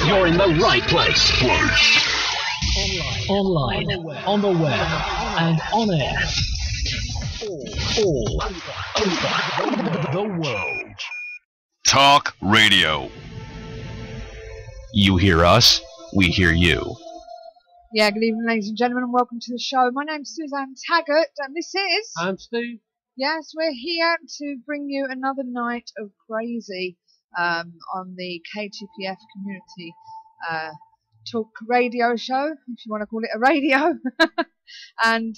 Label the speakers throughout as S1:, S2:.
S1: You're in the right place. Online, on the web, and on air. All over the world.
S2: Talk Radio. You hear us, we hear you.
S3: Yeah, good evening, ladies and gentlemen, and welcome to the show. My name's Suzanne Taggart, and this is...
S4: I'm Steve.
S3: Yes, we're here to bring you another night of crazy on the KTPF Community Talk Radio Show, if you want to call it a radio. And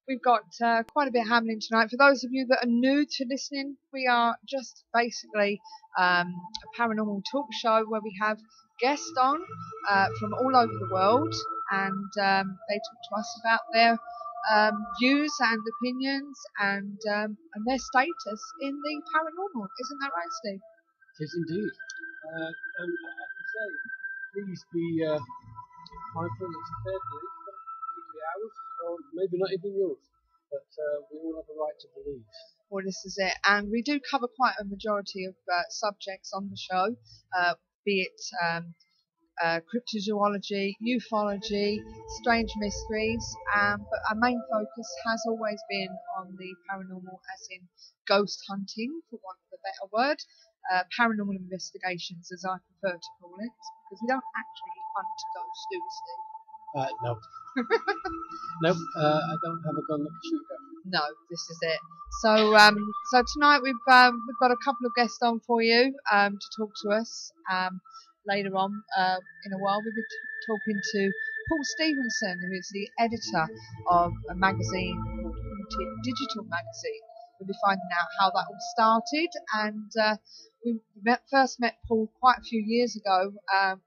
S3: we've got quite a bit happening tonight. For those of you that are new to listening, we are just basically a paranormal talk show where we have guests on from all over the world, and they talk to us about their views and opinions and their status in the paranormal. Isn't that right, Steve?
S4: It is indeed. And I have to say, please be mindful that it's a fair belief, not particularly ours, or maybe not even yours, but we all have a right to believe.
S3: Well, this is it. And we do cover quite a majority of subjects on the show, be it cryptozoology, ufology, strange mysteries, but our main focus has always been on the paranormal, as in ghost hunting, for want of a better word, paranormal investigations, as I prefer to call it, because we don't actually hunt ghosts, do we, Steve?
S4: No. Nope, I don't have a gun that can shoot them.
S3: No, this is it. So tonight we've got a couple of guests on for you to talk to us. Later on in a while, we'll be talking to Paul Stevenson, who is the editor of a magazine called Haunted Digital Magazine. We'll be finding out how that all started, and we first met Paul quite a few years ago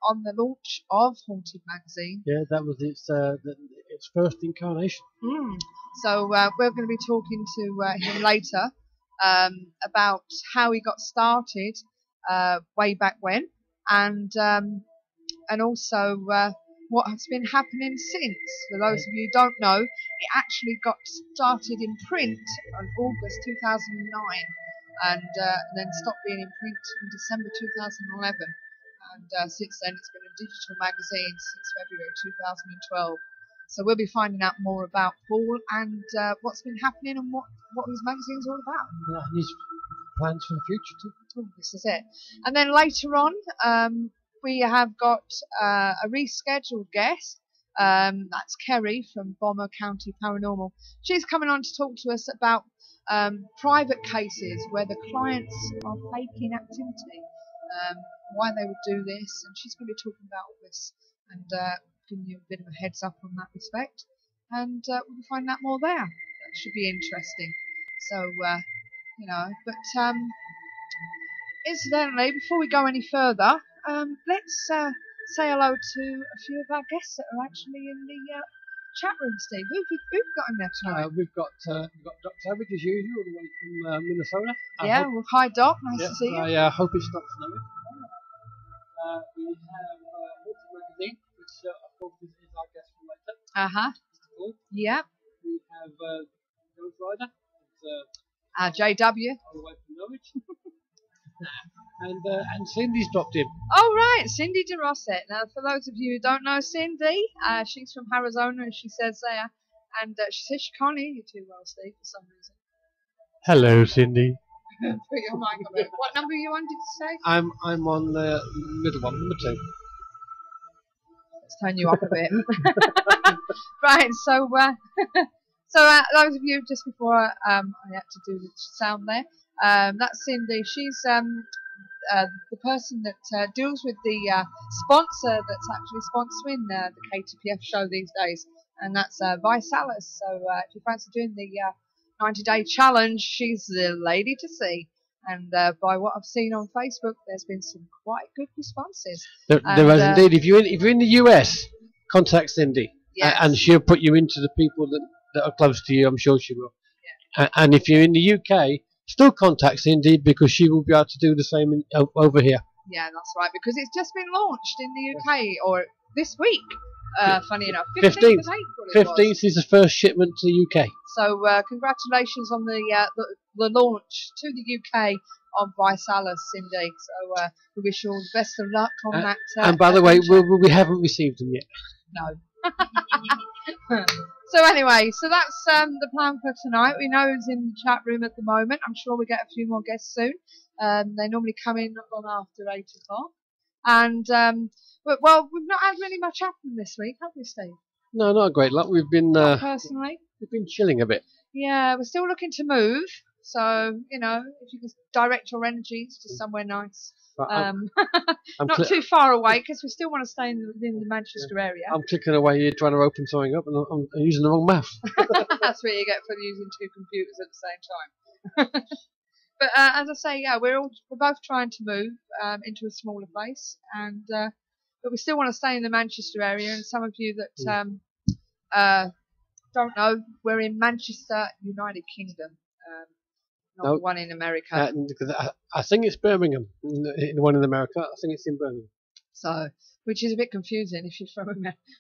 S3: on the launch of Haunted Magazine.
S4: Yeah, that was its first incarnation.
S3: So we're going to be talking to him later about how he got started way back when. And also what has been happening since. For those of you who don't know, it actually got started in print on August 2009 and then stopped being in print in December 2011. And since then it's been a digital magazine since February 2012. So we'll be finding out more about Paul and what's been happening and what his magazine's all about.
S4: Yeah, and his plans for the future too.
S3: Oh, this is it. And then later on, we have got a rescheduled guest. That's Kerry from Bomber County Paranormal. She's coming on to talk to us about private cases where the clients are faking activity, why they would do this, and she's going to be talking about all this and giving you a bit of a heads up on that respect. And we'll be finding out more there. That should be interesting. So, but incidentally, before we go any further, let's say hello to a few of our guests that are actually in the chat room, Steve. Who've got in there tonight?
S4: We've got Doc Savage, as usual, all the way from Minnesota.
S3: Well, hi Doc, nice to see you.
S4: I hope it stops snowing. We have Haunted Magazine, which of course is our guest from later. Mr. Paul.
S3: Yeah.
S4: We have Ghost Rider.
S3: JW.
S4: All the way from Norwich. And Cindy's dropped in.
S3: Oh, right, Cindy DeRosset. Now, for those of you who don't know Cindy, she's from Arizona, as she says there, and she says she can't hear you too well, Steve, for some reason.
S4: Hello, Cindy.
S3: Put your mic on. What number are you on, did you say?
S4: I'm on the middle one, number 2.
S3: Let's turn you up a bit. Right, so those of you, just before I had to do the sound there, that's Cindy. She's the person that deals with the sponsor that's actually sponsoring the KTPF show these days, and that's Visalis. So if you fancy doing the 90-day challenge, she's the lady to see. And by what I've seen on Facebook, there's been some quite good responses.
S4: There is indeed. If you're in the US, contact Cindy,
S3: yes.
S4: And she'll put you into the people that are close to you. I'm sure she will. Yeah. And if you're in the UK, still contact Cindy, because she will be able to do the same over here.
S3: Yeah, that's right, because it's just been launched in the UK, or this week, funny enough.
S4: 15th
S3: of April
S4: 15th is the first shipment to the UK.
S3: So congratulations on the launch to the UK on Visalis, Cindy. So we wish you all the best of luck on that.
S4: And by the way, we haven't received them yet.
S3: No. So anyway, so that's the plan for tonight. We know who's in the chat room at the moment. I'm sure we get a few more guests soon. They normally come in not long after 8 o'clock. And well, we've not had really much happen this week, have we, Steve?
S4: No, not a great lot. We've been
S3: Personally,
S4: we've been chilling a bit.
S3: yeah, we're still looking to move. So you know, if you can direct your energies to somewhere nice.
S4: I'm
S3: Not too far away because we still want to stay within the Manchester area.
S4: I'm clicking away here trying to open something up and I'm using the wrong mouse.
S3: That's what you get for using two computers at the same time. But as I say, yeah, we're both trying to move into a smaller place, and but we still want to stay in the Manchester area. And some of you that don't know, we're in Manchester, United Kingdom. Not the one in America.
S4: I think it's Birmingham, the one in America. I think it's in Birmingham.
S3: So, which is a bit confusing if you're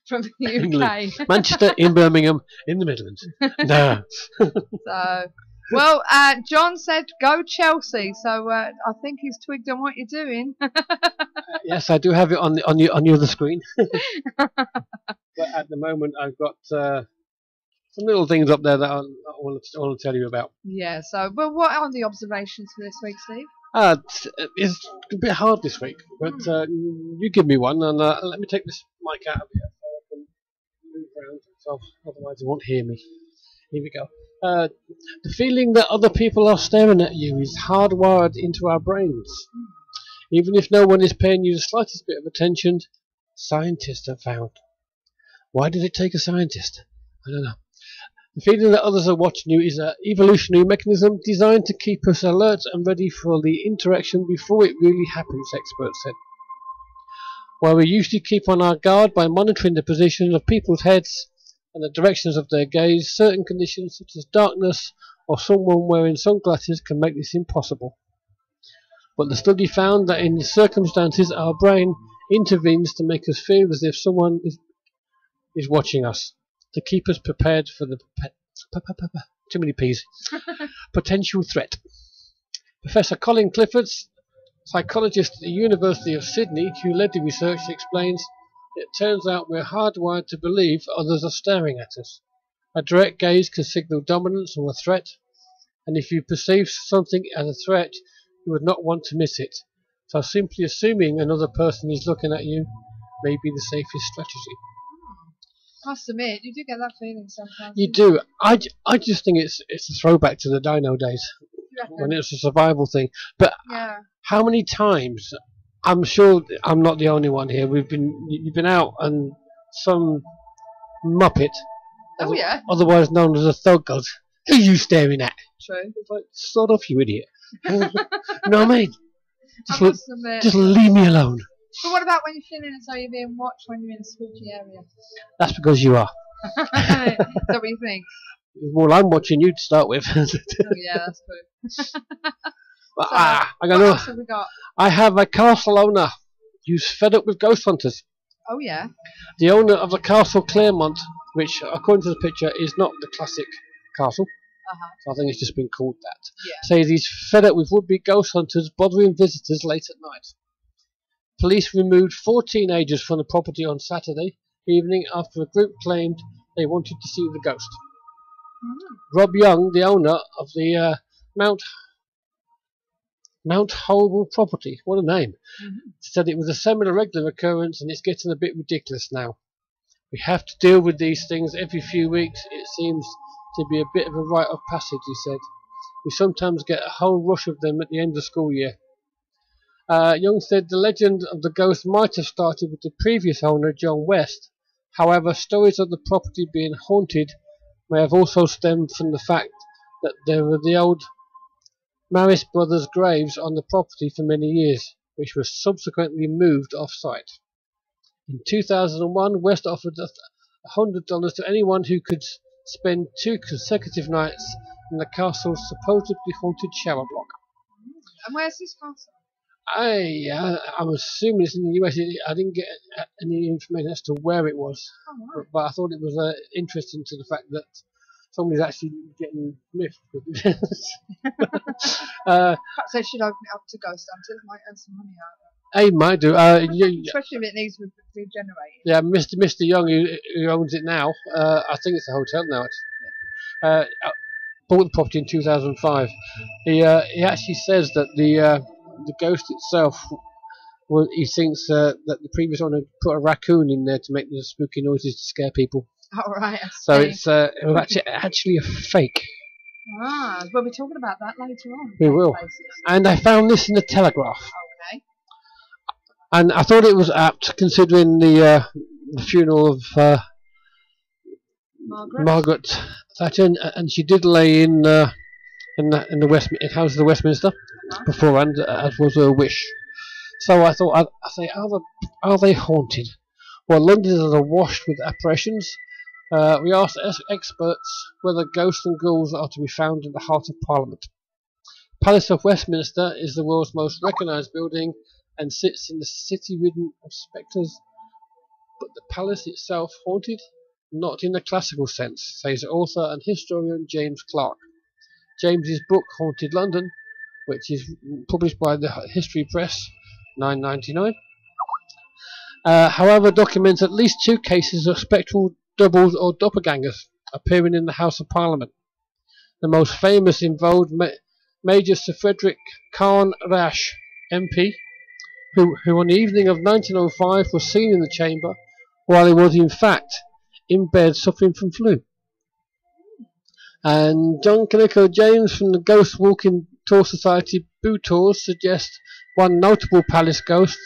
S3: from the UK.
S4: Manchester, in Birmingham, in the Midlands. No.
S3: So, well, John said go Chelsea. So I think he's twigged on what you're doing.
S4: Yes, I do have it on the other screen. But at the moment, I've got some little things up there that I want to tell you about.
S3: Yeah, so, but what are the observations for this week, Steve?
S4: It's a bit hard this week, but you give me one, and let me take this mic out of here so I can move around, so otherwise you won't hear me. Here we go. The feeling that other people are staring at you is hardwired into our brains. Even if no one is paying you the slightest bit of attention, scientists have found. Why did it take a scientist? I don't know. The feeling that others are watching you is an evolutionary mechanism designed to keep us alert and ready for the interaction before it really happens, experts said. While we usually keep on our guard by monitoring the position of people's heads and the directions of their gaze, certain conditions such as darkness or someone wearing sunglasses can make this impossible. But the study found that in circumstances our brain intervenes to make us feel as if someone is watching us, to keep us prepared for the too many P's potential threat. Professor Colin Clifford, psychologist at the University of Sydney, who led the research, explains, it turns out we're hardwired to believe others are staring at us. A direct gaze can signal dominance or a threat, and if you perceive something as a threat, you would not want to miss it. So simply assuming another person is looking at you may be the safest strategy.
S3: I must admit, you do get that feeling sometimes.
S4: You do. I just think it's a throwback to the dino days when it was a survival thing. But
S3: yeah.
S4: How many times? I'm sure I'm not the only one here. You've been out and some muppet, otherwise known as a thug, goes, "Who are you staring at?"
S3: True.
S4: It's like, sod off, you idiot. You know what I mean? Just leave me alone.
S3: But what about when you're feeling as though you're being watched when you're in a spooky area?
S4: That's because you are.
S3: Is that what you think?
S4: Well, I'm watching you to start with.
S3: Oh, yeah, that's true.
S4: But,
S3: So, what else have we got?
S4: I have a castle owner who's fed up with ghost hunters.
S3: Oh, yeah.
S4: The owner of the Castle Claremont, which, according to the picture, is not the classic castle. So I think it's just been called that.
S3: Yeah.
S4: Says he's fed up with would-be ghost hunters bothering visitors late at night. Police removed 4 teenagers from the property on Saturday evening after a group claimed they wanted to see the ghost. Rob Young, the owner of the Mount Holwell property, what a name, said it was a semi-regular occurrence and it's getting a bit ridiculous now. We have to deal with these things every few weeks. It seems to be a bit of a rite of passage, he said. We sometimes get a whole rush of them at the end of school year. Young said the legend of the ghost might have started with the previous owner, John West. However, stories of the property being haunted may have also stemmed from the fact that there were the old Maris brothers' graves on the property for many years, which were subsequently moved off-site. In 2001, West offered $100 to anyone who could spend 2 consecutive nights in the castle's supposedly haunted shower block.
S3: And where's this castle?
S4: I'm assuming it's in the US. I didn't get any information as to where it was, but I thought it was interesting to the fact that somebody's actually getting miffed.
S3: Perhaps they should open it up to ghost hunters. Might earn some money out of it.
S4: Hey, might do.
S3: Especially if it needs regenerating.
S4: Yeah, Mr. Young, who owns it now, I think it's a hotel now. Bought the property in 2005. He actually says that the ghost itself, well, he thinks that the previous owner put a raccoon in there to make the spooky noises to scare people.
S3: All right.
S4: So it was actually a fake.
S3: Ah, we'll be talking about that later on.
S4: We will.
S3: Places.
S4: And I found this in the Telegraph.
S3: Okay.
S4: And I thought it was apt, considering the funeral of Margaret Thatcher, and she did lay in the House of the Westminster beforehand, as was her wish. So I thought, I'd say, are they haunted? Well, London is awash with apparitions. We asked experts whether ghosts and ghouls are to be found in the heart of Parliament. Palace of Westminster is the world's most recognised building and sits in the city ridden of spectres. But the palace itself haunted? Not in the classical sense, says author and historian James Clark. James's book Haunted London, which is published by the History Press, $9.99, however, documents at least 2 cases of spectral doubles or doppelgangers appearing in the House of Parliament. The most famous involved Major Sir Frederick Khan Rash, MP, who on the evening of 1905 was seen in the chamber while he was in fact in bed suffering from flu. And John Canico James from the Ghost Walking Tour Society Boo Tours suggests one notable palace ghost,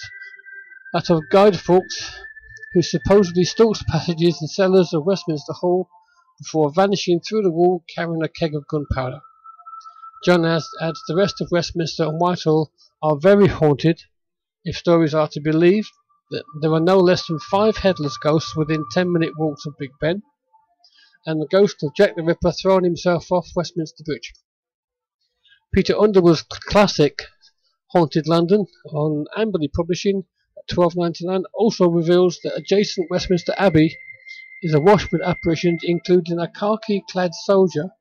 S4: that of Guy Fawkes, who supposedly stalks passages and cellars of Westminster Hall before vanishing through the wall carrying a keg of gunpowder. John adds the rest of Westminster and Whitehall are very haunted, if stories are to be believed. There are no less than 5 headless ghosts within 10-minute walks of Big Ben, and the ghost of Jack the Ripper throwing himself off Westminster Bridge. Peter Underwood's classic Haunted London on Amberley Publishing at $12.99 also reveals that adjacent Westminster Abbey is awash with apparitions, including a khaki-clad soldier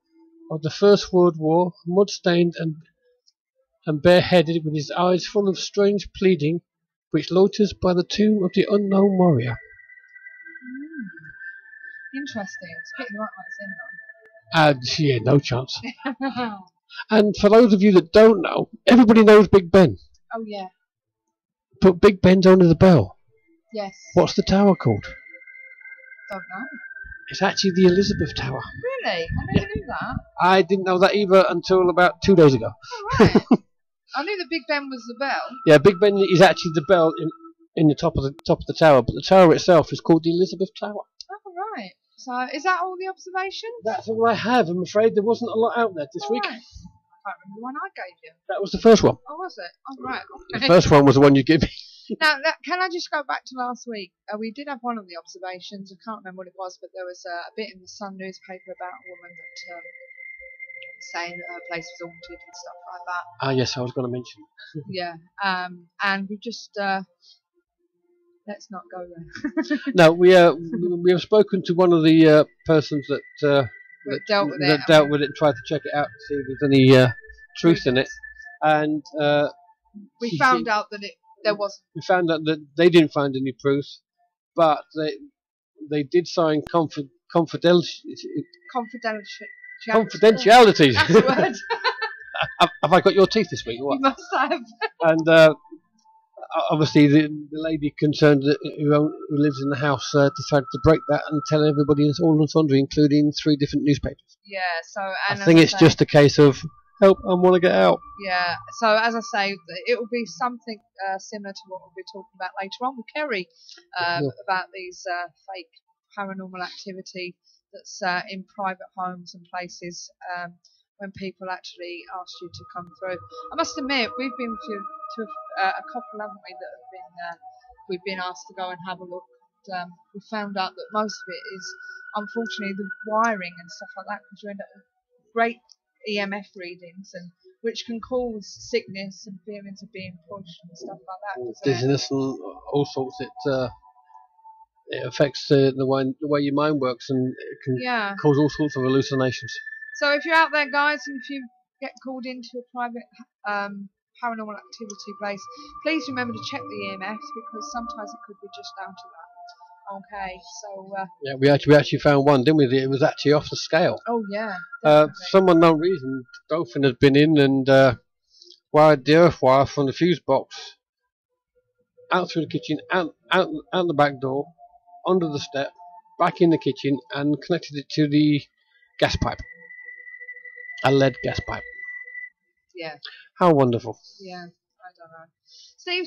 S4: of the First World War, mud-stained and bareheaded, with his eyes full of strange pleading, which loiters by the tomb of the unknown warrior.
S3: Interesting. It's getting right like it's in
S4: Yeah, no chance. And for those of you that don't know, everybody knows Big Ben.
S3: Oh, yeah.
S4: But Big Ben's under the bell.
S3: Yes.
S4: What's the tower called?
S3: Don't know.
S4: It's actually the Elizabeth Tower.
S3: Really? I never knew that.
S4: I didn't know that either until about 2 days ago.
S3: Oh, right. I knew the Big Ben was the bell.
S4: Yeah, Big Ben is actually the bell in the top of the tower, but the tower itself is called the Elizabeth Tower.
S3: Oh, right. So, is that all the observations?
S4: That's all I have. I'm afraid there wasn't a lot out there this week.
S3: Right. I can't remember the one I gave you.
S4: That was the first one.
S3: Oh, was it? Oh, right.
S4: The first one was the one you gave me.
S3: Now, can I just go back to last week? We did have one of the observations. I can't remember what it was, but there was a bit in the Sun newspaper about a woman that saying that her place was haunted and stuff like that.
S4: Ah, yes, I was going to mention.
S3: Yeah. And we just let's not go there.
S4: No, we have spoken to one of the persons that
S3: dealt with it
S4: and tried to check it out to see if there's any truth in it, and
S3: we found out that there wasn't.
S4: We found out that they didn't find any proof, but they did sign confidentiality.
S3: That's the word.
S4: Have I got your teeth this week? Or what?
S3: You must have.
S4: And obviously the lady concerned who lives in the house decided to break that and tell everybody all and sundry, including 3 different newspapers.
S3: Yeah, so
S4: I think it's just a case of help, I want to get out.
S3: Yeah, so as I say, it will be something similar to what we'll be talking about later on with Kerry about these fake paranormal activity that's in private homes and places when people actually ask you to come through. I must admit, we've been to a couple, haven't we, that have been we've been asked to go and have a look. We found out that most of it is unfortunately the wiring and stuff like that, because you end up with great EMF readings, and which can cause sickness and feelings of being pushed and stuff like that.
S4: Dizziness and all sorts. it affects the way your mind works, and it can cause all sorts of hallucinations.
S3: So if you're out there, guys, and if you get called into a private paranormal activity place, please remember to check the EMFs, because sometimes it could be just down to that. Okay, so
S4: yeah, we actually found one, didn't we? It was actually off the scale.
S3: oh yeah.
S4: For some unknown reason, the dolphin has been in and wired the earth wire from the fuse box out through the kitchen, out the back door, under the step, back in the kitchen, and connected it to the gas pipe. A lead gas pipe.
S3: Yeah.
S4: How wonderful.
S3: Yeah, I don't know. Steve,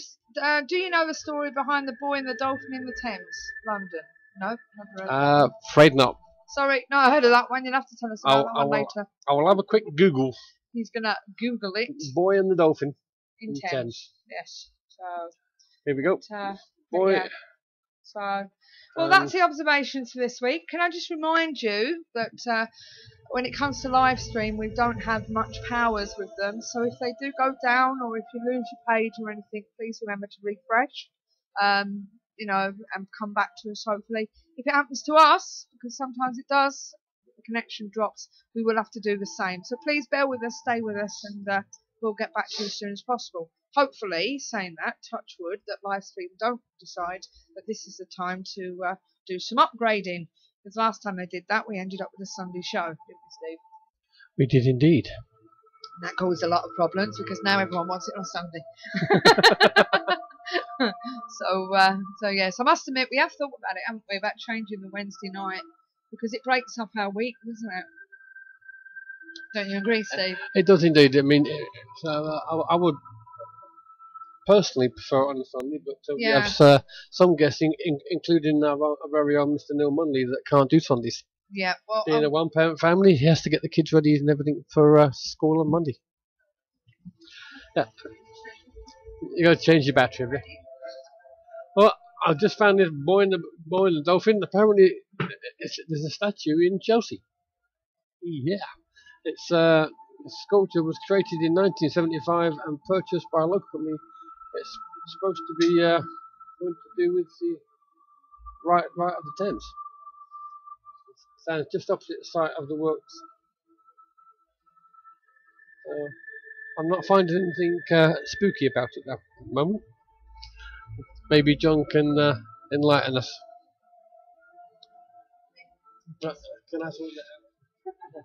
S3: do you know the story behind the boy and the dolphin in the Thames, London? No, never heard of that.
S4: Afraid not.
S3: Sorry, no, I heard of that one. You'll have to tell us about that one later.
S4: I will have a quick Google.
S3: He's going to Google it.
S4: Boy and the dolphin
S3: in Thames. Yes. So
S4: here we go.
S3: Boy. Yeah. So, well, that's the observations for this week. Can I just remind you that when it comes to live stream, we don't have much powers with them. So if they do go down, or if you lose your page or anything, please remember to refresh. And come back to us, hopefully. If it happens to us, because sometimes it does, the connection drops, we will have to do the same. So please bear with us, stay with us, and we'll get back to you as soon as possible. Hopefully, saying that, touch wood, that Livestream don't decide that this is the time to do some upgrading. Because last time they did that, we ended up with a Sunday show, didn't we, Steve?
S4: We did indeed.
S3: And that caused a lot of problems, because now everyone wants it on Sunday. So yes, I must admit we have thought about it, haven't we, about changing the Wednesday night, because it breaks up our week, doesn't it? Don't you agree, Steve?
S4: It does indeed. I mean, I would personally prefer it on a Sunday, but we have some guests, including our very own Mr. Neil Munley, that can't do Sundays.
S3: Yeah, well,
S4: being a one-parent family, he has to get the kids ready and everything for school on Monday. Yeah, you got to change your battery, have you? Well, I just found this boy and the dolphin. Apparently, there's a statue in Chelsea. Yeah, it's the sculpture was created in 1975 and purchased by a local company. It's supposed to be going to do with the right of the Thames. It stands just opposite the site of the works. I'm not finding anything spooky about it though at the moment. Maybe John can enlighten us. Can I sort that out?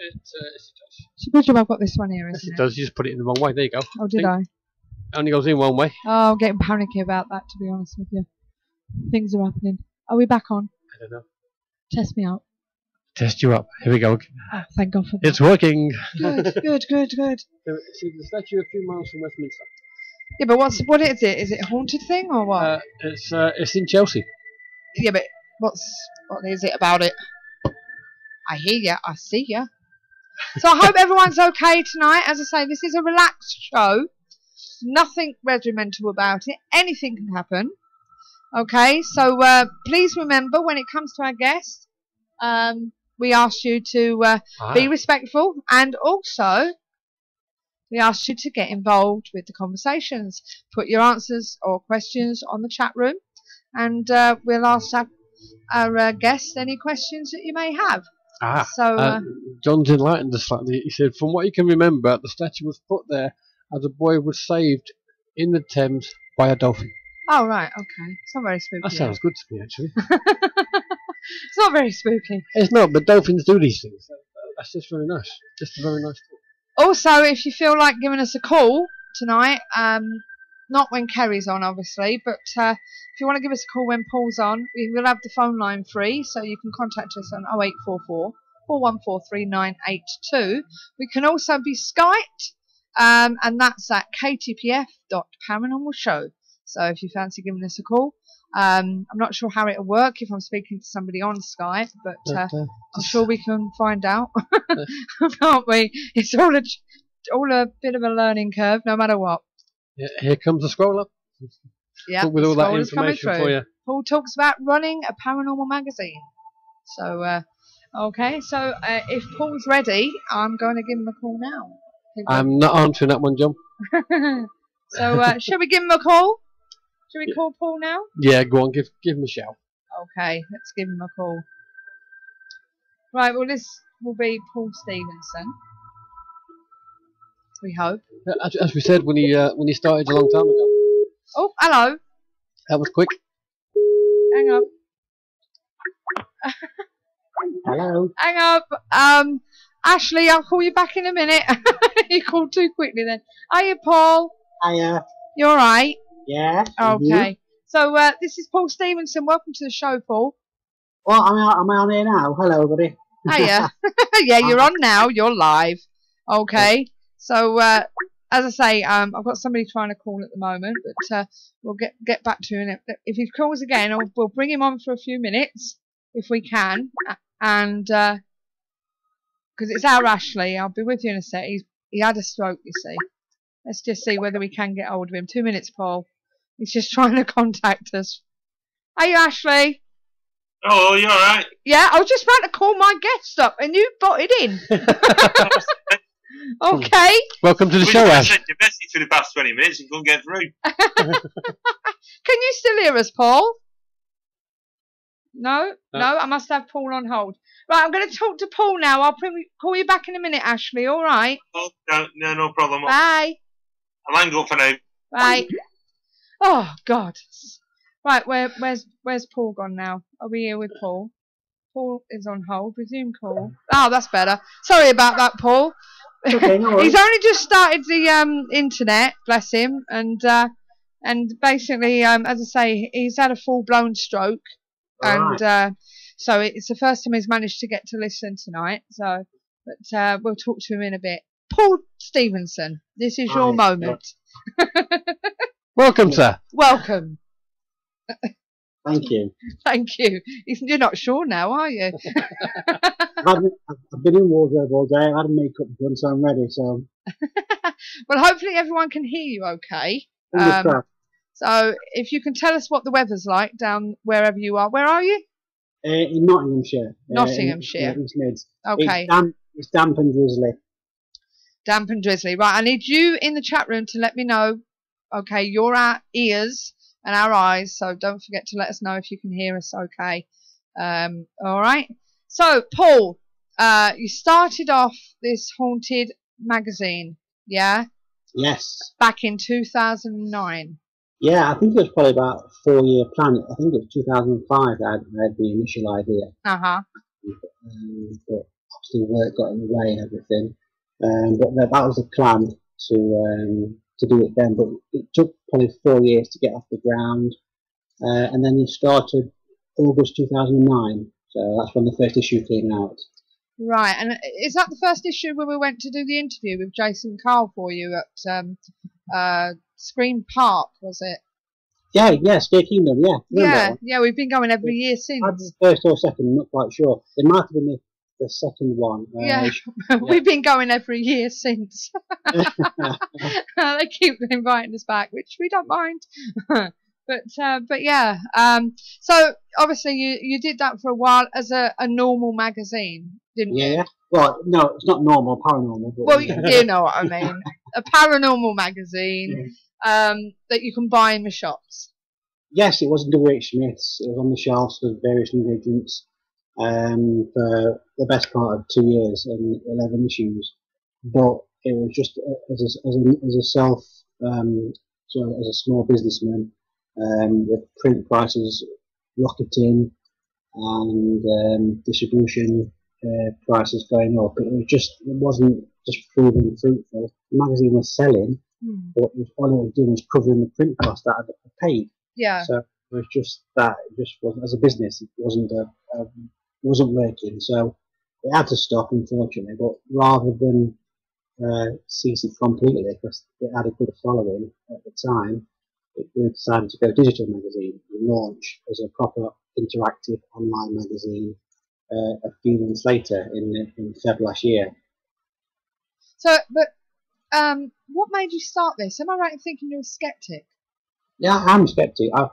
S3: It's a good job I've got this one here, isn't
S4: it? It does. You just put it in the wrong way. There you go.
S3: Oh, did I?
S4: It only goes in one way.
S3: Oh, I'm getting panicky about that, to be honest with you. Things are happening. Are we back on?
S4: I don't know.
S3: Test me out.
S4: Test you up. Here we go.
S3: Oh, thank God for that.
S4: It's working.
S3: Good.
S4: See the statue a few miles from Westminster.
S3: Yeah, but what is it? Is it a haunted thing or what?
S4: It's in Chelsea.
S3: Yeah, but what is it about it? I hear ya. I see ya. So I hope everyone's okay tonight. As I say, this is a relaxed show. Nothing regimental about it. Anything can happen. Okay, so please remember, when it comes to our guests, we ask you to be respectful, and also we ask you to get involved with the conversations. Put your answers or questions on the chat room, and we'll ask our guests any questions that you may have. So
S4: John's enlightened us slightly. He said, from what you can remember, the statue was put there as a boy was saved in the Thames by a dolphin.
S3: Oh, right, okay. It's not very spooky.
S4: That sounds good to me, actually.
S3: It's not very spooky.
S4: It's not, but dolphins do these things. That's just very nice. Just a very nice thought.
S3: Also, if you feel like giving us a call tonight, not when Kerry's on, obviously, but if you want to give us a call when Paul's on, we will have the phone line free, so you can contact us on 0844 414 3982. We can also be Skyped, and that's at KTPF.Paranormal Show. So if you fancy giving us a call, I'm not sure how it'll work if I'm speaking to somebody on Skype, but I'm sure we can find out, can't we? It's all a bit of a learning curve, no matter what.
S4: Yeah, here comes the scroll up.
S3: Yeah,
S4: with all that information for you.
S3: Paul talks about running a paranormal magazine. So, okay, so if Paul's ready, I'm going to give him a call now.
S4: I'm not answering that one, John.
S3: So, shall we give him a call? Should we call Paul now?
S4: Yeah, go on, give him a shout.
S3: Okay, let's give him a call. Right, well, this will be Paul Stevenson. We hope.
S4: As we said when he started a long time ago.
S3: Oh, hello.
S4: That was quick.
S3: Hang up.
S4: Hello.
S3: Hang up. Ashley, I'll call you back in a minute. You called too quickly then. Hiya, Paul.
S5: Hiya.
S3: You all right?
S5: Yeah.
S3: Okay. So this is Paul Stevenson. Welcome to the show, Paul.
S5: Well, am I on here now? Hello, everybody.
S3: Hiya. Yeah, you're on now. You're live. Okay. So as I say, I've got somebody trying to call at the moment, but we'll get back to him. If he calls again, we'll bring him on for a few minutes if we can, and because it's our Ashley. I'll be with you in a sec. He had a stroke, you see. Let's just see whether we can get hold of him. 2 minutes, Paul. He's just trying to contact us. Are you Ashley?
S6: Oh, you alright?
S3: Yeah, I was just about to call my guest up and you butted in. Okay.
S4: Welcome to the show, Ash.
S6: I sent you a message for the past 20 minutes and couldn't get through.
S3: Can you still hear us, Paul? No? No, I must have Paul on hold. Right, I'm going to talk to Paul now. I'll call you back in a minute, Ashley, all right?
S6: Oh, no problem.
S3: Bye.
S6: I'll hang up for now.
S3: Bye. Oh, God. Right, where's Paul gone now? Are we here with Paul? Paul is on hold. Resume call. Oh, that's better. Sorry about that, Paul.
S5: Okay, no worries.
S3: He's only just started the internet, bless him, and basically, as I say, he's had a full-blown stroke, and so it's the first time he's managed to get to listen tonight. So, but we'll talk to him in a bit. Paul Stevenson, this is your moment.
S4: Welcome, sir.
S3: Welcome.
S5: Thank you.
S3: Thank you. You're not sure now, are you?
S5: I've been in wardrobe all day. I've had makeup done, so I'm ready. So.
S3: Well, hopefully everyone can hear you okay. So if you can tell us what the weather's like down wherever you are. Where are you?
S5: In Nottinghamshire.
S3: Nottinghamshire.
S5: East Mids.
S3: Okay.
S5: It's damp and drizzly.
S3: Damp and drizzly. Right, I need you in the chat room to let me know. Okay, you're our ears and our eyes, so don't forget to let us know if you can hear us okay. All right. So, Paul, you started off this haunted magazine, yeah?
S5: Yes.
S3: Back in 2009.
S5: Yeah, I think it was probably about a 4-year plan. I think it was 2005 I had the initial idea.
S3: Uh-huh.
S5: But obviously work got in the way and everything. But that was the plan to do it then. But it took probably 4 years to get off the ground. And then it started August 2009. So that's when the first issue came out.
S3: Right, and is that the first issue where we went to do the interview with Jason Carl for you at Screen Park, was it?
S5: Yeah, Scare Kingdom, yeah.
S3: Yeah, we've been going every year since.
S5: I the first or second, I'm not quite sure. It might have been the second one.
S3: Yeah, we've been going every year since. They keep inviting us back, which we don't mind. But yeah, so obviously you did that for a while as a normal magazine, didn't you?
S5: Yeah. Well, no, it's not normal, paranormal. But
S3: well, you know what I mean. A paranormal magazine that you can buy in the shops.
S5: Yes, it was WH Smith's. It was on the shelves with various ingredients for the best part of 2 years and 11 issues. But it was just as a self, as a small businessman. With print prices rocketing and distribution prices going up, it wasn't just proving fruitful. The magazine was selling, but all it was doing was covering the print cost that I paid.
S3: Yeah.
S5: So it was just that. It just wasn't, as a business, it wasn't working. So it had to stop, unfortunately. But rather than cease it completely, because it had a good following at the time, we decided to go digital magazine and launch as a proper interactive online magazine a few months later in February last year.
S3: So, but what made you start this? Am I right in thinking you're a skeptic?
S5: Yeah, I'm a skeptic. I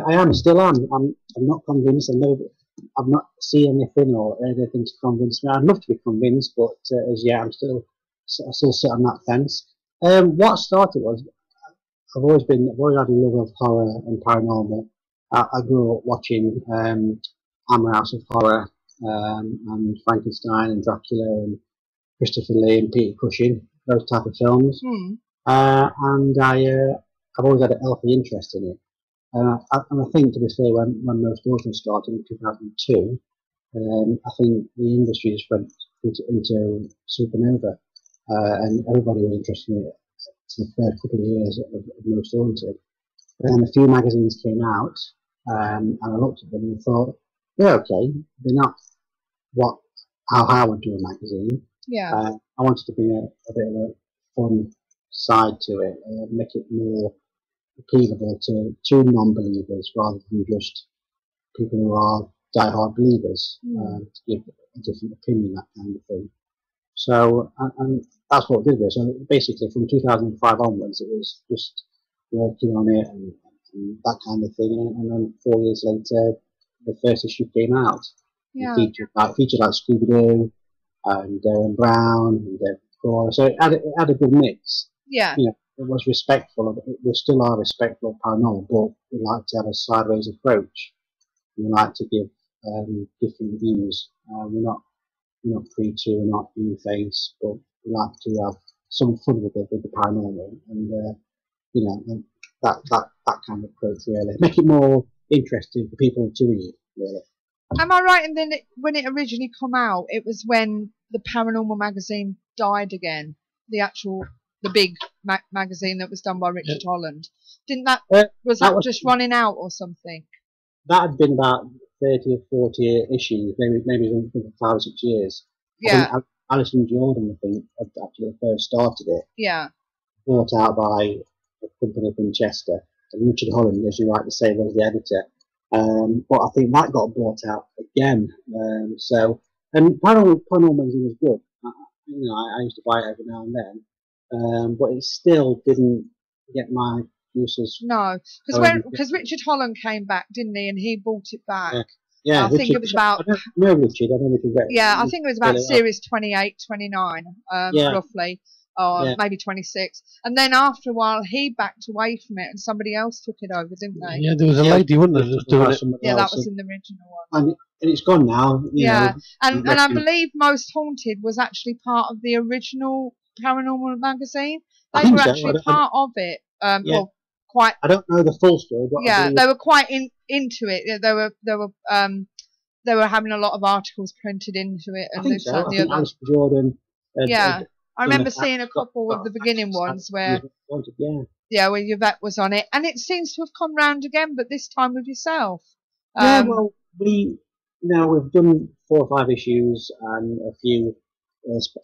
S5: am, still am. I'm not convinced. I've not seen anything or heard anything to convince me. I'd love to be convinced, but as yet I still sit on that fence. What started was, I've always had a love of horror and paranormal. I grew up watching Hammer House of Horror and Frankenstein and Dracula and Christopher Lee and Peter Cushing, those type of films. And I've always had a healthy interest in it. And I think, to be fair, when most authors started in 2002, I think the industry just went into supernova, and everybody was interested in it for the first couple of years of Most Haunted. But then a few magazines came out, and I looked at them and thought, they're okay. They're not how I would do a magazine.
S3: Yeah.
S5: I wanted to bring a bit of a fun side to it, make it more appealable to non-believers rather than just people who are die-hard believers, to give a different opinion, that kind of thing. So, and that's what we did there. So basically from 2005 onwards, it was just working on it and that kind of thing. And then 4 years later, the first issue came out.
S3: Yeah.
S5: It featured like Scooby-Doo and Darren Brown and David Cora. So it had a good mix.
S3: Yeah.
S5: You know, it was respectful of it. We still are respectful of paranormal, but we like to have a sideways approach. We like to give different views. We're not preachy, we're not in face, but we like to have some fun with the paranormal, and you know, that kind of approach, really make it more interesting for people to read, really.
S3: Am I right? And then when it originally come out, it was when the Paranormal magazine died again. The big magazine that was done by Richard Holland. Didn't that was that just running out or something?
S5: That had been about 30 or 40 issues, maybe 5 or 6 years.
S3: Yeah.
S5: I think Alison Jordan, I think, had actually first started it.
S3: Yeah.
S5: Bought out by a company up in Chester. And Richard Holland, as you rightly say, was the editor. But I think that got bought out again. And Paranormal magazine was good. I used to buy it every now and then. But it still didn't get my uses.
S3: No, because Richard Holland came back, didn't he? And he bought it back.
S5: Yeah,
S3: I think it was about.
S5: I know Richard. I know Richard.
S3: Yeah, I think it was about series 28, 29, roughly, or maybe 26. And then after a while, he backed away from it, and somebody else took it over, didn't they?
S4: Yeah, there was a lady, wasn't there, that was doing it.
S3: Yeah, that was in the original one.
S5: And it's gone now. You know,
S3: and I believe Most Haunted was actually part of the original Paranormal magazine. They were actually part of it. Well, quite.
S5: I don't know the full story, but
S3: they were quite into it. They were having a lot of articles printed into it, and this and the other.
S5: Alison Jordan.
S3: I remember seeing a couple of the beginning ones where where Yvette was on it, and it seems to have come round again, but this time with yourself.
S5: Well, we've done 4 or 5 issues and a few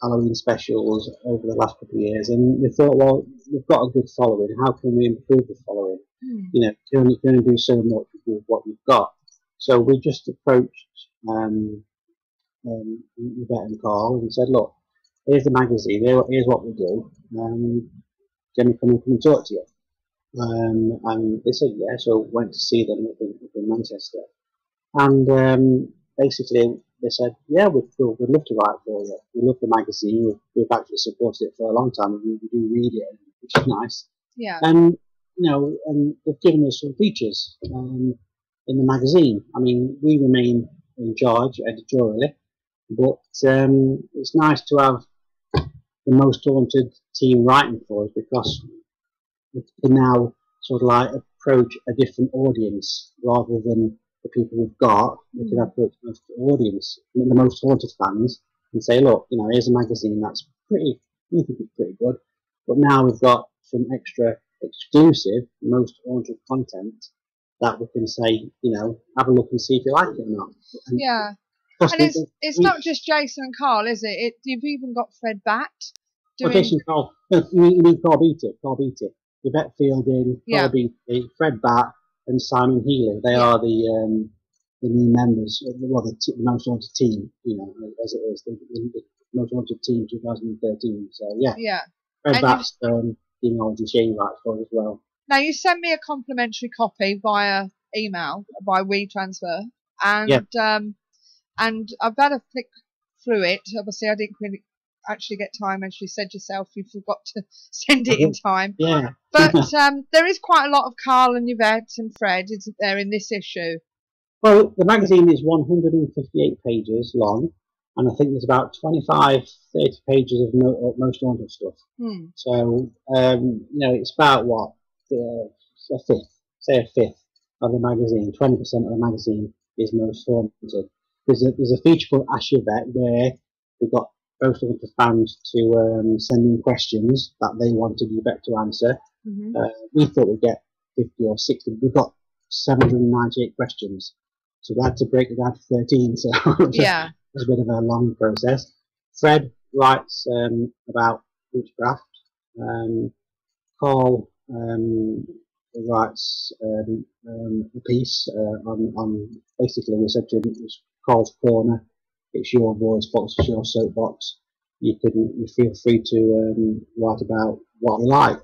S5: Halloween specials over the last couple of years, and we thought, well, we've got a good following. How can we improve the following? You can only do so much with what we've got. So we just approached Yvette and Carl and said, look, here's the magazine. Here's what we do. Can we come and talk to you? And they said yeah. So went to see them up in Manchester, and basically. They said, yeah, we'd love to write for you. We love the magazine. We've actually supported it for a long time. We do read it, which is nice.
S3: Yeah.
S5: And, and they've given us some features in the magazine. I mean, we remain in charge editorially, but it's nice to have the Most Haunted team writing for us, because we can now sort of like approach a different audience rather than the people we've got. We can approach the audience, the Most Haunted fans, and say, look, here's a magazine that's we think it's pretty good, but now we've got some extra exclusive Most Haunted content that we can say, have a look and see if you like it or not. And
S3: it's not just Jason and Carl, is it? You've even got Fred Batt doing.
S5: Jason Carl. No, you mean Carl Beatty. Yvette Fielding, Carl Beatty, Fred Batt, and Simon Healy. They are the new members, the Most Haunted team, as it is, the Most Haunted team 2013. So Fred Batt's email and Shane writes for as well.
S3: Now you send me a complimentary copy via email by WeTransfer, and I've had a flick through it. Obviously, I didn't actually get time, as you said yourself, you forgot to send it in time.
S5: Yeah.
S3: But there is quite a lot of Carl and Yvette and Fred, isn't there, in this issue?
S5: Well, the magazine is 158 pages long, and I think there's about 25, 30 pages of most haunted stuff. So, it's about what? A fifth of the magazine. 20% of the magazine is most haunted. There's a feature called Ask Yvette where we got both of the fans to send in questions that they wanted Yvette to answer. We thought we'd get 50 or 60. We got 798 questions. So we had to break it down to 13, so
S3: yeah,
S5: it was a bit of a long process. Fred writes about witchcraft. Carl writes a piece on basically, we said to him, it was Carl's Corner. It's your voice box, it's your soapbox. You feel free to write about what you like.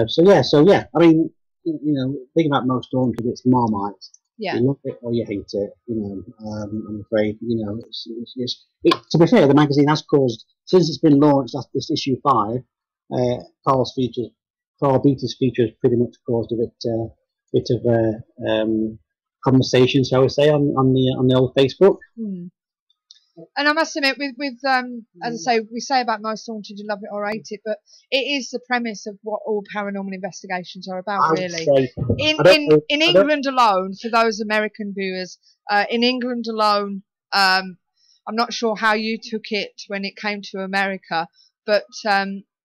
S5: So yeah. I mean, thinking about most haunted, it's Marmite.
S3: Yeah.
S5: You love it or you hate it. I'm afraid. To be fair, the magazine has caused, since it's been launched, this issue 5. Carl Beatty's features pretty much caused a bit of conversation, shall we say, on the old Facebook.
S3: And I must admit, with as I say, we say about most haunted, you love it or hate it, but it is the premise of what all paranormal investigations are about, really. In England alone, for those American viewers, in England alone, I'm not sure how you took it when it came to America, but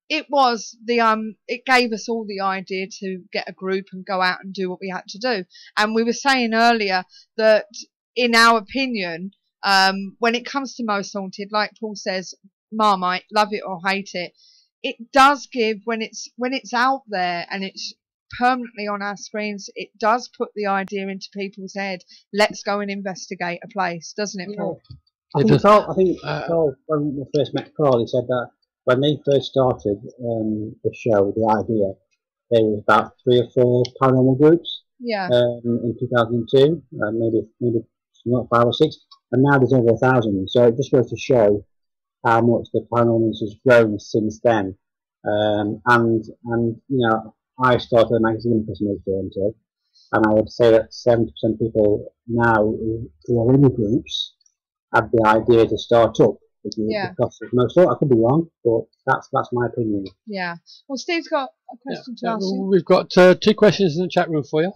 S3: it was it gave us all the idea to get a group and go out and do what we had to do. And we were saying earlier that, in our opinion, when it comes to most haunted, like Paul says, Marmite, love it or hate it, it does give, when it's out there and it's permanently on our screens, it does put the idea into people's head. Let's go and investigate a place, doesn't it, Paul?
S5: I think Carl, when we first met Carl, he said that when they first started the show, the idea, there was about 3 or 4 paranormal groups.
S3: Yeah.
S5: In 2002, maybe not 5 or 6. And now there's over 1,000, so it just goes to show how much the paranormal has grown since then. And I started a magazine for some haunted, and I would say that 70% of people now who are in groups have the idea to start up. Because of most, I could be wrong, but that's my opinion.
S3: Yeah. Well, Steve's got a question to ask you.
S4: We've got 2 questions in the chat room for you.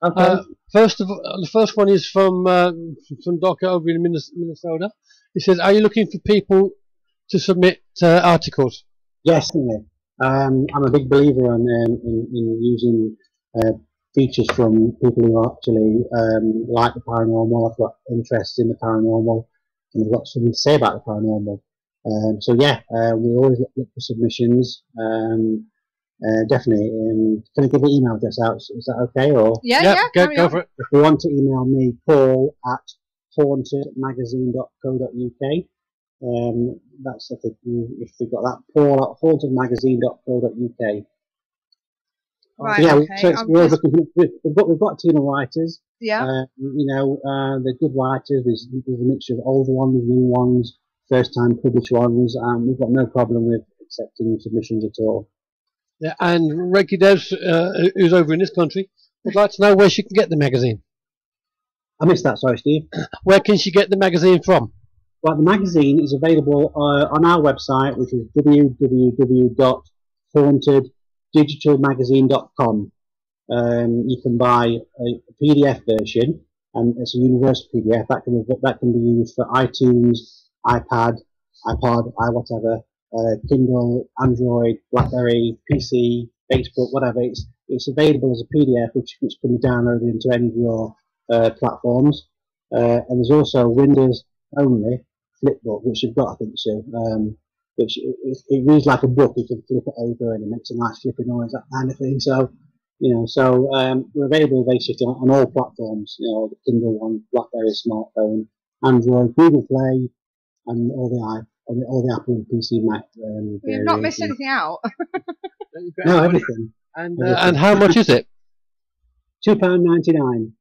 S4: Okay. The first one is from Docker over in Minnesota. He says, "Are you looking for people to submit articles?"
S5: Yes, definitely. I'm a big believer in using features from people who actually like the paranormal. I've got interest in the paranormal, and I've got something to say about the paranormal. We always look for submissions. Definitely. Can I give the email address out? Is that okay? Or
S4: go for it.
S5: If you want to email me, Paul at hauntedmagazine.co.uk. That's if you've got that, Paul at hauntedmagazine.co.uk.
S3: Right. Okay.
S5: We've got a team of writers.
S3: Yeah.
S5: They're good writers. There's a mixture of older ones, young ones, first-time published ones, and we've got no problem with accepting submissions at all.
S4: Yeah, and Reggie Devs, who's over in this country, would like to know where she can get the magazine.
S5: I missed that, sorry, Steve.
S4: Where can she get the magazine from?
S5: Well, the magazine is available on our website, which is www.haunteddigitalmagazine.com. You can buy a PDF version, and it's a universal PDF that can be used for iTunes, iPad, iPod, iWhatever. Kindle, Android, BlackBerry, PC, Facebook, whatever. It's available as a PDF, which can be downloaded into any of your platforms. And there's also Windows only flipbook, which you've got, I think so. Which it reads like a book. You can flip it over and it makes a nice flipping noise, that kind of thing. So, we're available basically on all platforms. The Kindle one, BlackBerry smartphone, Android, Google Play, and all the Apple and PC Mac.
S3: You've not missed anything out.
S5: No, everything.
S4: And how much is it?
S5: £2.99.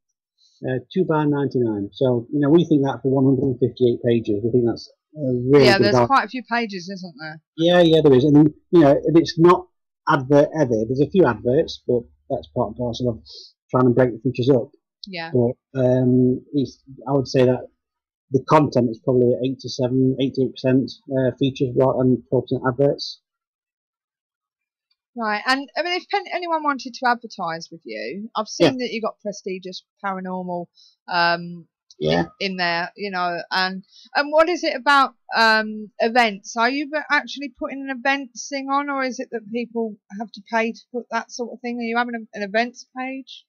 S5: £2.99. So we think that for 158 pages, we think that's really
S3: Yeah,
S5: good
S3: there's
S5: about.
S3: quite a few pages, isn't there?
S5: Yeah, there is, and you know, it's not advert heavy. There's a few adverts, but that's part and parcel of trying to break the features up.
S3: Yeah.
S5: But I would say that the content is probably 88% features and 4% adverts.
S3: Right, and I mean, if anyone wanted to advertise with you, I've seen that you got prestigious paranormal in there, you know, and what is it about events? Are you actually putting an events thing on, or is it that people have to pay to put that sort of thing? Are you having an events page?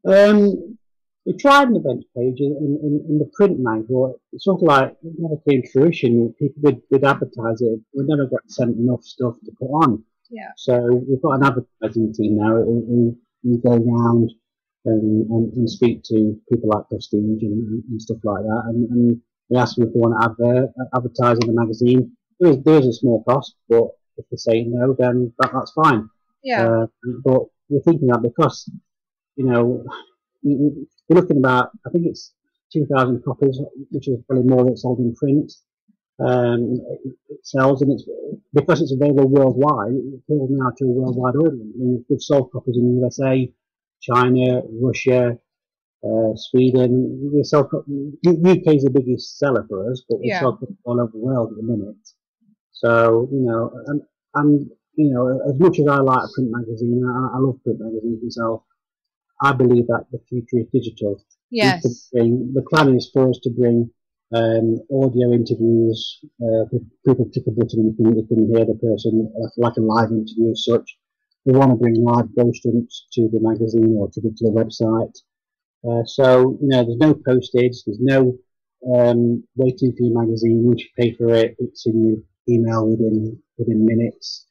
S5: We tried an events page in the print mag, but it's sort of like it never came to fruition. People would advertise it. We never got sent enough stuff to put on.
S3: Yeah.
S5: So we've got an advertising team now who go around and speak to people like Prestige and stuff like that, and we ask them if they want to advertise in the magazine. There is a small cost, but if they say no, then that's fine.
S3: Yeah.
S5: But we're thinking that because, you know, we're looking about, I think it's 2,000 copies, which is probably more that's sold in print. It sells, and it's because it's available worldwide. It appeals now to a worldwide audience. I mean, we've sold copies in the USA, China, Russia, Sweden. We sell. UK is the biggest seller for us, but we sell copies all over the world at the minute. So you know, and you know, as much as I like a print magazine, I love print magazines myself. I believe that the future is digital.
S3: Yes.
S5: The plan is for us to bring audio interviews. People click a button and they can hear the person like a live interview as such. We want to bring live ghost hunts to the magazine or to the website. So you know, there's no postage. There's no waiting for your magazine. Once you pay for it, it's in your email within minutes.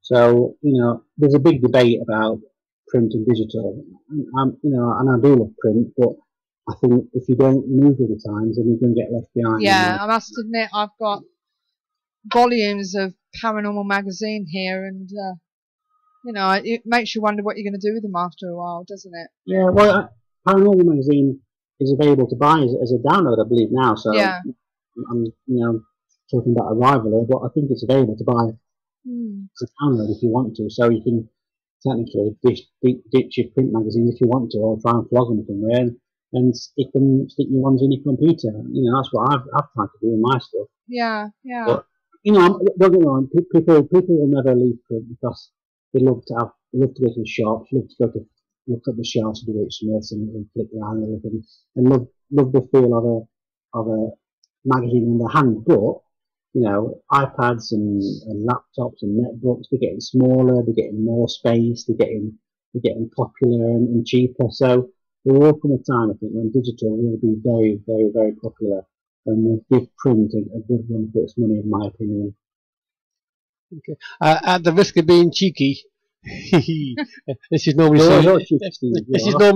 S5: So you know, there's a big debate about print and digital. You know, and I do love print, but I think if you don't move with the times, then you're going to get left behind.
S3: Yeah, I must admit, I've got volumes of Paranormal magazine here, and you know, it makes you wonder what you're going to do with them after a while, doesn't it?
S5: Yeah, well, Paranormal magazine is available to buy as a download, I believe now. So
S3: yeah.
S5: I'm you know, talking about arrival here, but I think it's available to buy as a download if you want to. So you can technically ditch your print magazine if you want to, or try and flog them somewhere and stick your ones in your computer. You know, that's what I've tried to do in my stuff.
S3: Yeah, yeah.
S5: But you know, don't get me wrong. People will never leave print because they love to go to the shops, love to go to look at the shelves of the Rich Smiths and flick around and everything, and love the feel of a magazine in their hand. But you know, iPads and laptops and netbooks, they're getting smaller, they're getting more space, they're getting popular and cheaper. So there will come a time, I think, when digital will be very, very, very popular, and will give print a good run for its money, in my opinion.
S4: Okay. At the risk of being cheeky, this is normally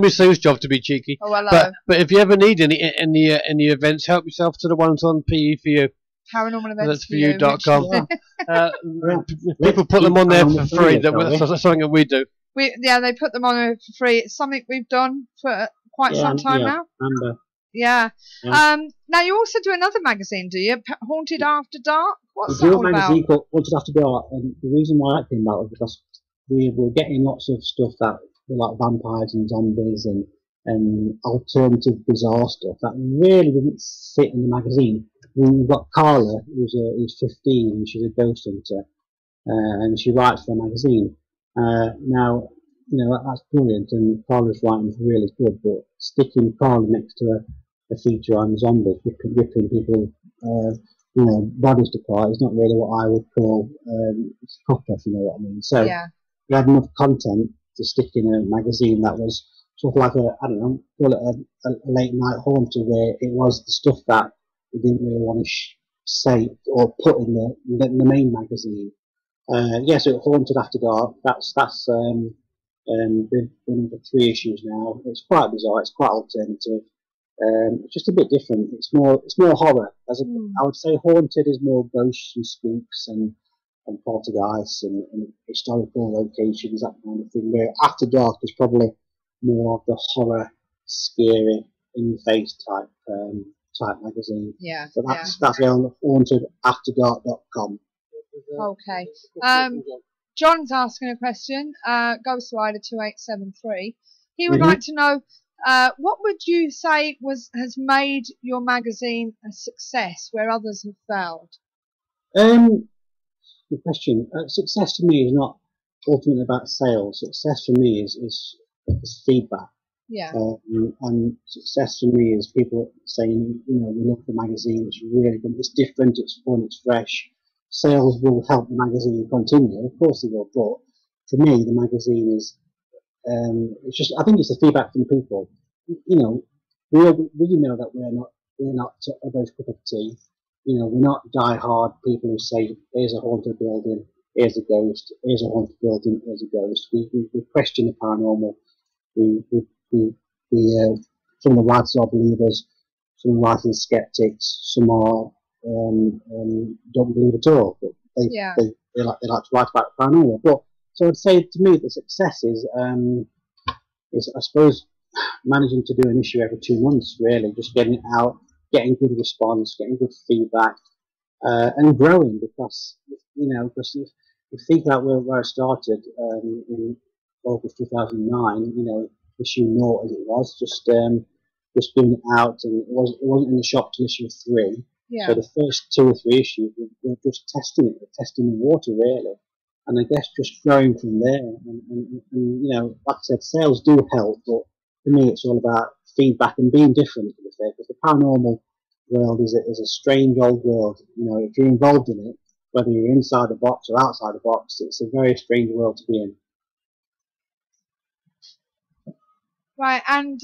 S4: Sue's job to be cheeky.
S3: Oh, hello.
S4: But if you ever need any events, help yourself to the ones on PE for you.
S3: Paranormal Events
S4: That's for you.com. People put them on there for free. That's something that we do.
S3: They put them on for free. It's something we've done for quite some time now. Yeah. Now you also do another magazine, do you? Haunted After Dark. What's that all about?
S5: magazine called Haunted After Dark, and the reason why that came about was because we were getting lots of stuff that were like vampires and zombies and alternative bizarre stuff that really didn't fit in the magazine. We've got Carla, who's 15, and she's a ghost hunter, and she writes for the magazine. Now, you know, that's brilliant, and Carla's writing is really good, but sticking Carla next to a feature on zombies, ripping people, you know, bodies apart, is not really what I would call proper, if you know what I mean. So we had enough content to stick in a magazine that was sort of like call it a late night haunter, where it was the stuff that we didn't really want to say or put in the main magazine. So Haunted After Dark. That's been running for 3 issues now. It's quite bizarre. It's quite alternative. It's just a bit different. It's more horror. I would say Haunted is more ghosts and spooks and poltergeists and historical locations, that kind of thing. Where After Dark is probably more of the horror, scary, in your face type type magazine.
S3: Yeah.
S5: So that's on hauntedafterdark.com.
S3: Okay. John's asking a question. Ghost Rider 2873. He would like to know, what would you say has made your magazine a success where others have failed?
S5: Good question. Success to me is not ultimately about sales. Success for me is feedback.
S3: Yeah.
S5: And success for me is people saying, we love the magazine, it's really good, it's different, it's fun, it's fresh. Sales will help the magazine continue, of course they will, but for me, the magazine is, it's just, I think it's the feedback from people. We know that we're not everybody's cup of tea. We're not die-hard people who say, here's a haunted building, here's a ghost, here's a haunted building, here's a ghost. We question the paranormal. Some of the writers are believers, some of the writers are skeptics, some are don't believe at all. But they like to write about the paranormal. But so I'd say to me the success is I suppose managing to do an issue every 2 months, really, just getting it out, getting good response, getting good feedback, and growing because because if you think about where I started in August 2009, issue 0 as it was, just doing it out, and it wasn't in the shop till issue 3.
S3: Yeah.
S5: So the first 2 or 3 issues we're just testing it, we're testing the water really, and I guess just growing from there. And like I said, sales do help, but for me it's all about feedback and being different. Because the paranormal world is a strange old world. If you're involved in it, whether you're inside the box or outside the box, it's a very strange world to be in.
S3: Right, and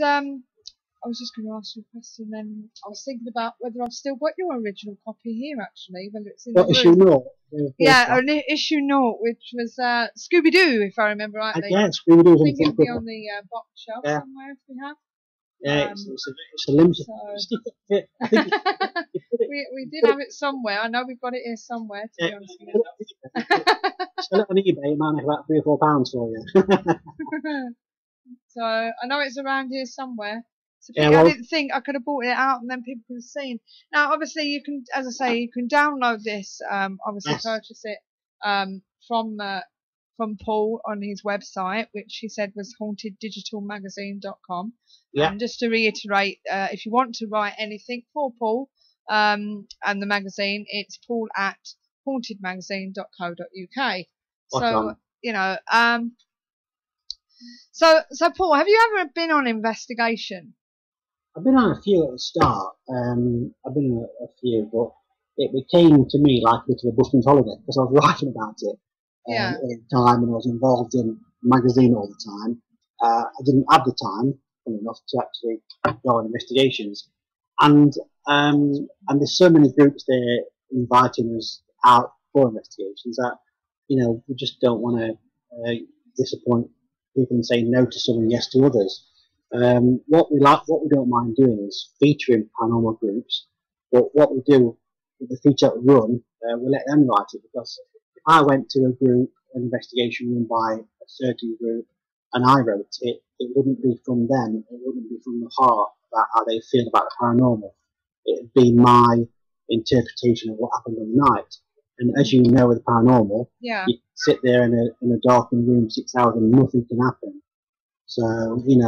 S3: I was just going to ask you a question then. I was thinking about whether I've still got your original copy here, actually, whether it's in the room.
S5: Issue 0?
S3: Yeah, issue 0, which was Scooby-Doo, if I remember rightly.
S5: Yeah, Scooby-Doo.
S3: I think it'll be on the box shelf somewhere if we have.
S5: Yeah, it's a limited.
S3: So we did have it somewhere. I know we've got it here somewhere, to be honest with you.
S5: Sell it on eBay, it might make about £3 or £4 for you.
S3: So I know it's around here somewhere. So
S5: Yeah,
S3: I didn't think I could have bought it out and then people could have seen. Now, obviously, you can, as I say, you can download this. Obviously, purchase it from Paul on his website, which he said was haunteddigitalmagazine.com.
S5: Yeah.
S3: And just to reiterate, if you want to write anything for Paul and the magazine, it's Paul at hauntedmagazine.co.uk. So So Paul, have you ever been on investigation?
S5: I've been on a few at the start. I've been on a few, but it became to me like a bit of a Bushman's holiday because I was writing about it all the time, and I was involved in the magazine all the time. I didn't have the time, funny enough, to actually go on investigations, and there's so many groups there inviting us out for investigations that we just don't want to disappoint people and say no to some and yes to others. What we don't mind doing is featuring paranormal groups, but what we do with the feature that we run, we let them write it, because if I went to a group, an investigation run by a certain group, and I wrote it, it wouldn't be from them, it wouldn't be from the heart about how they feel about the paranormal. It'd be my interpretation of what happened in the night. And as you know with the paranormal, you sit there in a darkened room 6 hours and nothing can happen. So,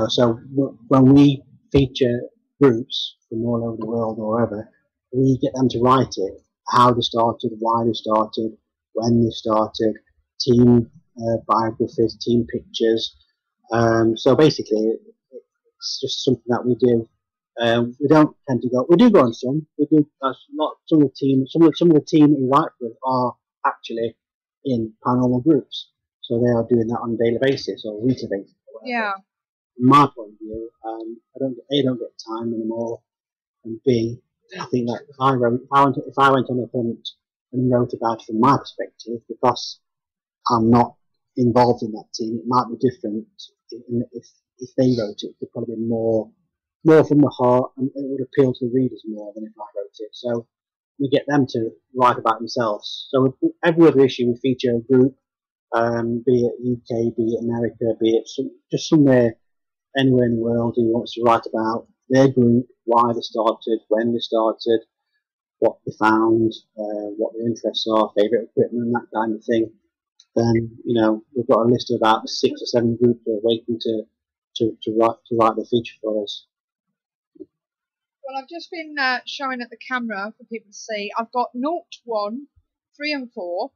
S5: so when we feature groups from all over the world or wherever, we get them to write it, how they started, why they started, when they started, team biographies, team pictures. So basically, it's just something that we do. We don't tend to go. We do go on some. We do. Some of the team who write for us are actually in paranormal groups, so they are doing that on a daily basis or weekly basis.
S3: Yeah.
S5: From my point of view, I don't get time anymore, and B, I think that if I went on a hunt and wrote about it from my perspective, because I'm not involved in that team, it might be different. If they wrote it, it'd probably be more from the heart, and it would appeal to the readers more than if I wrote it. So we get them to write about themselves. So every other issue we feature a group, be it UK, be it America, be it just somewhere, anywhere in the world who wants to write about their group, why they started, when they started, what they found, what their interests are, favourite equipment, that kind of thing. Then, you know, we've got a list of about 6 or 7 groups that are waiting to write the feature for us.
S3: Well, I've just been showing at the camera for people to see. I've got 0, 1, 3 and 4.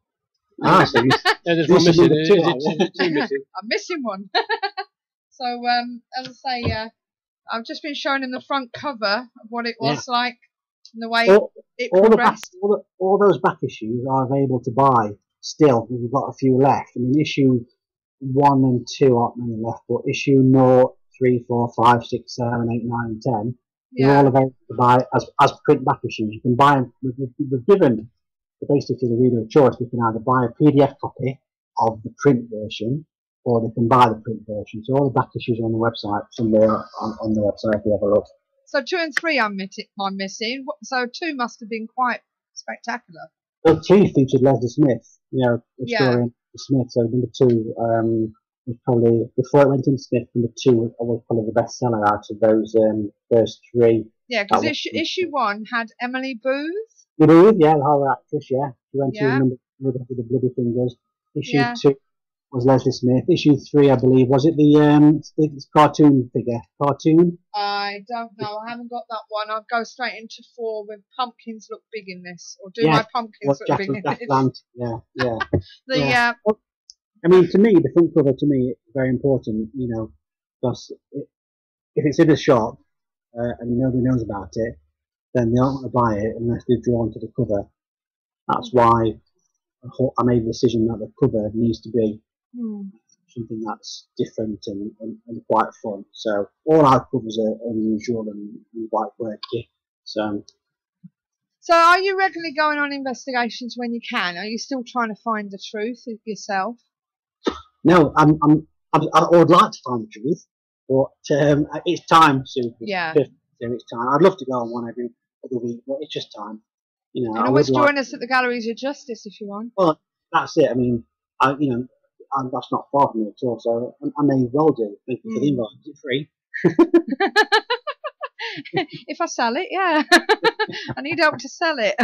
S5: Ah, so
S4: There's one missing. Is it 2 missing?
S3: I'm missing one. So, as I say, I've just been showing in the front cover of what it was like and the way it progressed.
S5: All those back issues are available to buy still. We've got a few left. I mean, issue 1 and 2 aren't many left, but issue 0, 3, 4, 5, 6, 7, 8, 9, and 10, they're all available to buy as print back issues. You can buy them. We've given basically the reader a choice. They can either buy a PDF copy of the print version, or they can buy the print version. So all the back issues are on the website, somewhere on the website if you have a look.
S3: So 2 and 3 I'm missing. So 2 must have been quite spectacular.
S5: Well, 2 featured Leslie Smith, you know, the story of Smith. So number 2 was probably, before it went into Smith, number 2 was probably the best seller out of those first 3.
S3: Yeah, because issue 1 had Emily Booth.
S5: Booth, yeah, the horror actress, yeah. She went to number with the bloody fingers. Issue 2 was Leslie Smith. Issue 3, I believe, was it the cartoon figure? Cartoon?
S3: I don't know. I haven't got that one. I'll go straight into 4 with pumpkins look big in this, or do my pumpkins look big in this?
S5: Yeah. I mean, to me, the front cover to me is very important. You know, because if it's in a shop and nobody knows about it, then they aren't going to buy it unless they're drawn to the cover. That's why I made the decision that the cover needs to be something that's different and quite fun. So all our covers are unusual and quite quirky. So
S3: are you regularly going on investigations when you can? Are you still trying to find the truth yourself?
S5: No, I would like to find the truth, but it's time soon.
S3: Yeah.
S5: It's time. I'd love to go on one every other week, but it's just time. You know,
S3: you can always join us at the Galleries of Justice if you want.
S5: Well, that's it. I mean, that's not far from me at all, so I may well do. Thank you for the invite. Is it free?
S3: If I sell it, yeah. I need help to sell it.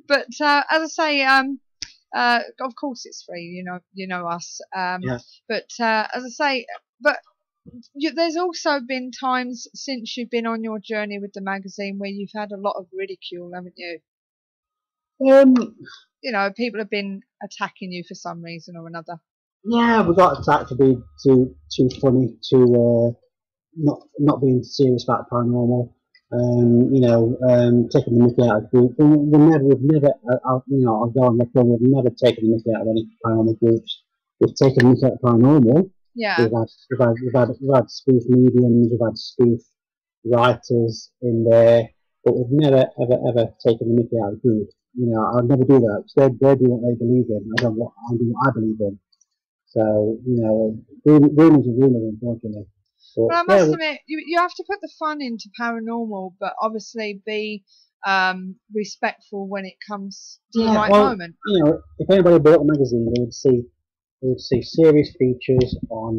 S3: But as I say, of course it's free. You know us. But as I say, there's also been times since you've been on your journey with the magazine where you've had a lot of ridicule, haven't you? You know, people have been attacking you for some reason or another. Yeah,
S5: we got attacked to be too funny, not being serious about paranormal. Taking the mickey out of groups. We've never, I'll go on record. We've never taken the mickey out of any paranormal groups. We've taken the mickey out of paranormal.
S3: Yeah.
S5: We've had spoof mediums, we've had spoof writers in there, but we've never ever taken the mickey out of group. You know, I'd never do that because they do what they believe in. I do what I believe in. So, you know, rumors are rumors, unfortunately. But,
S3: well, I must admit, you have to put the fun into paranormal, but obviously be respectful when it comes to the right moment.
S5: You know, if anybody bought a magazine, they would see serious features on,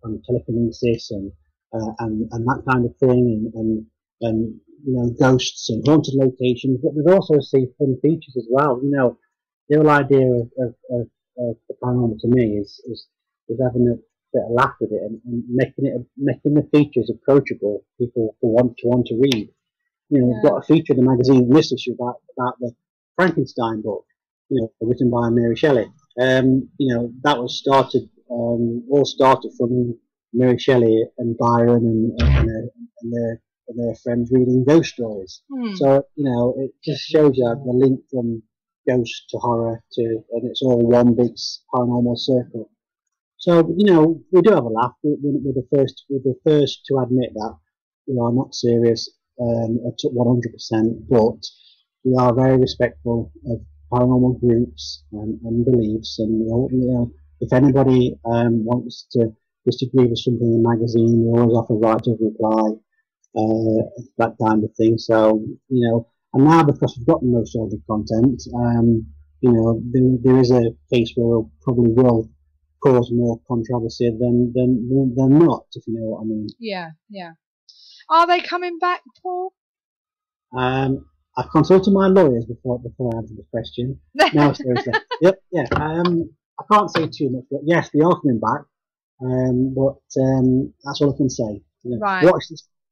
S5: on telekinesis and that kind of thing, and you know, ghosts and haunted locations. But they'd also see fun features as well. You know, the whole idea of the paranormal to me is having a bit of laugh with it and making the features approachable. People want to read. You know, we've got a feature in the magazine in this issue about the Frankenstein book, you know, written by Mary Shelley. You know, that was all started from Mary Shelley and Byron and their friends reading ghost stories. So, you know, it just shows you the link from ghost to horror and it's all one big paranormal circle. So, you know, we do have a laugh. We're the first to admit that we are not serious at 100%, but we are very respectful of paranormal groups and beliefs. And you know, if anybody wants to disagree with something in the magazine, we always offer right of reply, that kind of thing. So, you know, and now because we've got most of the content, you know, there is a case where we'll probably cause more controversy than not, if you know what I mean.
S3: Yeah, yeah. Are they coming back, Paul?
S5: I've consulted my lawyers before I answer this question. No, seriously. Yep, yeah. I can't say too much, but yes, they are coming back. But that's all I can say. You know,
S3: Right.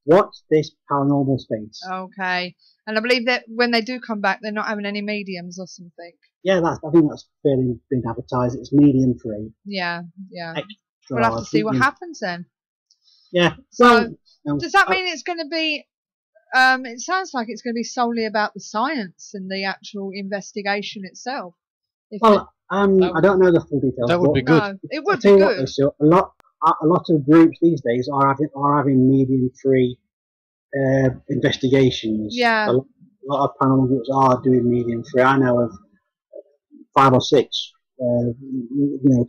S5: watch this paranormal space.
S3: Okay. And I believe that when they do come back, they're not having any mediums or something.
S5: Yeah, I think that's fairly been advertised. It's medium free.
S3: Yeah, yeah.
S5: Extra
S3: We'll have to see what
S5: large.
S3: happens then.
S5: Yeah.
S3: So,
S5: Well,
S3: does that mean it's going to be? It sounds like it's going to be solely about the science and the actual investigation itself.
S5: I don't know the full details.
S7: That would be good.
S3: No, it would
S5: I'll tell
S3: be
S5: you what,
S3: good.
S5: so a lot of groups these days are having medium free investigations.
S3: Yeah.
S5: A lot of paranormal groups are doing medium free. I know of 5 or 6,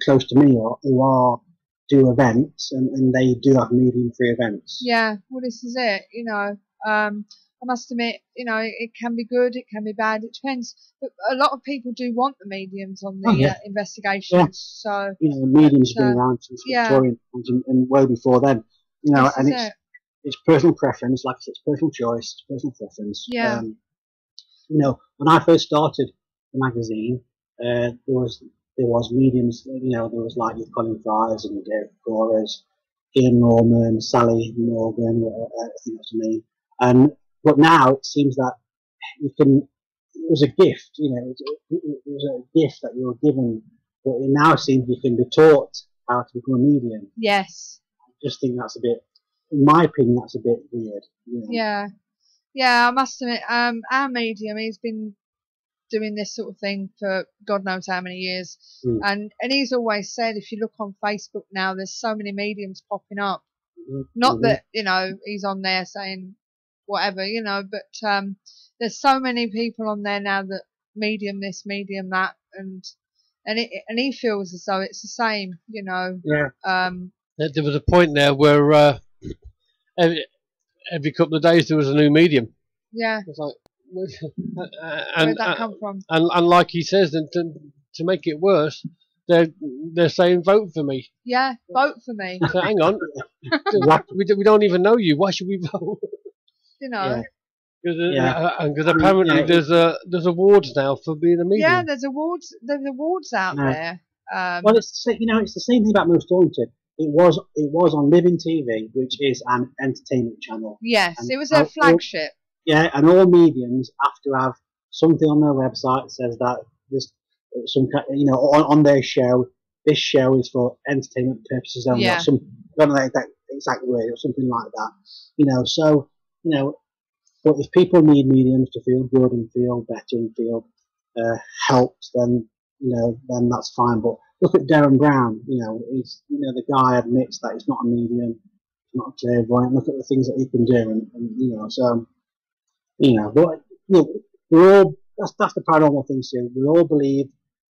S5: close to me, who do events, and they do have medium free events.
S3: Yeah. Well, this is it. I must admit, it can be good, it can be bad. It depends. But a lot of people do want the mediums on the investigations.
S5: Yeah.
S3: So
S5: Medium's been around since Victorian times and well before then. It's personal preference, like I said, it's personal choice, it's personal preference.
S3: Yeah.
S5: When I first started the magazine, there was mediums. There was like your Colin Fry's and your Derek Cora's, Ian Norman, Sally Morgan, I think that's her name. But now it seems that you can. It was a gift, it was a gift that you were given. But it now seems you can be taught how to become a medium.
S3: Yes.
S5: I just think that's a bit, in my opinion, that's a bit weird.
S3: Yeah. Yeah, I must admit, our medium, he's been doing this sort of thing for God knows how many years. And he's always said, if you look on Facebook now, there's so many mediums popping up. Not that, he's on there saying whatever, but there's so many people on there now that medium this, medium that, and he feels as though it's the same,
S5: Yeah.
S7: There was a point there where every couple of days there was a new medium.
S3: Yeah.
S7: It's like,
S3: where'd that come from?
S7: And like he says, to make it worse, they're saying vote for me.
S3: Yeah, vote for me.
S7: So hang on, we don't even know you. Why should we vote?
S3: Yeah.
S7: Because apparently there's awards now for being a medium.
S3: Yeah, there's awards. There's awards out there.
S5: Well, it's it's the same thing about Most Haunted. It was on Living TV, which is an entertainment channel.
S3: Yes,
S5: and
S3: it was their flagship.
S5: And all mediums have to have something on their website that says that there's some on their show. This show is for entertainment purposes only.
S3: Yeah.
S5: I don't know that exact word or something like that. But if people need mediums to feel good and feel better and feel helped, then that's fine. But look at Darren Brown. He's the guy admits that he's not a medium, he's not a clairvoyant. Look at the things that he can do, but we're all that's the paranormal thing too. We all believe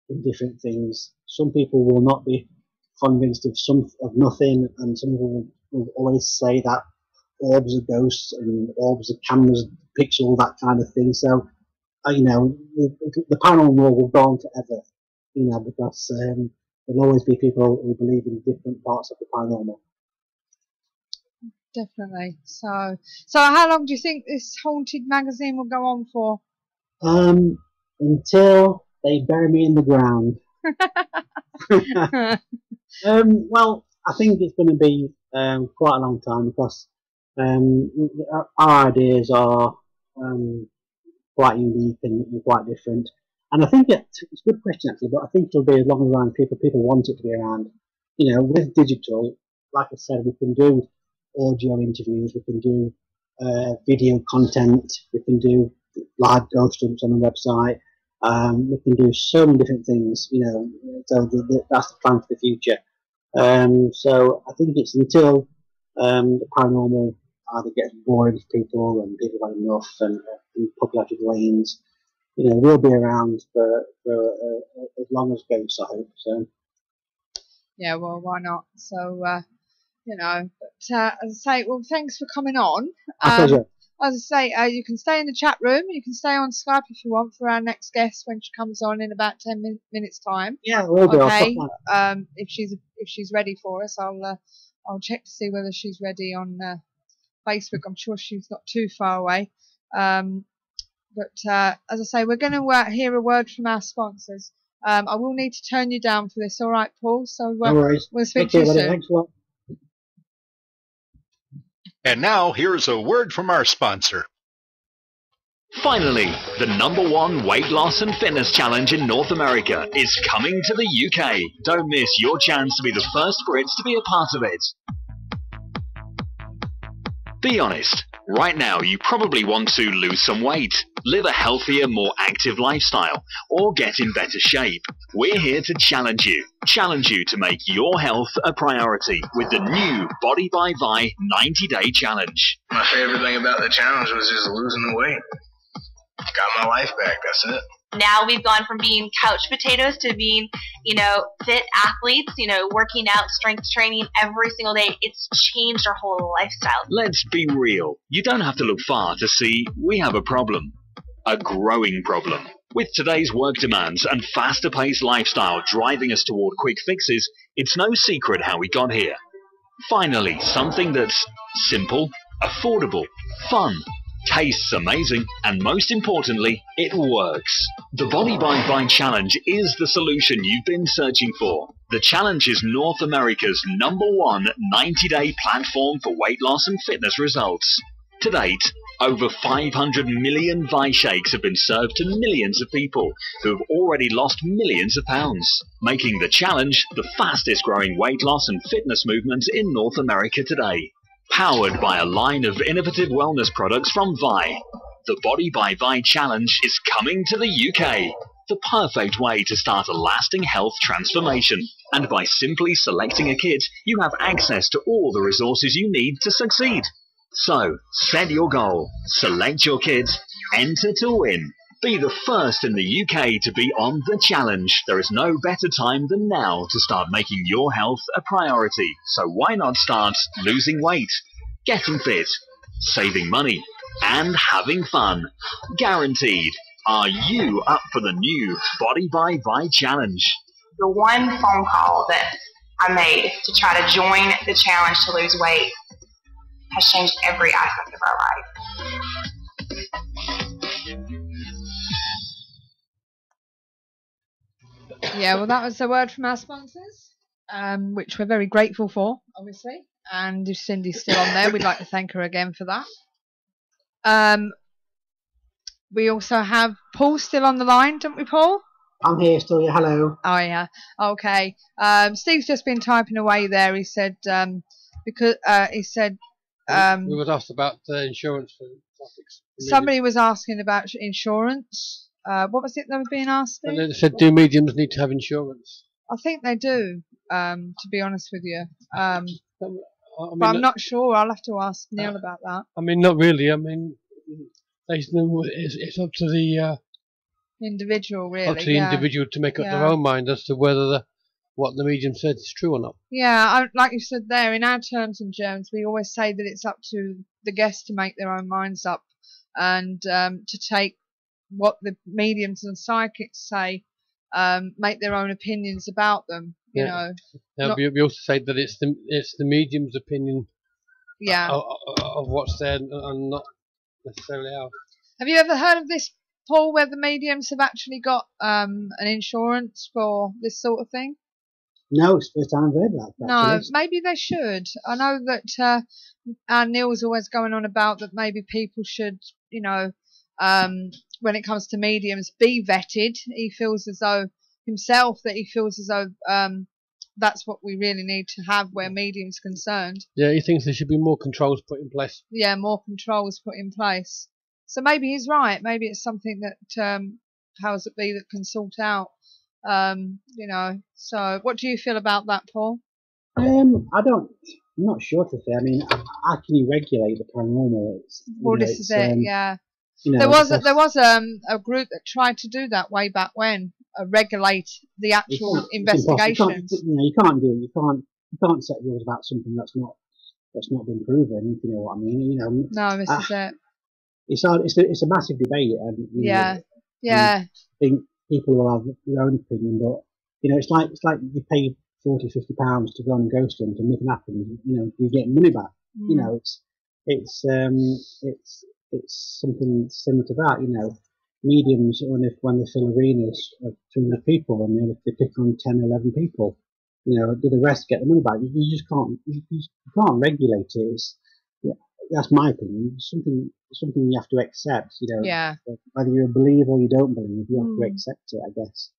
S5: in different things. Some people will not be convinced of nothing, and some people will always say that orbs are ghosts and orbs are cameras, pixel, that kind of thing. So, the paranormal world will go on forever, because there'll always be people who believe in different parts of the paranormal.
S3: Definitely. So how long do you think this haunted magazine will go on for?
S5: Until they bury me in the ground. Well, I think it's going to be quite a long time because our ideas are quite unique and quite different. And I think it's a good question actually, but I think it'll be as long as around people want it to be around. With digital, like I said, we can do audio interviews, we can do video content, we can do live ghost hunts on the website, we can do so many different things, so that's the plan for the future. So I think it's until the paranormal either gets boring to people and people have enough and popularity wanes, we'll be around for as long as ghosts, I hope. So.
S3: Yeah, well, why not? So, but as I say, well, thanks for coming on.
S5: My pleasure.
S3: as I say, you can stay in the chat room. You can stay on Skype if you want for our next guest when she comes on in about 10 minutes time.
S5: Yeah, we'll do.
S3: Okay. If she's ready for us, I'll check to see whether she's ready on Facebook. I'm sure she's not too far away. But as I say, we're going to hear a word from our sponsors. I will need to turn you down for this. All right, Paul. So
S5: no worries.
S3: We'll speak to you soon.
S5: Thanks a lot.
S8: And now, here's a word from our sponsor.
S2: Finally, the #1 weight loss and fitness challenge in North America is coming to the UK. Don't miss your chance to be the first Brits to be a part of it. Be honest, right now you probably want to lose some weight, live a healthier, more active lifestyle, or get in better shape. We're here to challenge you to make your health a priority with the new Body by Vi 90-day challenge.
S9: My favorite thing about the challenge was just losing the weight. Got my life back, that's it.
S10: Now we've gone from being couch potatoes to being, fit athletes, working out, strength training every single day. It's changed our whole lifestyle.
S2: Let's be real. You don't have to look far to see we have a problem. A growing problem. With today's work demands and faster-paced lifestyle driving us toward quick fixes, it's no secret how we got here. Finally, something that's simple, affordable, fun, tastes amazing, and most importantly, it works. The Body by Vi Challenge is the solution you've been searching for. The challenge is North America's #1 90-day platform for weight loss and fitness results. To date, over 500 million Vi shakes have been served to millions of people who have already lost millions of pounds, making the challenge the fastest growing weight loss and fitness movement in North America today. Powered by a line of innovative wellness products from Vi, the Body by Vi Challenge is coming to the UK. The perfect way to start a lasting health transformation. And by simply selecting a kit, you have access to all the resources you need to succeed. So, set your goal, select your kit, enter to win. Be the first in the UK to be on the challenge. There is no better time than now to start making your health a priority. So why not start losing weight, getting fit, saving money, and having fun? Guaranteed. Are you up for the new Body by Vi Challenge?
S10: The one phone call that I made to try to join the challenge to lose weight has changed every aspect of our life.
S3: Yeah, well, that was a word from our sponsors, which we're very grateful for, obviously. And if Cindy's still on there, we'd like to thank her again for that. We also have Paul still on the line, don't we, Paul?
S5: I'm here still. Yeah, hello.
S3: Oh, yeah. Okay. Steve's just been typing away there. He said, we
S7: was asked about the insurance for traffic.
S3: Somebody was asking about insurance. What was it they were being asked?
S7: And they said, do mediums need to have insurance?
S3: I think they do, to be honest with you.
S7: I mean,
S3: but I'm not sure. I'll have to ask Neil about that.
S7: I mean, not really. I mean, it's up to the
S3: individual, really.
S7: Up to the individual to make up their own mind as to whether what the medium said is true or not.
S3: Yeah, like you said there, in our terms and germs, we always say that it's up to the guest to make their own minds up and to take what the mediums and psychics say, make their own opinions about them. You know.
S7: Now, we also say that it's the medium's opinion. Of what's there and not necessarily ours.
S3: Have you ever heard of this, Paul, where the mediums have actually got an insurance for this sort of thing?
S5: No, it's the first time I've heard that.
S3: No, maybe they should. I know that Neil's always going on about that maybe people should, when it comes to mediums, be vetted. He feels as though himself that's what we really need to have where medium's concerned.
S7: Yeah, he thinks there should be more controls put in place.
S3: Yeah, more controls put in place. So maybe he's right. Maybe it's something that powers that be that can sort out. So what do you feel about that, Paul?
S5: I'm not sure to say. I mean, how can you regulate the paranormal?
S3: This is it. Yeah. There was a group that tried to do that way back when, regulate the actual investigations.
S5: You can't set rules about something that's not been proven. If you know what I mean.
S3: No, this is it.
S5: it's a massive debate, and
S3: yeah.
S5: I think people will have their own opinion, but it's like you pay £40, £50 to go on a ghost hunt and nothing happens. Do you get money back? It's something similar to that. Mediums, when they fill arenas of 200 people, and they pick on 10, 11 people, do the rest get the money back? You just can't. You can't regulate it. That's my opinion. It's something you have to accept. Whether you believe or you don't believe, you have to accept it, I guess.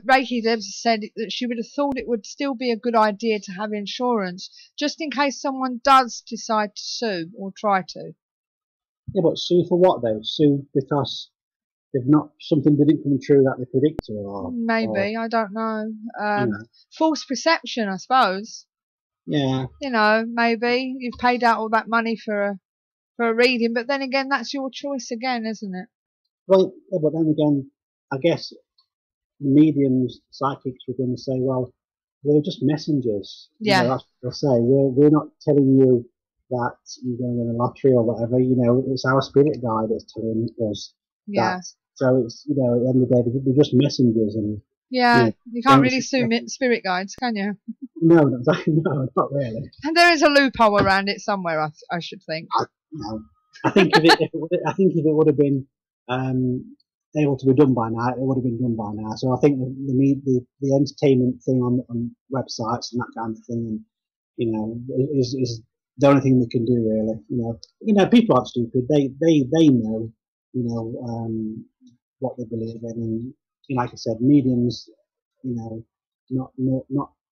S3: Reiki Debs said that she would have thought it would still be a good idea to have insurance, just in case someone does decide to sue or try to.
S5: Yeah, but sue for what though? Sue because something didn't come true that they predicted, or
S3: maybe, I don't know. False perception, I suppose.
S5: Yeah.
S3: Maybe you've paid out all that money for a reading, but then again, that's your choice again, isn't it?
S5: Well, yeah, but then again, I guess mediums, psychics were going to say, well, we're just messengers.
S3: Yeah.
S5: That's what they'll say. We're not telling you that you're going to win a lottery or whatever. It's our spirit guide that's telling us that. So it's, at the end of the day, we're just messengers. And
S3: you can't really sue spirit guides, can you?
S5: No, not really.
S3: And there is a loophole around it somewhere, I should think.
S5: I think if it would have been able to be done by now, it would have been done by now. So I think the entertainment thing on websites and that kind of thing, is the only thing they can do really. People aren't stupid. They know, what they believe in, and like I said, mediums, not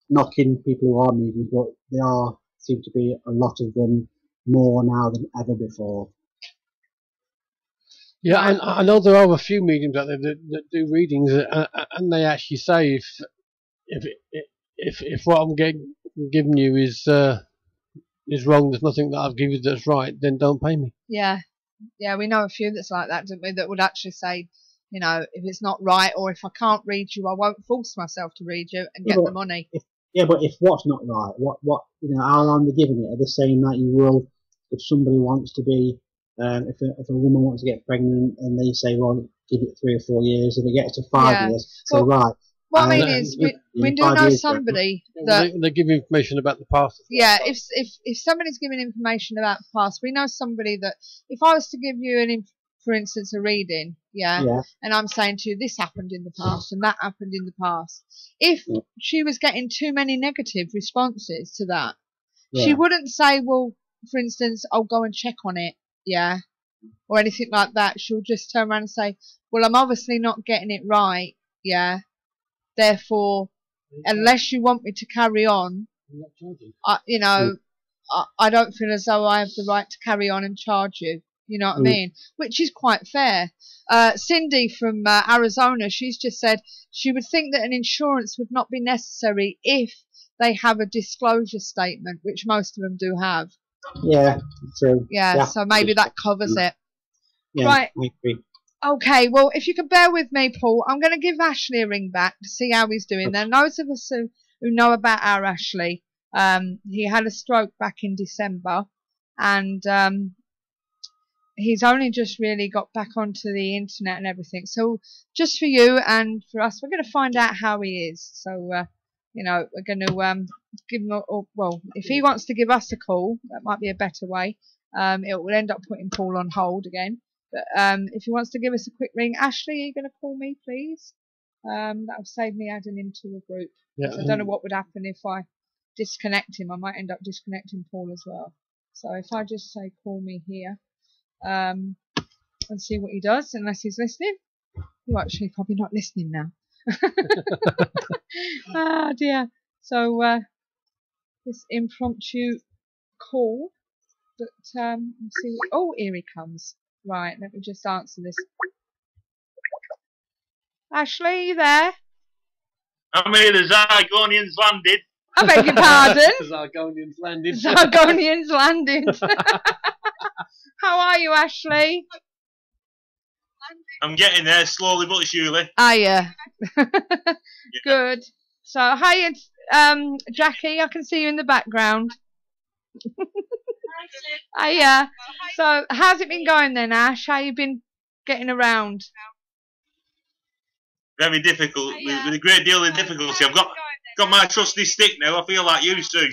S5: knocking people who are mediums, but there seem to be a lot of them more now than ever before.
S7: Yeah, and I know there are a few mediums out there that do readings, and they actually say if what I'm giving you is wrong, there's nothing that I've given you that's right, then don't pay me.
S3: Yeah, we know a few that's like that, don't we? That would actually say, if it's not right, or if I can't read you, I won't force myself to read you and get the money.
S5: But if what's not right, what how long they're giving it? Are they saying that you will, if somebody wants to be, if a woman wants to get pregnant and they say, well, give it 3 or 4 years, if it gets to 5 years, so right.
S3: What I mean is, we do know somebody that
S7: they give information about the past.
S3: Yeah, if somebody's giving information about the past, we know somebody that if I was to give you for instance, a reading, and I'm saying to you, this happened in the past and that happened in the past. If she was getting too many negative responses to that, she wouldn't say, well, for instance, I'll go and check on it, or anything like that. She'll just turn around and say, well, I'm obviously not getting it right, therefore, unless you want me to carry on, I don't feel as though I have the right to carry on and charge you. You know what I mean? Which is quite fair. Cindy from Arizona, she's just said she would think that an insurance would not be necessary if they have a disclosure statement, which most of them do have.
S5: Yeah, true.
S3: Yeah, so maybe that covers it.
S5: Yeah,
S3: right.
S5: I agree.
S3: Okay, well, if you could bear with me, Paul, I'm going to give Ashley a ring back to see how he's doing. There are those of us who know about our Ashley. He had a stroke back in December, and he's only just really got back onto the internet and everything. So just for you and for us, we're going to find out how he is. So, we're going to give him well, if he wants to give us a call, that might be a better way. It will end up putting Paul on hold again. But if he wants to give us a quick ring, Ashley, are you going to call me, please? That will save me adding him to a group.
S7: Yeah,
S3: so I don't know what would happen if I disconnect him. I might end up disconnecting Paul as well. So if I just say call me here, and see what he does, unless he's listening. Well, actually, probably not listening now. Ah, dear. So this impromptu call, but let's see. Oh, here he comes. Right, let me just answer this. Ashley, are you there?
S6: I'm here. The Zargonians landed.
S3: I beg your pardon.
S7: Zargonians landed.
S3: Zargonians landed. How are you, Ashley?
S6: I'm getting there slowly but surely.
S3: Are you? Good. So, hi, Jackie. I can see you in the background. So how's it been going then, Ash? How you been getting around?
S6: Very difficult, with a great deal of difficulty. I've got my trusty stick now. I feel like you too.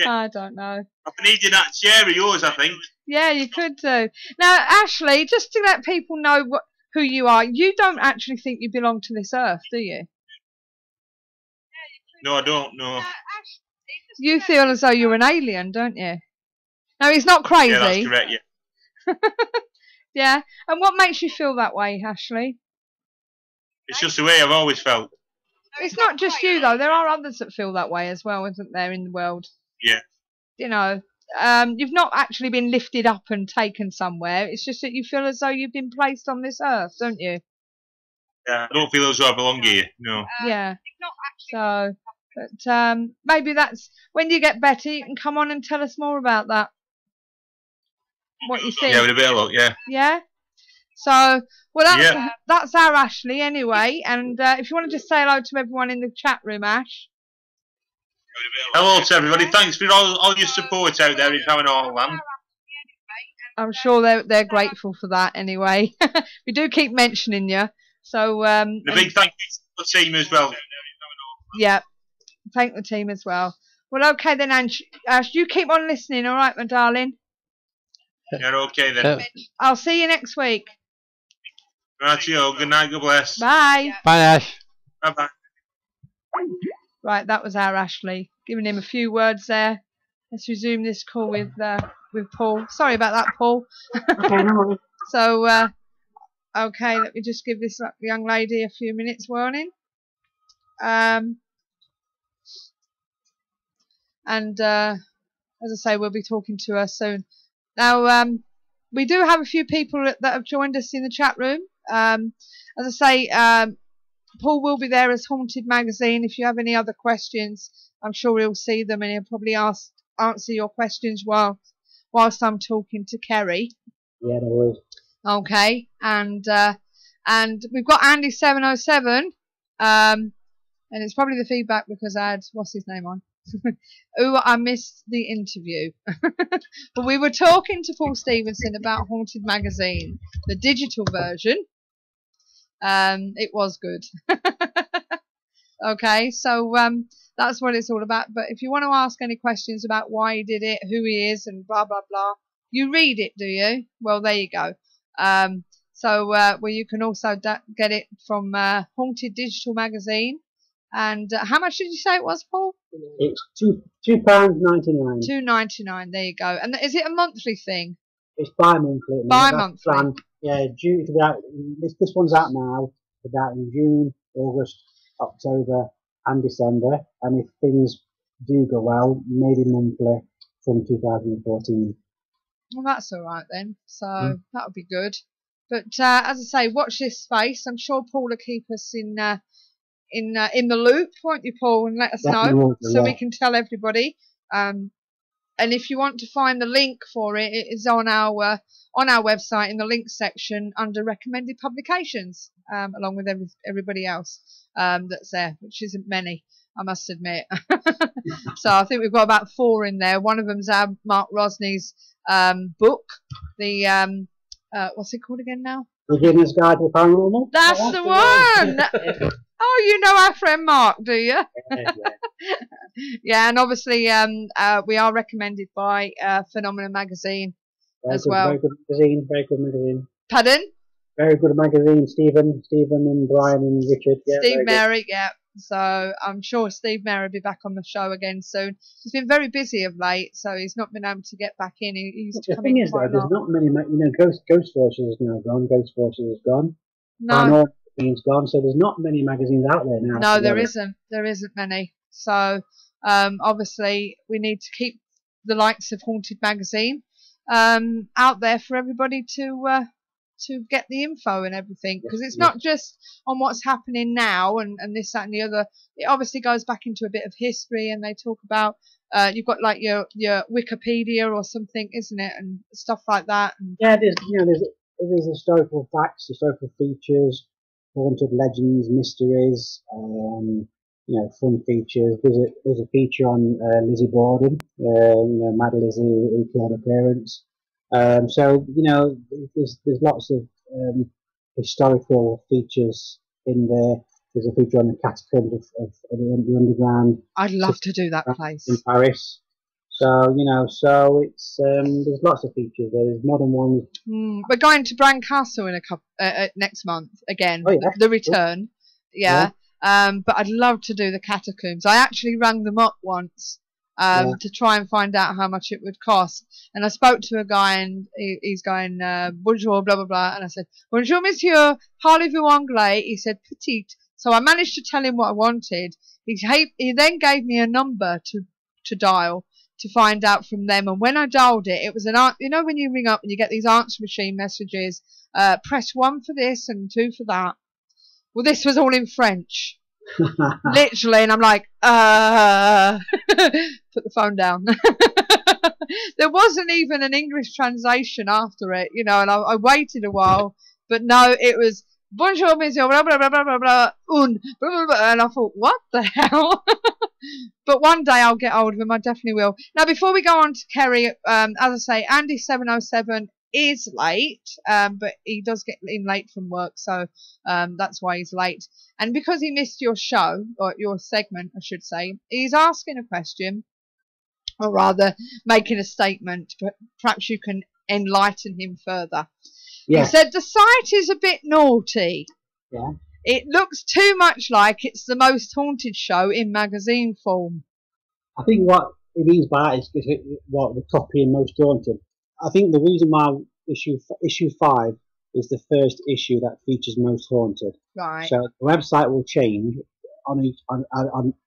S3: I don't know.
S6: I've been needing that chair of yours, I think.
S3: Yeah, you could do. Now, Ashley, just to let people know who you are, you don't actually think you belong to this earth, do you?
S6: No, I don't, no.
S3: You feel as though you're an alien, don't you? No, he's not crazy.
S6: Yeah, that's correct, yeah.
S3: Yeah, and what makes you feel that way, Ashley?
S6: It's just the way I've always felt.
S3: It's not just you, though. There are others that feel that way as well, isn't there, in the world?
S6: Yeah.
S3: You know, you've not actually been lifted up and taken somewhere. It's just that you feel as though you've been placed on this earth, don't you?
S6: Yeah, I don't feel as though I belong here, no.
S3: Yeah. So, but maybe that's when you get better, you can come on and tell us more about that. What you think?
S6: Yeah, with a bit of luck, yeah.
S3: Yeah. So, well, that's our Ashley anyway. And if you want to just say hello to everyone in the chat room, Ash.
S6: Hello to everybody. Thanks for all your support out there in Paranormal Land.
S3: I'm sure they're grateful for that anyway. We do keep mentioning you. So a
S6: big thank you to the team as well.
S3: Yeah, thank the team as well. Well, okay then, Ash, you keep on listening, all right, my darling?
S6: Yeah, okay then.
S3: I'll see you next week.
S6: Rightio, good night, God bless.
S3: Bye.
S7: Bye, Ash.
S6: Bye-bye.
S3: Right, that was our Ashley. Giving him a few words there. Let's resume this call with Paul. Sorry about that, Paul.
S5: Okay, no worries.
S3: So, okay, let me just give this young lady a few minutes warning. And as I say, we'll be talking to her soon. Now, we do have a few people that have joined us in the chat room. As I say, Paul will be there as Haunted Magazine. If you have any other questions, I'm sure he'll see them and he'll probably answer your questions whilst I'm talking to Kerry.
S5: Yeah, no worries.
S3: Okay, and we've got Andy 707, and it's probably the feedback because I had what's his name on. Oh, I missed the interview. But we were talking to Paul Stevenson about Haunted Magazine, the digital version. It was good. Okay, so that's what it's all about. But if you want to ask any questions about why he did it, who he is, and blah blah blah, you read it, do you? Well, there you go. Well, you can also get it from Haunted Digital Magazine. And how much did you say it was, Paul?
S5: It's £2.99.
S3: £2.99. There you go. And is it a monthly thing?
S5: It's bi-monthly.
S3: Bi-monthly.
S5: Yeah, due to be out. This one's out now. It's out in June, August, October, and December. And if things do go well, maybe monthly from 2014.
S3: Well, that's all right then. So that would be good. But as I say, watch this space. I'm sure Paul will keep us in the loop, won't you, Paul, and let us know so we can tell everybody. And if you want to find the link for it, it is on our website in the links section under recommended publications, along with everybody else that's there, which isn't many, I must admit. So I think we've got about 4 in there. One of them's our Mark Rosney's book, the what's it called again now?
S5: Beginner's Guide to Paranormal.
S3: That's the one. Oh, you know our friend Mark, do you?
S5: Yeah.
S3: Yeah, and obviously we are recommended by Phenomena Magazine as well.
S5: Very good magazine. Very good magazine.
S3: Pardon?
S5: Very good magazine. Stephen and Brian and Richard. Yeah,
S3: Steve Merrick, yeah. So I'm sure Steve Merrick will be back on the show again soon. He's been very busy of late, so he's not been able to get back in. He used to come in quite a lot.
S5: There's not many. Ghost Forces is now gone. Ghost Forces is gone.
S3: No.
S5: Magazine's gone. So there's not many magazines out there now.
S3: No, there isn't. There isn't many. So obviously we need to keep the likes of Haunted Magazine out there for everybody to get the info and everything, because it's not just on what's happening now and this, that and the other. It obviously goes back into a bit of history, and they talk about you've got like your Wikipedia or something, isn't it, and stuff like that. And
S5: yeah, there's historical facts, historical features, haunted legends, mysteries, fun features. There's a feature on Lizzie Borden, Mad Lizzie who killed her parents. So there's lots of historical features in there. There's a feature on the catacombs of the underground.
S3: I'd love to do that place
S5: in Paris. So so it's there's lots of features. There's modern ones.
S3: We're going to Bran Castle in a couple next month again.
S5: Oh, yeah.
S3: The return. Yeah. But I'd love to do the catacombs. I actually rang them up once to try and find out how much it would cost. And I spoke to a guy and he's going, bonjour, blah, blah, blah. And I said, bonjour, monsieur, parlez-vous anglais? He said, petite. So I managed to tell him what I wanted. He then gave me a number to dial to find out from them. And when I dialed it, it was when you ring up and you get these answer machine messages, press 1 for this and 2 for that. Well, this was all in French, literally, and I'm like, put the phone down. There wasn't even an English translation after it, and I waited a while, but no, it was bonjour, monsieur, blah, blah, blah, blah, blah, blah, blah, blah, blah, and I thought, what the hell? But one day I'll get hold of him, I definitely will. Now, before we go on to Kerry, as I say, Andy707 is late, but he does get in late from work, so that's why he's late. And because he missed your show, or your segment, I should say, he's asking a question, or rather making a statement, but perhaps you can enlighten him further. Yeah. He said, the site is a bit naughty.
S5: Yeah.
S3: It looks too much like it's the most haunted show in magazine form.
S5: I think what it means by that is what the copy and most haunted. I think the reason why issue 5 is the first issue that features Most Haunted.
S3: Right.
S5: So the website will change on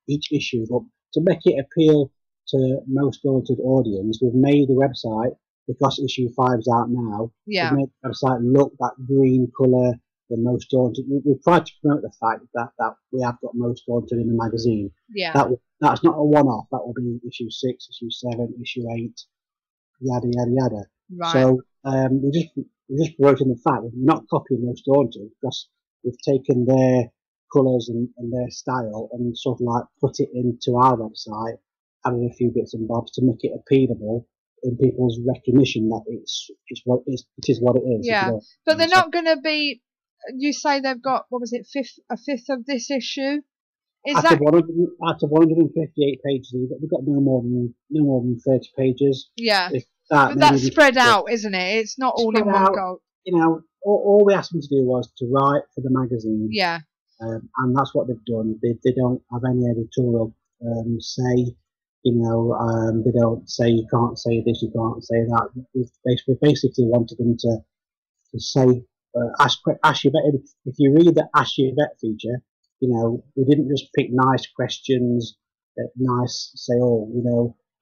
S5: each issue, but to make it appeal to Most Haunted audience, we've made the website, because issue 5's out now, we've made the website look that green colour, the Most Haunted. We've tried to promote the fact that we have got Most Haunted in the magazine.
S3: Yeah.
S5: That's not a one-off. That will be issue 6, issue 7, issue 8. Yada yada yada.
S3: Right.
S5: So we're just promoting the fact that we're not copying Most Haunted, because we've taken their colours and their style and sort of like put it into our website, added a few bits and bobs to make it appealable in people's recognition that it is what it is.
S3: Yeah, but they're not going to be. You say they've got, what was it, a fifth of this issue?
S5: Out of 158 pages, we've got no more than 30 pages.
S3: Yeah, but that's spread out, isn't it? It's not all in one go.
S5: All we asked them to do was to write for the magazine.
S3: Yeah.
S5: And that's what they've done. They don't have any editorial say. They don't say you can't say this, you can't say that. We basically wanted them to say, ask your vet. If you read the Ask Your Vet feature, we didn't just pick nice questions, Most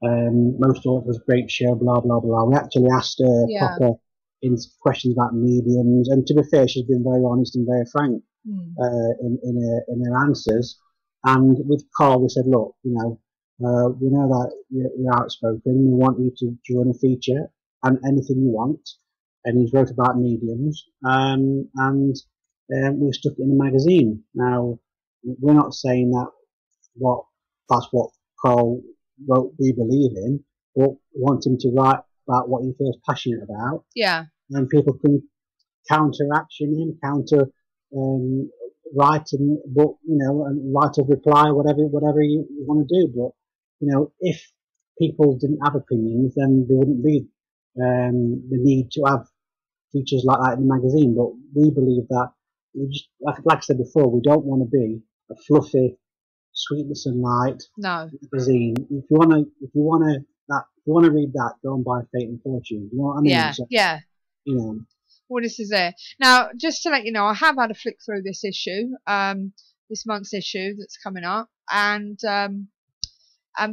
S5: Haunted was a great show, blah, blah, blah. We actually asked her proper questions about mediums, and to be fair, she's been very honest and very frank in her answers. And with Carl, we said, look, we know that you're outspoken, we want you to join a feature and anything you want. And he's wrote about mediums, and we stuck it in the magazine. Now, we're not saying that's what Carl wrote we believe in, but we want him to write about what he feels passionate about.
S3: Yeah.
S5: And people can counter-action him, write and write a reply, whatever you want to do. But if people didn't have opinions, then there wouldn't be the need to have features like that in the magazine. But we believe that we just, like I said before, we don't want to be a fluffy sweetness and light magazine. If you want to read that, go and buy Fate and Fortune. You know what I mean?
S3: Yeah,
S5: so,
S3: yeah. Well, this is it. Now, just to let you know, I have had a flick through this issue, this month's issue that's coming up, and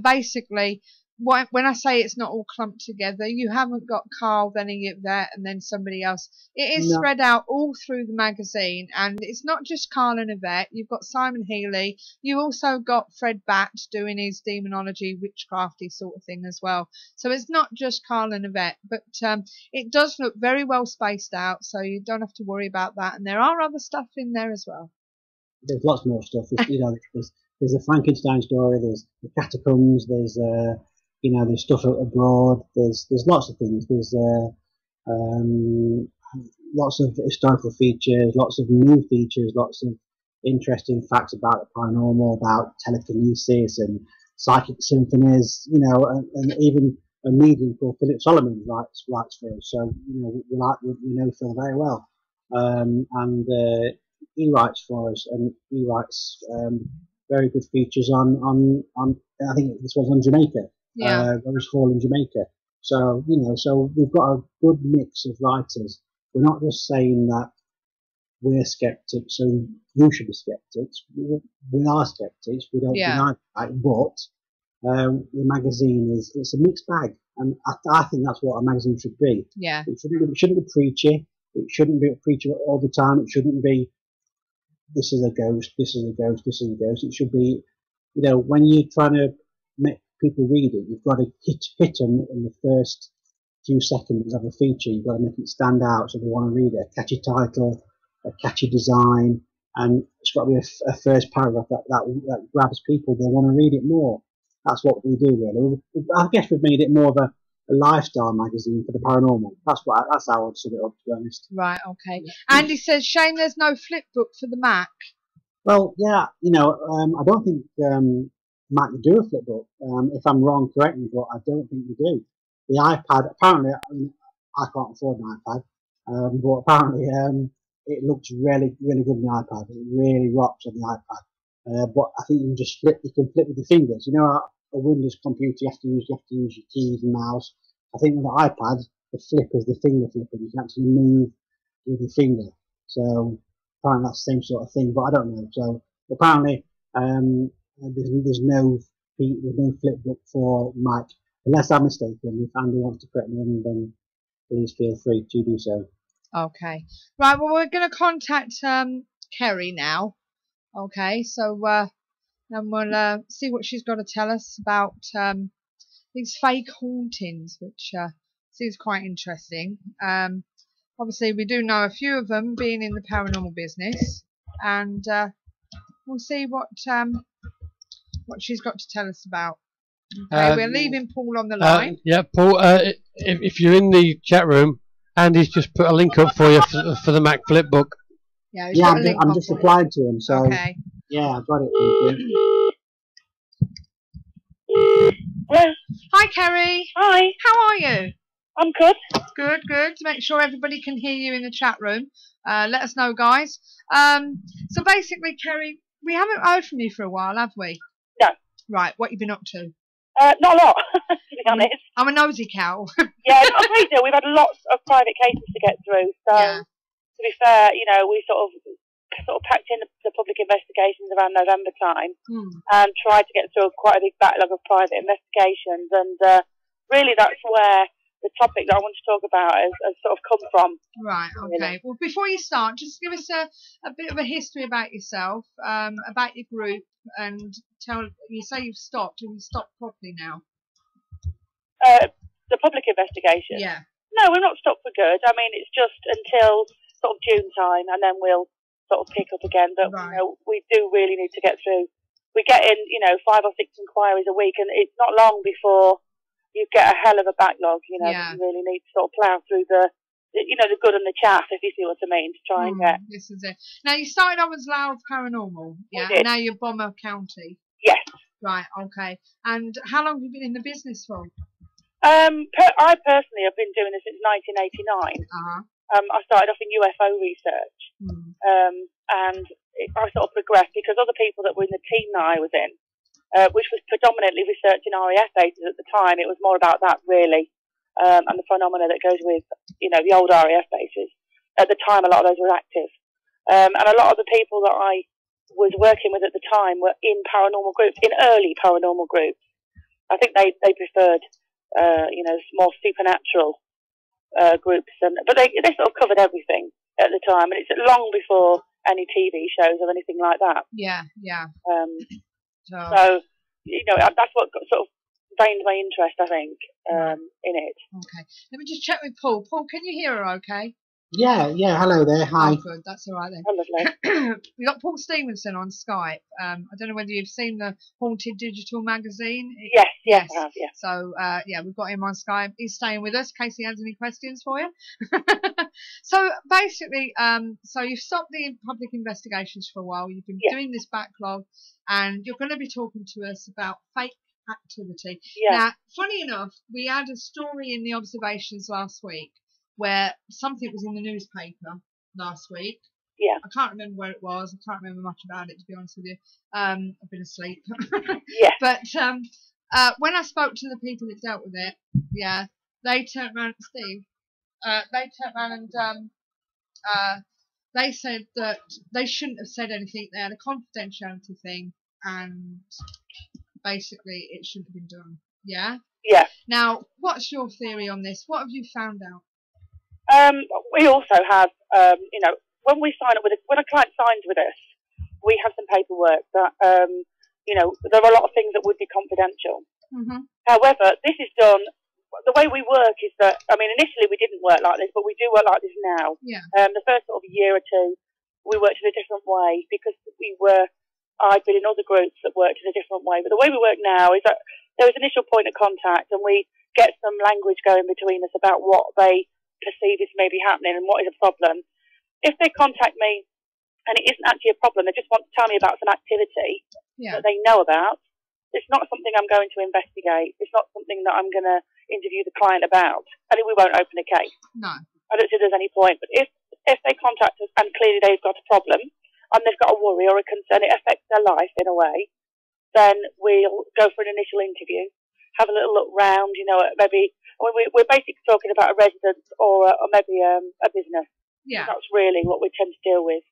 S3: basically, when I say it's not all clumped together, you haven't got Carl, then Yvette, and then somebody else. It is spread out all through the magazine, and it's not just Carl and Yvette. You've got Simon Healy. You also got Fred Batt doing his demonology, witchcrafty sort of thing as well. So it's not just Carl and Yvette, but it does look very well spaced out, so you don't have to worry about that. And there are other stuff in there as well.
S5: There's lots more stuff. There's there's a Frankenstein story. There's the catacombs. There's there's stuff abroad. There's lots of things. There's lots of historical features, lots of new features, lots of interesting facts about the paranormal, about telekinesis and psychic symphonies, and even a medium called Philip Solomon writes for us. So, we know Phil very well. And he writes for us, and he writes very good features on I think this was on Jamaica. Rose Hall in Jamaica. So, so we've got a good mix of writers. We're not just saying that we're skeptics, so you should be skeptics. We are skeptics. We don't deny that, but the magazine it's a mixed bag, and I think that's what a magazine should be.
S3: Yeah.
S5: It shouldn't be preachy. It shouldn't be a preacher all the time. It shouldn't be this is a ghost, this is a ghost, this is a ghost. It should be, when you're trying to make people read it, you've got to hit them in the first few seconds of a feature. You've got to make it stand out so they want to read it. A catchy title, a catchy design, and it's got to be a first paragraph that grabs people. They want to read it more. That's what we do, really. I guess we've made it more of a lifestyle magazine for the paranormal. That's how I'd sum it up, to be honest.
S3: Right, okay. Andy says, shame there's no flip book for the Mac.
S5: Well, yeah, I don't think Mac do a flip book. If I'm wrong, correct me, but I don't think they do. The iPad, apparently, I can't afford an iPad, but apparently it looks really, really good on the iPad. It really rocks on the iPad. But I think you can flip with the fingers. A Windows computer, you have to use your keys and mouse. I think with the iPad, the flip is the finger flipper. You can actually move with your finger. So apparently that's the same sort of thing, but I don't know. So apparently there's no flip book for Mac, unless I'm mistaken. If Andy wants to correct me, then please feel free to do so.
S3: Okay. Right, well, we're going to contact Kerry now. Okay, so and we'll see what she's got to tell us about these fake hauntings, which seems quite interesting. Obviously, we do know a few of them, being in the paranormal business, and we'll see what she's got to tell us about. Okay, we're leaving Paul on the line.
S7: Yeah, Paul, if you're in the chat room, Andy's just put a link up for you for the Mac flip book.
S3: Yeah,
S5: I'm just replying to him, so
S3: okay.
S5: Yeah, I've got it.
S11: Hello.
S3: Hi, Kerry.
S11: Hi.
S3: How are you?
S11: I'm good.
S3: Good. To make sure everybody can hear you in the chat room, let us know, guys. So basically, Kerry, we haven't heard from you for a while, have we?
S11: No.
S3: Right, what you been up to?
S11: Not a lot, to be honest.
S3: I'm a nosy cow.
S11: Yeah, I'll tell you, we've had lots of private cases to get through, so to be fair, we sort of packed in the public investigations around November time and tried to get through quite a big backlog of private investigations, and really that's where the topic that I want to talk about has sort of come from.
S3: Right, okay. Really. Well, before you start, just give us a bit of a history about yourself, about your group, and you say you've stopped. Have you stopped properly now?
S11: The public investigation?
S3: Yeah.
S11: No, we're not stopped for good. I mean, it's just until sort of June time, and then we'll sort of pick up again. But we do really need to get through. We get in, 5 or 6 inquiries a week, and it's not long before you get a hell of a backlog. You really need to sort of plough through the good and the chaff, if you see what I mean, to try and get.
S3: This is it. Now, you started off as Louth Paranormal, yeah, and now you're Bomber County.
S11: Yes.
S3: Right, okay. And how long have you been in the business for?
S11: I personally have been doing this since 1989. I started off in UFO research, and I sort of progressed because other people that were in the team that I was in, which was predominantly researching RAF bases at the time, it was more about that really, and the phenomena that goes with, the old RAF bases. At the time, a lot of those were active, and a lot of the people that I was working with at the time were in paranormal groups, in early paranormal groups. I think they preferred, more supernatural groups, but they sort of covered everything at the time, and it's long before any TV shows or anything like that.
S3: Yeah.
S11: So that's what sort of gained my interest, I think, in it.
S3: Okay, let me just check with Paul. Paul, can you hear her okay?
S5: Yeah, hello there, hi.
S3: Oh, good, that's all right then.
S11: Oh, lovely.
S3: We got Paul Stevenson on Skype. I don't know whether you've seen the Haunted Digital magazine.
S11: Yes, I have, yeah.
S3: So, we've got him on Skype. He's staying with us in case he has any questions for you. So, basically, so you've stopped the public investigations for a while. You've been doing this backlog, and you're going to be talking to us about fake activity.
S11: Yeah.
S3: Now, funny enough, we had a story in the observations last week where something was in the newspaper last week.
S11: Yeah.
S3: I can't remember where it was. I can't remember much about it, to be honest with you. I've been asleep.
S11: Yeah.
S3: But when I spoke to the people that dealt with it, they turned around, Steve, they turned around and they said that they shouldn't have said anything. They had a confidentiality thing, and basically it shouldn't have been done. Yeah?
S11: Yeah.
S3: Now, what's your theory on this? What have you found out?
S11: We also have, when we sign up when a client signs with us, we have some paperwork that, there are a lot of things that would be confidential.
S3: Mm-hmm.
S11: However, this is done, the way we work is that, initially we didn't work like this, but we do work like this now.
S3: Yeah.
S11: The first sort of year or two, we worked in a different way because I'd been in other groups that worked in a different way. But the way we work now is that there is an initial point of contact, and we get some language going between us about what they perceive is maybe happening and what is a problem. If they contact me and it isn't actually a problem, they just want to tell me about some activity that they know about, it's not something I'm going to investigate. It's not something that I'm going to interview the client about. And we won't open a case.
S3: No.
S11: I don't see there's any point. But if they contact us and clearly they've got a problem and they've got a worry or a concern, it affects their life in a way, then we'll go for an initial interview, have a little look round, maybe we're basically talking about a residence or maybe a business.
S3: Yeah.
S11: That's really what we tend to deal with.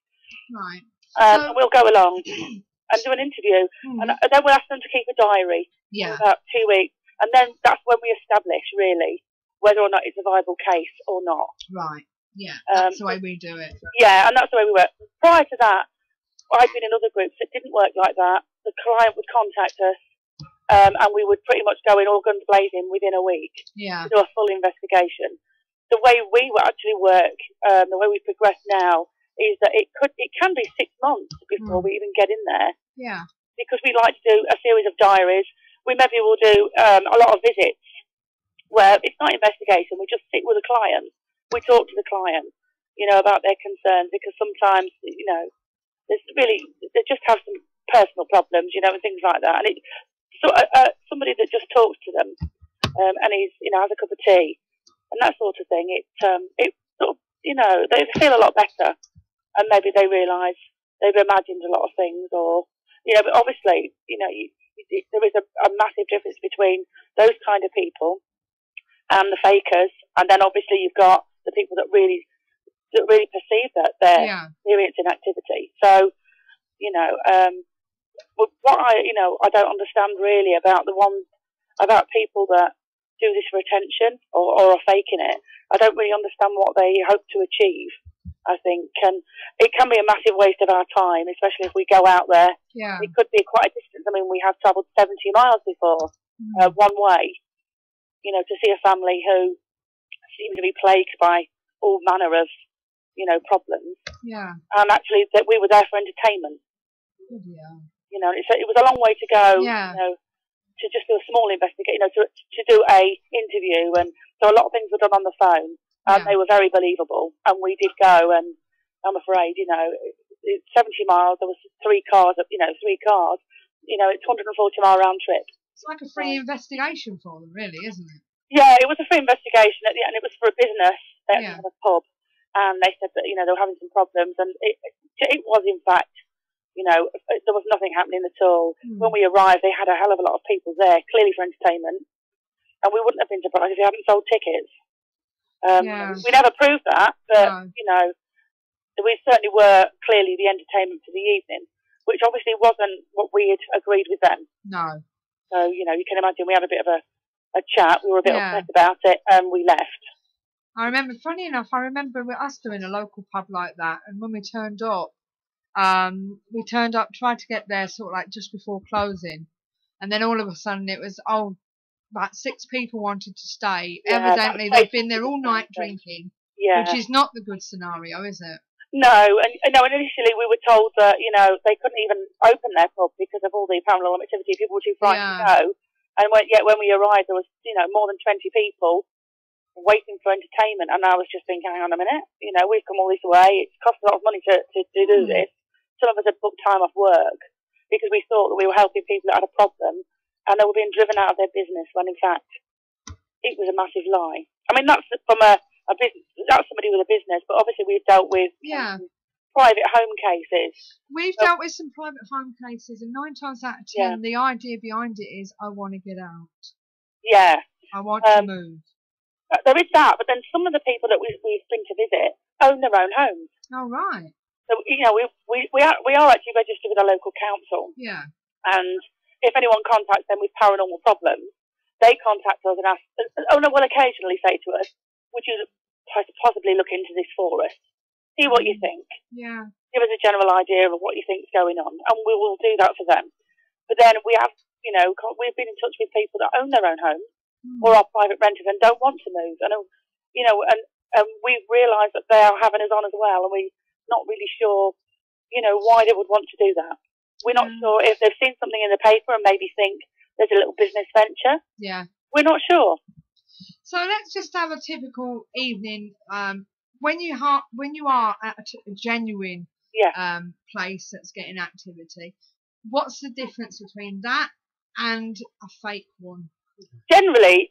S3: Right.
S11: And we'll go along and do an interview, and then we'll ask them to keep a diary for about 2 weeks, and then that's when we establish really whether or not it's a viable case or not.
S3: Right. Yeah. That's the way we do it.
S11: Yeah, and that's the way we work. Prior to that, I've been in other groups that didn't work like that. The client would contact us, and we would pretty much go in all guns blazing within a week to do a full investigation. The way we actually work, the way we progress now, is that it can be 6 months before we even get in there.
S3: Yeah.
S11: Because we like to do a series of diaries. We maybe will do a lot of visits where it's not investigation. We just sit with the client. We talk to the client, about their concerns, because sometimes, they just have some personal problems, and things like that. And somebody that just talks to them, and he's, has a cup of tea and that sort of thing. It sort of, they feel a lot better, and maybe they realise they've imagined a lot of things, or, but obviously, there is a massive difference between those kind of people and the fakers, and then obviously you've got the people that really perceive that they're experiencing activity. So, what I don't understand really about about people that do this for attention or are faking it. I don't really understand what they hope to achieve, I think. And it can be a massive waste of our time, especially if we go out there.
S3: Yeah.
S11: It could be quite a distance. I mean, we have travelled 70 miles before, one way, to see a family who seem to be plagued by all manner of, problems.
S3: Yeah.
S11: And actually, that we were there for entertainment.
S3: Yeah.
S11: It was a long way to go. Yeah. To just do a small investigation, to do a interview, and so a lot of things were done on the phone, and they were very believable. And we did go, and I'm afraid, 70 miles. There was 3 cars. It's 140-mile round trip.
S3: It's like a free investigation for them, really, isn't it?
S11: Yeah, it was a free investigation at the end. It was for a business at a pub, and they said that they were having some problems, and it was in fact. There was nothing happening at all. When we arrived, they had a hell of a lot of people there, clearly for entertainment, and we wouldn't have been surprised if they hadn't sold tickets. We never proved that, but we certainly were clearly the entertainment for the evening, which obviously wasn't what we had agreed with them.
S3: No.
S11: So you can imagine we had a bit of a chat. We were a bit upset about it, and we left.
S3: I remember, funny enough, us doing a local pub like that, and when we turned up, tried to get there sort of like just before closing, and then all of a sudden it was about 6 people wanted to stay. Evidently they'd been there all night drinking.
S11: Yeah.
S3: Which is not the good scenario, is it?
S11: No, and initially we were told that, you know, they couldn't even open their pub because of all the paranormal activity. People were too frightened to go. And yet when we arrived, there was, you know, more than 20 people waiting for entertainment. And I was just thinking, hang on a minute, you know, we've come all this way. It's cost a lot of money to do this. Some of us had booked time off work because we thought that we were helping people that had a problem, and they were being driven out of their business when, in fact, it was a massive lie. I mean, that's from a business, that's somebody with a business, but obviously we've dealt with private home cases.
S3: We've dealt with some private home cases, and 9 times out of 10, the idea behind it is, I want to get out.
S11: Yeah.
S3: I want to move.
S11: There is that, but then some of the people that we've been to visit own their own homes.
S3: Oh, right.
S11: So, you know, we are actually registered with a local council.
S3: Yeah.
S11: And if anyone contacts them with paranormal problems, they contact us and ask, will occasionally say to us, would you possibly look into this for us? See what you think.
S3: Yeah.
S11: Give us a general idea of what you think's going on, and we will do that for them. But then we have, you know, we've been in touch with people that own their own homes or are private renters and don't want to move, and you know, and we've realised that they are having us on as well, and we're not really sure, you know, why they would want to do that. We're not sure if they've seen something in the paper and maybe think there's a little business venture.
S3: Yeah.
S11: We're not sure.
S3: So let's just have a typical evening. When you are at a genuine place that's getting activity, what's the difference between that and a fake one?
S11: Generally,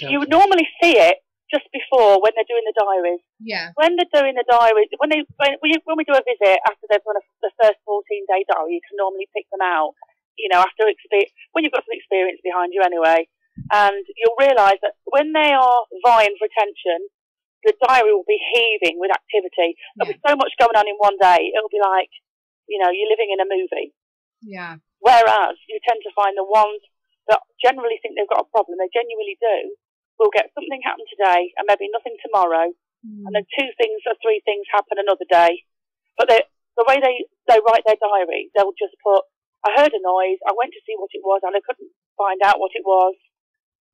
S11: you would normally see it just before when they're doing the diaries.
S3: Yeah.
S11: When they're doing the diaries, when we do a visit after they've done the first 14-day diary, you can normally pick them out. You know, after when you've got some experience behind you anyway, and you'll realise that when they are vying for attention, the diary will be heaving with activity. There'll be so much going on in one day. It'll be like, you know, you're living in a movie.
S3: Yeah.
S11: Whereas you tend to find the ones that generally think they've got a problem, they genuinely do, will get something happen today and maybe nothing tomorrow, and then 2 things or 3 things happen another day. But the way they write their diary, they'll just put, I heard a noise, I went to see what it was, and I couldn't find out what it was,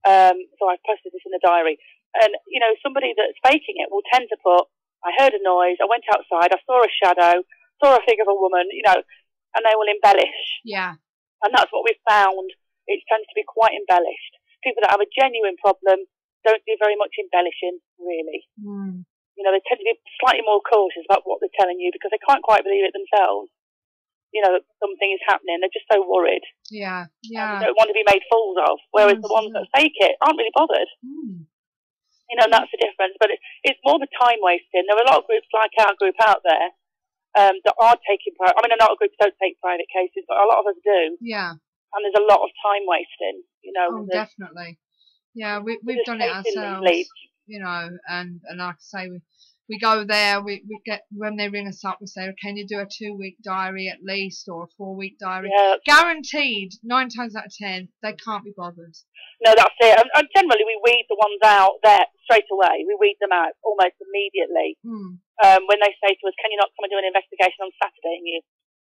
S11: so I posted this in the diary. And, you know, somebody that's faking it will tend to put, I heard a noise, I went outside, I saw a shadow, saw a figure of a woman, you know, and they will embellish.
S3: Yeah.
S11: And that's what we've found. It tends to be quite embellished. People that have a genuine problem don't do very much embellishing, really. You know, they tend to be slightly more cautious about what they're telling you because they can't quite believe it themselves. You know, that something is happening. They're just so worried.
S3: Yeah, yeah.
S11: They don't want to be made fools of. Whereas the ones that fake it aren't really bothered. You know, and that's the difference. But it's more the time wasting. There are a lot of groups like our group out there that are taking private. I mean, a lot of groups don't take private cases, but a lot of us do.
S3: Yeah.
S11: And there's a lot of time wasting. You know.
S3: Oh, definitely. Yeah, we've done it ourselves. You know, and like I say, we go there. We get, when they ring us up, we say, can you do a 2-week diary at least, or a 4-week diary?
S11: Yeah.
S3: Guaranteed, 9 times out of 10, they can't be bothered.
S11: No, that's it. And generally, we weed the ones out there straight away. We weed them out almost immediately. When they say to us, can you not come and do an investigation on Saturday? And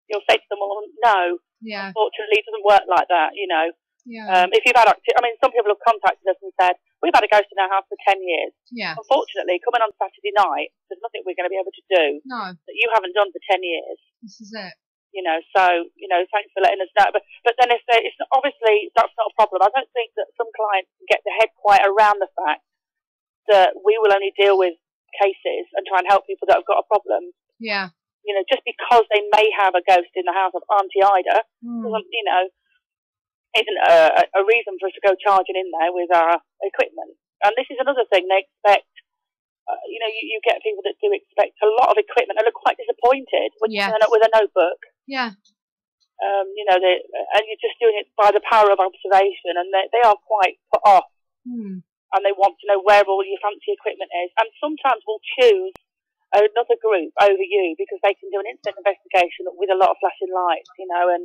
S11: you'll say to them, well, no.
S3: Yeah.
S11: Unfortunately, it doesn't work like that, you know.
S3: Yeah.
S11: If you've had I mean, some people have contacted us and said, we've had a ghost in our house for 10 years.
S3: Yeah.
S11: Unfortunately, coming on Saturday night, there's nothing we're going to be able to do that you haven't done for 10 years.
S3: This is it.
S11: You know, so, you know, thanks for letting us know. But then it's obviously, that's not a problem. I don't think that some clients get their head quite around the fact that we will only deal with cases and try and help people that have got a problem.
S3: Yeah.
S11: You know, just because they may have a ghost in the house of Auntie Ida, doesn't, you know, isn't a reason for us to go charging in there with our equipment. And this is another thing, they expect, you know, you get people that do expect a lot of equipment and are quite disappointed when you turn up with a notebook.
S3: Yeah.
S11: You know, and you're just doing it by the power of observation, and they are quite put off. And they want to know where all your fancy equipment is. And sometimes we'll choose another group over you because they can do an instant investigation with a lot of flashing lights, you know, and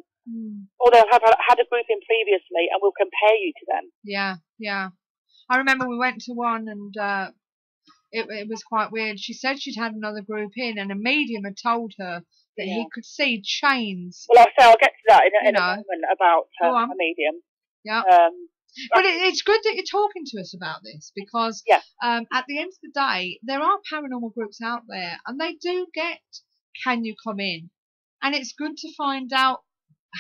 S11: or they'll have had a group in previously and we'll compare you to them.
S3: Yeah, yeah. I remember we went to one and it was quite weird. She said she'd had another group in and a medium had told her that he could see chains.
S11: Well, I'll get to that in a moment about a medium.
S3: Yeah. But it's good that you're talking to us about this because at the end of the day, there are paranormal groups out there and they do get, can you come in? And it's good to find out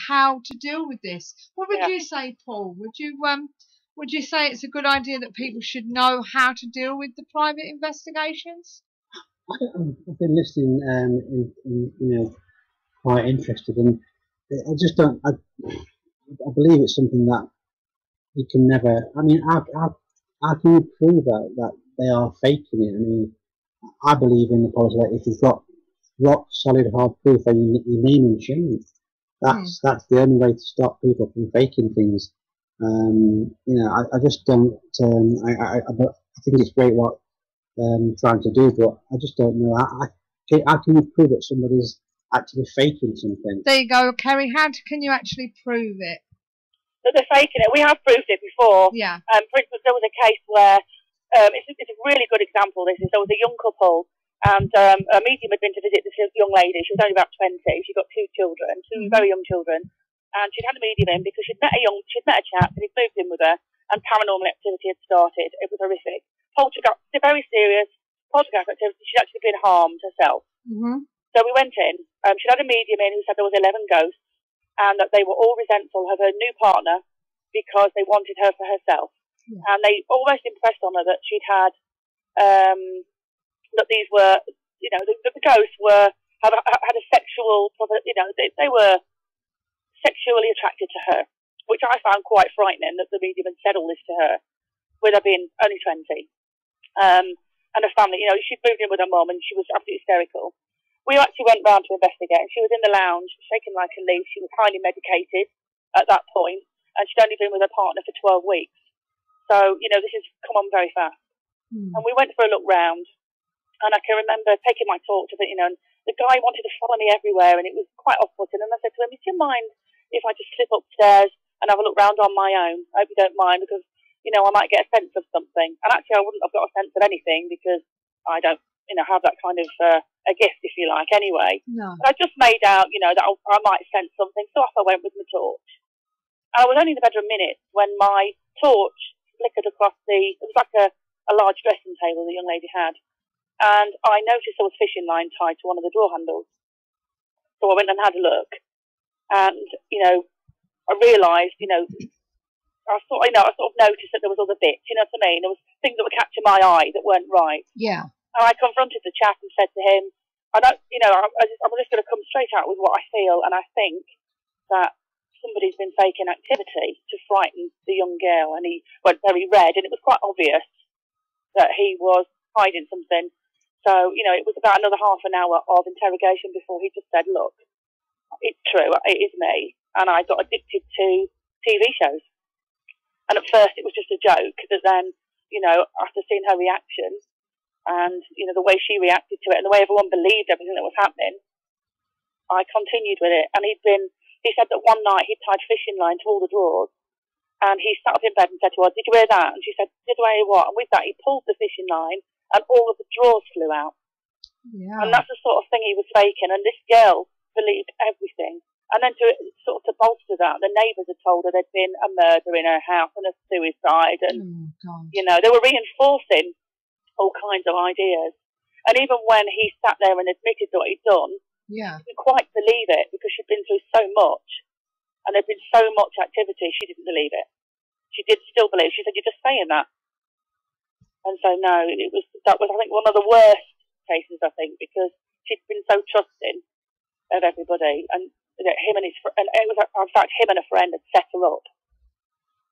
S3: how to deal with this. What would you say, Paul? Would you say it's a good idea that people should know how to deal with the private investigations?
S5: I've been listening, quite interested, and I just don't. I believe it's something that you can never. I mean, how can you prove that they are faking it? I mean, I believe in the policy that if you've got rock solid hard proof, then you name and shame. That's the only way to stop people from faking things. I just don't. I think it's great what trying to do, but I just don't know. How can you prove that somebody's actually faking something?
S3: There you go, Kerry. How can you actually prove it?
S11: That they're faking it. We have proved it before.
S3: Yeah.
S11: For instance, there was a case where it's a really good example. There was a young couple, and a medium had been to visit this young lady. She was only about 20. She got two children, two very young children, and she'd had a medium in because she'd met a chap, and he'd moved in with her, and paranormal activity had started. It was horrific. Poltergeist, very serious poltergeist activity. She'd actually been harmed herself. So we went in. She'd had a medium in who said there was 11 ghosts, and that they were all resentful of her new partner because they wanted her for herself. Yeah. And they almost impressed on her that she'd had, that these were, the ghosts had a sexual, they were sexually attracted to her, which I found quite frightening that the medium had said all this to her, with her being only 20. And her family, she'd moved in with her mum and she was absolutely hysterical. We actually went round to investigate, and she was in the lounge, shaking like a leaf. She was highly medicated at that point, and she'd only been with her partner for 12 weeks. So, this has come on very fast. And we went for a look round, and I can remember taking my torch, and the guy wanted to follow me everywhere, and it was quite off-putting. And I said to him, "Do you mind if I just slip upstairs and have a look round on my own? I hope you don't mind, because, I might get a sense of something." And actually, I wouldn't have got a sense of anything, because I don't, have that kind of a gift, if you like, anyway.
S3: No.
S11: But I just made out, that I might sense something, so off I went with my torch. I was only in the bedroom minutes when my torch flickered across it was like a large dressing table the young lady had, and I noticed there was fishing line tied to one of the door handles. So I went and had a look, and, I realised, I sort of noticed that there was other bits, you know what I mean? There was things that were catching my eye that weren't right.
S3: Yeah.
S11: And I confronted the chap and said to him, I'm just going to come straight out with what I feel, and I think that somebody's been faking activity to frighten the young girl. And he went very red, and it was quite obvious that he was hiding something. So, it was about another half an hour of interrogation before he just said, "Look, it's true, it is me, and I got addicted to TV shows." And at first it was just a joke, but then, after seeing her reaction, and, the way she reacted to it and the way everyone believed everything that was happening, I continued with it. And he said that one night he'd tied fishing line to all the drawers, and he sat up in bed and said to her, "Did you hear that?" And she said, "Did I hear what?" And with that, he pulled the fishing line, and all of the drawers flew out.
S3: Yeah.
S11: And that's the sort of thing he was faking, and this girl believed everything. And then to bolster that, the neighbours had told her there'd been a murder in her house and a suicide, and, they were reinforcing all kinds of ideas. And even when he sat there and admitted what he'd done, she didn't quite believe it, because she'd been through so much, and there'd been so much activity, she didn't believe it. She did still believe. She said, "You're just saying that." And so, no, that was, I think, one of the worst cases, I think, because she'd been so trusting of everybody, and him and it was, in fact, him and a friend had set her up,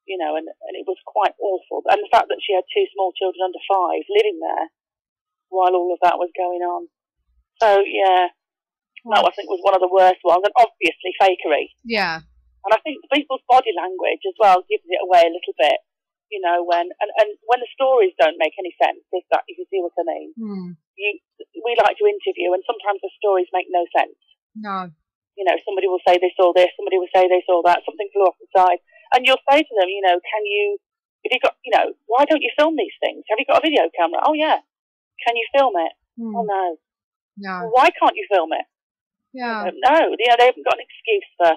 S11: and it was quite awful. And the fact that she had two small children under 5 living there while all of that was going on. So, that I think was one of the worst ones, and obviously fakery.
S3: Yeah.
S11: And I think people's body language as well gives it away a little bit, when the stories don't make any sense, if you see what I mean. We like to interview, and sometimes the stories make no sense.
S3: No.
S11: Somebody will say this or this, somebody will say this or that, something flew off the side. And you'll say to them, why don't you film these things? Have you got a video camera? Oh, yeah. Can you film it? Oh, no.
S3: No.
S11: Well, why can't you film it?
S3: Yeah.
S11: No, they haven't got an excuse for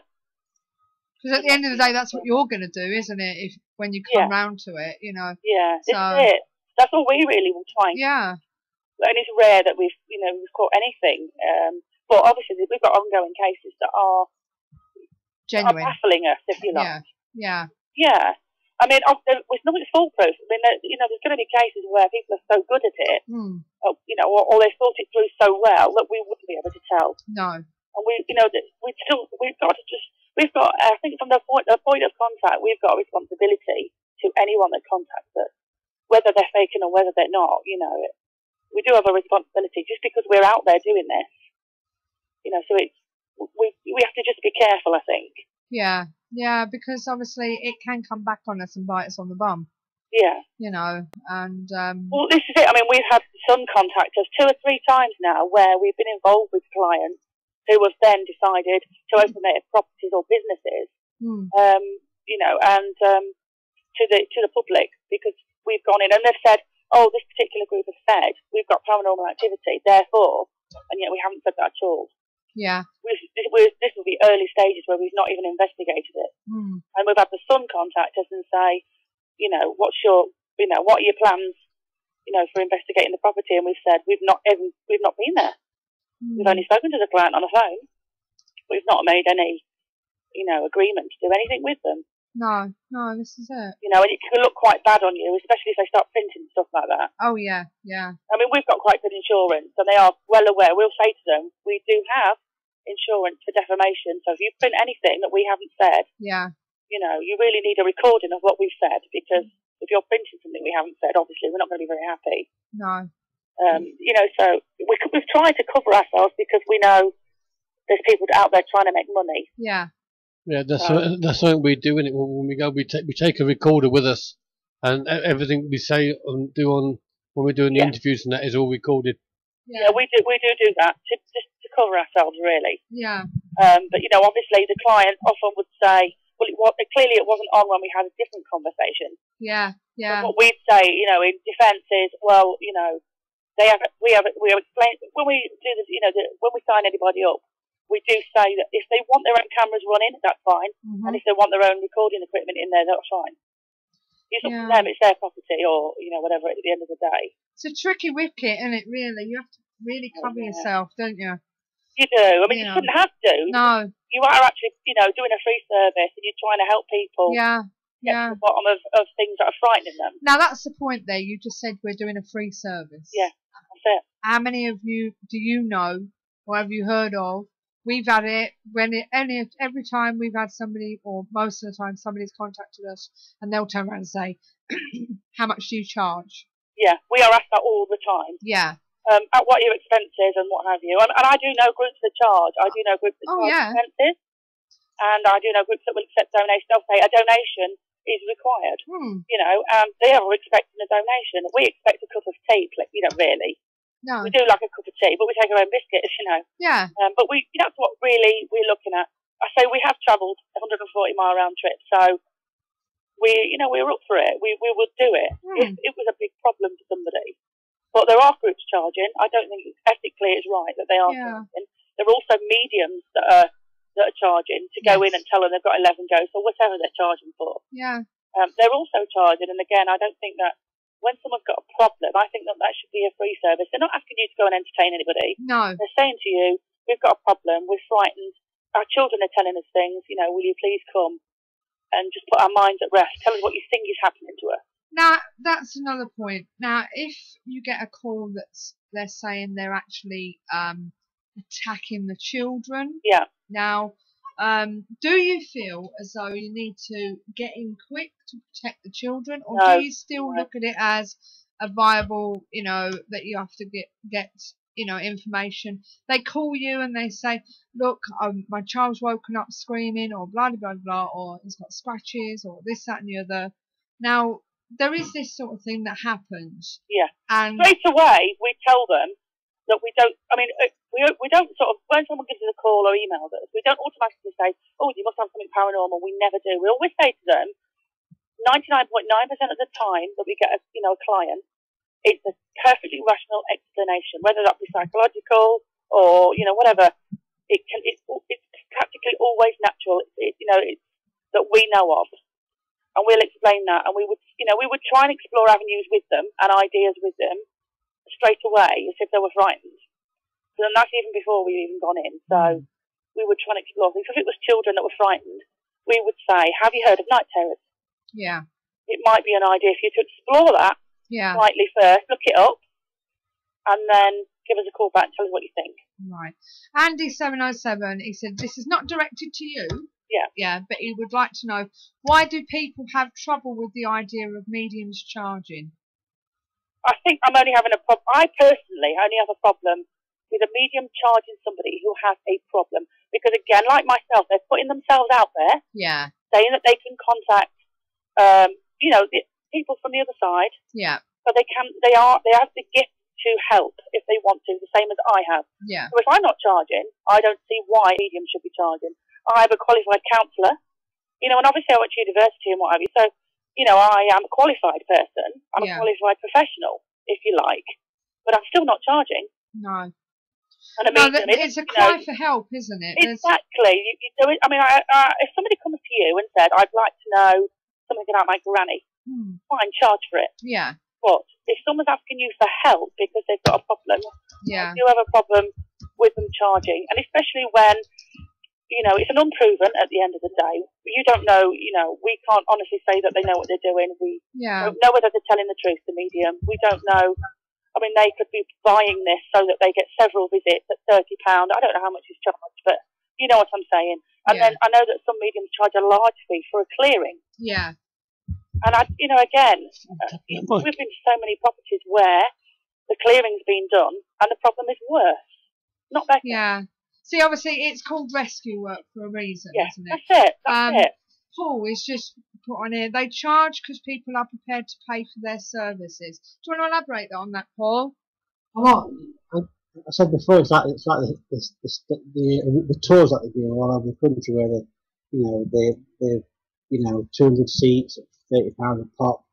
S3: Because at the end of the day, that's what you're going to do, isn't it? If when you come round to it, you know.
S11: Yeah,
S3: so,
S11: this is it. That's all we really will try.
S3: Yeah.
S11: And it's rare that we've caught anything. But obviously, we've got ongoing cases that are
S3: genuine,
S11: baffling us, if you like.
S3: Yeah.
S11: Yeah. I mean, there's nothing foolproof. I mean, there's going to be cases where people are so good at it, or they've thought it through so well that we wouldn't be able to tell.
S3: No.
S11: And we've got, I think from the point of contact, we've got a responsibility to anyone that contacts us, whether they're faking or whether they're not, we do have a responsibility just because we're out there doing this, so we have to just be careful, I think.
S3: Yeah, because obviously it can come back on us and bite us on the bum.
S11: Yeah.
S3: And...
S11: Well, this is it. I mean, we've had some contact us 2 or 3 times now where we've been involved with clients who have then decided to open their properties or businesses, and to the public, because we've gone in and they've said, oh, this particular group has said we've got paranormal activity, therefore, and yet we haven't said that at all.
S3: Yeah.
S11: This will be early stages where we've not even investigated it. And we've had the son contact us and say, what are your plans, for investigating the property? And we've said we've not been there. We've only spoken to the client on the phone. We've not made any, agreement to do anything with them.
S3: No, this is it.
S11: And it can look quite bad on you, especially if they start printing stuff like that.
S3: Oh, yeah.
S11: I mean, we've got quite good insurance, and they are well aware. We'll say to them, we do have insurance for defamation, so if you print anything that we haven't said, you really need a recording of what we've said, because if you're printing something we haven't said, obviously we're not going to be very happy.
S3: No.
S11: So we've tried to cover ourselves because we know there's people out there trying to make money.
S3: Yeah.
S7: Yeah, that's something we do in it. When we go, we take a recorder with us, and everything we say and do on when we're doing the interviews and that is all recorded.
S11: Yeah, we do that just to cover ourselves, really.
S3: Yeah.
S11: But obviously the client often would say, well, clearly it wasn't on when we had a different conversation.
S3: Yeah.
S11: And what we'd say, in defence is, well, we have explained when we do this, when we sign anybody up, we do say that if they want their own cameras running, that's fine, and if they want their own recording equipment in there, that's fine. It's up to them; it's their property, or whatever. At the end of the day,
S3: it's a tricky wicket, isn't it? Really, you have to really cover yourself, don't you?
S11: You do. I mean, you shouldn't have to.
S3: No.
S11: You are actually, doing a free service, and you're trying to help people.
S3: Get
S11: to the bottom of things that are frightening them.
S3: Now that's the point there. You just said we're doing a free service.
S11: Yeah, that's it.
S3: How many of you do you know, or have you heard of? We've had it every time we've had somebody, or most of the time somebody's contacted us, and they'll turn around and say, "How much do you charge?"
S11: Yeah, we are asked that all the time.
S3: Yeah.
S11: At what your expenses and what have you. And I do know groups that charge. I do know groups that charge expenses, and I do know groups that will accept donations. They'll say a donation is required. And they are expecting a donation. We expect a cup of tea, really.
S3: No.
S11: We do like a cup of tea, but we take our own biscuits,
S3: Yeah.
S11: But that's what really we're looking at. I say we have travelled 140 mile round trip, so we're up for it. We would do it if it was a big problem to somebody. But there are groups charging. I don't think ethically it's right that they are charging. There are also mediums that are charging to go in and tell them they've got 11 ghosts or whatever they're charging for.
S3: Yeah.
S11: They're also charging, and again, I don't think that when someone's got a problem, I think that should be a free service. They're not asking you to go and entertain anybody.
S3: No.
S11: They're saying to you, we've got a problem, we're frightened, our children are telling us things, will you please come and just put our minds at rest, tell us what you think is happening to us.
S3: Now, that's another point. Now, if you get a call they're saying they're actually attacking the children.
S11: Yeah.
S3: Now, do you feel as though you need to get in quick to protect the children, or do you still look at it as a viable, that you have to get information? They call you and they say, look, my child's woken up screaming, or blah, blah, blah, or he's got scratches, or this, that, and the other. Now, there is this sort of thing that happens.
S11: Yeah.
S3: And
S11: straight away, we tell them that we don't, we don't sort of, when someone gives us a call or emails us, we don't automatically say, oh, you must have something paranormal. We never do. We always say to them, 99.9% of the time that we get a client, it's a perfectly rational explanation, whether that be psychological or, whatever. It's practically always natural. It's that we know of, and we'll explain that, and we would try and explore avenues with them and ideas with them straight away as if they were frightened. So then that's even before we've even gone in. So we would try and explore things. If it was children that were frightened, we would say, have you heard of night terrors?
S3: Yeah.
S11: It might be an idea for you to explore that slightly first, look it up, and then give us a call back and tell us what you think.
S3: Right. Andy707, he said, this is not directed to you.
S11: Yeah.
S3: Yeah, but he would like to know, why do people have trouble with the idea of mediums charging?
S11: I think I'm only having a problem. I personally only have a problem with a medium charging somebody who has a problem. Because again, like myself, they're putting themselves out there.
S3: Yeah.
S11: Saying that they can contact, the people from the other side.
S3: Yeah.
S11: So they have the gift to help if they want to, the same as I have.
S3: Yeah.
S11: So if I'm not charging, I don't see why mediums should be charging. I'm a qualified counsellor, and obviously I went to university and what have you. So, I am a qualified person. I'm a qualified professional, if you like, but I'm still not charging.
S3: No.
S11: And
S3: it's a cry for help, isn't it?
S11: Exactly. You do it. I mean, if somebody comes to you and said, "I'd like to know something about my granny," fine, charge for it.
S3: Yeah.
S11: But if someone's asking you for help because they've got a problem,
S3: I
S11: do have a problem with them charging, and especially when it's an unproven at the end of the day. You don't know, we can't honestly say that they know what they're doing. We don't know whether they're telling the truth, the medium. We don't know. I mean, they could be buying this so that they get several visits at £30. I don't know how much is charged, but you know what I'm saying. And then I know that some mediums charge a large fee for a clearing.
S3: Yeah.
S11: And again, we've been to so many properties where the clearing's been done and the problem is worse, not better.
S3: Yeah. See, obviously, it's called rescue work for a reason, isn't it?
S11: That's it. That's it.
S3: Paul is just put on here. They charge because people are prepared to pay for their services. Do you want to elaborate on that, Paul?
S5: Well, I said before, it's like the tours that they do all over the country, where they 200 seats at £30 a pop,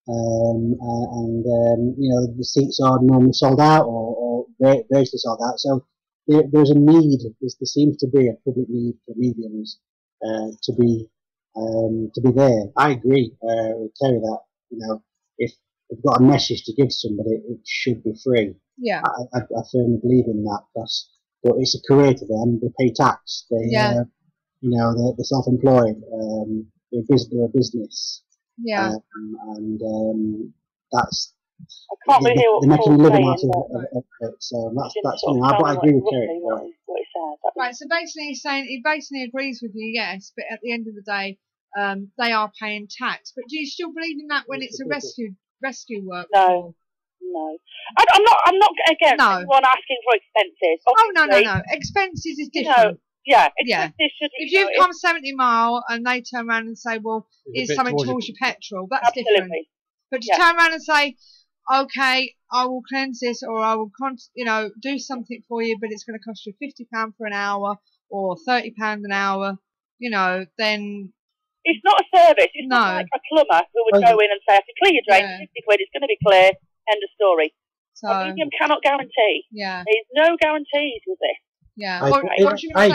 S5: and the seats are normally sold out or variously sold out. So there's a need. There seems to be a public need for mediums to be there. I agree with Kerry that if you've got a message to give somebody, it should be free.
S3: Yeah,
S5: I firmly believe in that. But it's a career to them. They pay tax. They're self-employed. They're a business.
S11: Yeah,
S5: and that's.
S11: I can't really hear what
S5: they're making a living out
S11: saying,
S5: of it. So that's I agree with Kerry.
S11: What he said.
S3: Right, so basically he's saying he basically agrees with you, yes, but at the end of the day, they are paying tax. But do you still believe in that when it's a rescue work?
S11: No. I'm not again.
S3: No.
S11: One asking for expenses.
S3: Obviously, no. Expenses is different.
S11: Expenses
S3: If you've come 70 miles and they turn around and say, well, here's something towards your petrol, that's different. But to turn around and say, okay, I will cleanse this, or I will, do something for you, but it's going to cost you £50 for an hour or £30 an hour, then
S11: it's not a service. It's not like a plumber who would go in and say, I can clear your drain, 50 quid, it's going to be clear, end of story. So, a medium cannot guarantee.
S3: Yeah.
S11: There's no guarantees with this.
S3: Yeah.
S5: I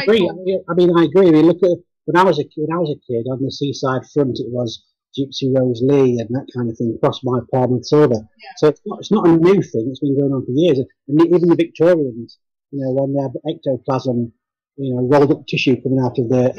S5: agree. I mean, I agree. We look at when I was a kid on the seaside front, it was Gypsy Rose Lee and that kind of thing across my palm and silver. Yeah. So it's not a new thing. It's been going on for years. And even the Victorians, when they had ectoplasm, rolled up tissue coming out of the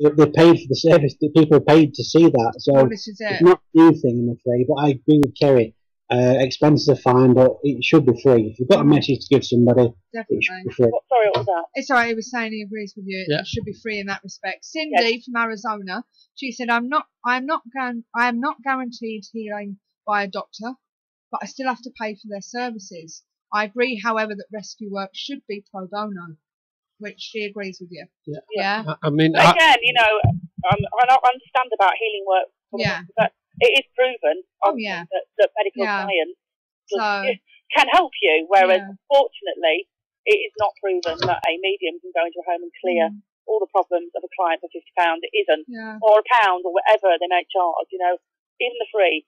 S5: they paid for the service. The people paid to see that. So it's not a new thing, I'm afraid. But I agree with Kerry. Expenses are fine, but it should be free. If you've got a message to give somebody, it should be free.
S11: Sorry, what was that?
S3: It's alright. He was saying he agrees with you. It should be free in that respect. Cindy from Arizona, she said, "I am not guaranteed healing by a doctor, but I still have to pay for their services. I agree, however, that rescue work should be pro bono," which she agrees with you. Yeah.
S7: I mean,
S11: again, I understand about healing work. But it is proven that medical science can help you, whereas unfortunately it is not proven that a medium can go into a home and clear all the problems of a client for £50. It isn't, or £1 or whatever they may charge. Even the free,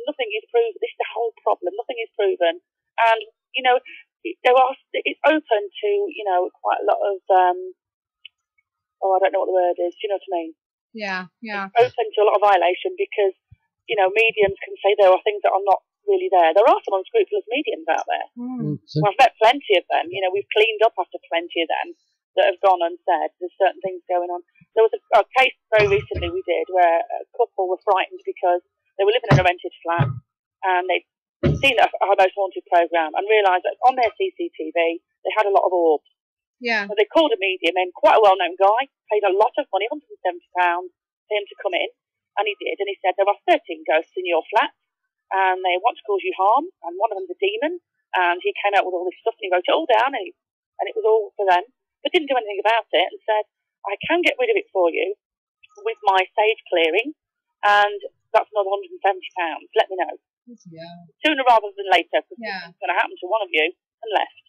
S11: nothing is proven. This is the whole problem. Nothing is proven, and it's open to quite a lot of I don't know what the word is. Do you know what I mean?
S3: Yeah, yeah.
S11: It's open to a lot of violation because, you know, mediums can say there are things that are not really there. There are some unscrupulous mediums out there.
S3: Mm.
S11: Well, I've met plenty of them. You know, we've cleaned up after plenty of them that have gone unsaid. There's certain things going on. There was a case very recently we did where a couple were frightened because they were living in a rented flat and they'd seen our Most Haunted programme and realised that on their CCTV they had a lot of orbs.
S3: Yeah.
S11: So they called a medium in, quite a well-known guy, paid a lot of money, £170, for him to come in, and he did, and he said, there are 13 ghosts in your flat, and they want to cause you harm, and one of them's a demon, and he came out with all this stuff, and he wrote it all down, and it was all for them, but didn't do anything about it, and said, I can get rid of it for you with my sage clearing, and that's another £170, let me know.
S3: Yeah.
S11: Sooner rather than later, because
S3: it's
S11: going to happen to one of you, and left.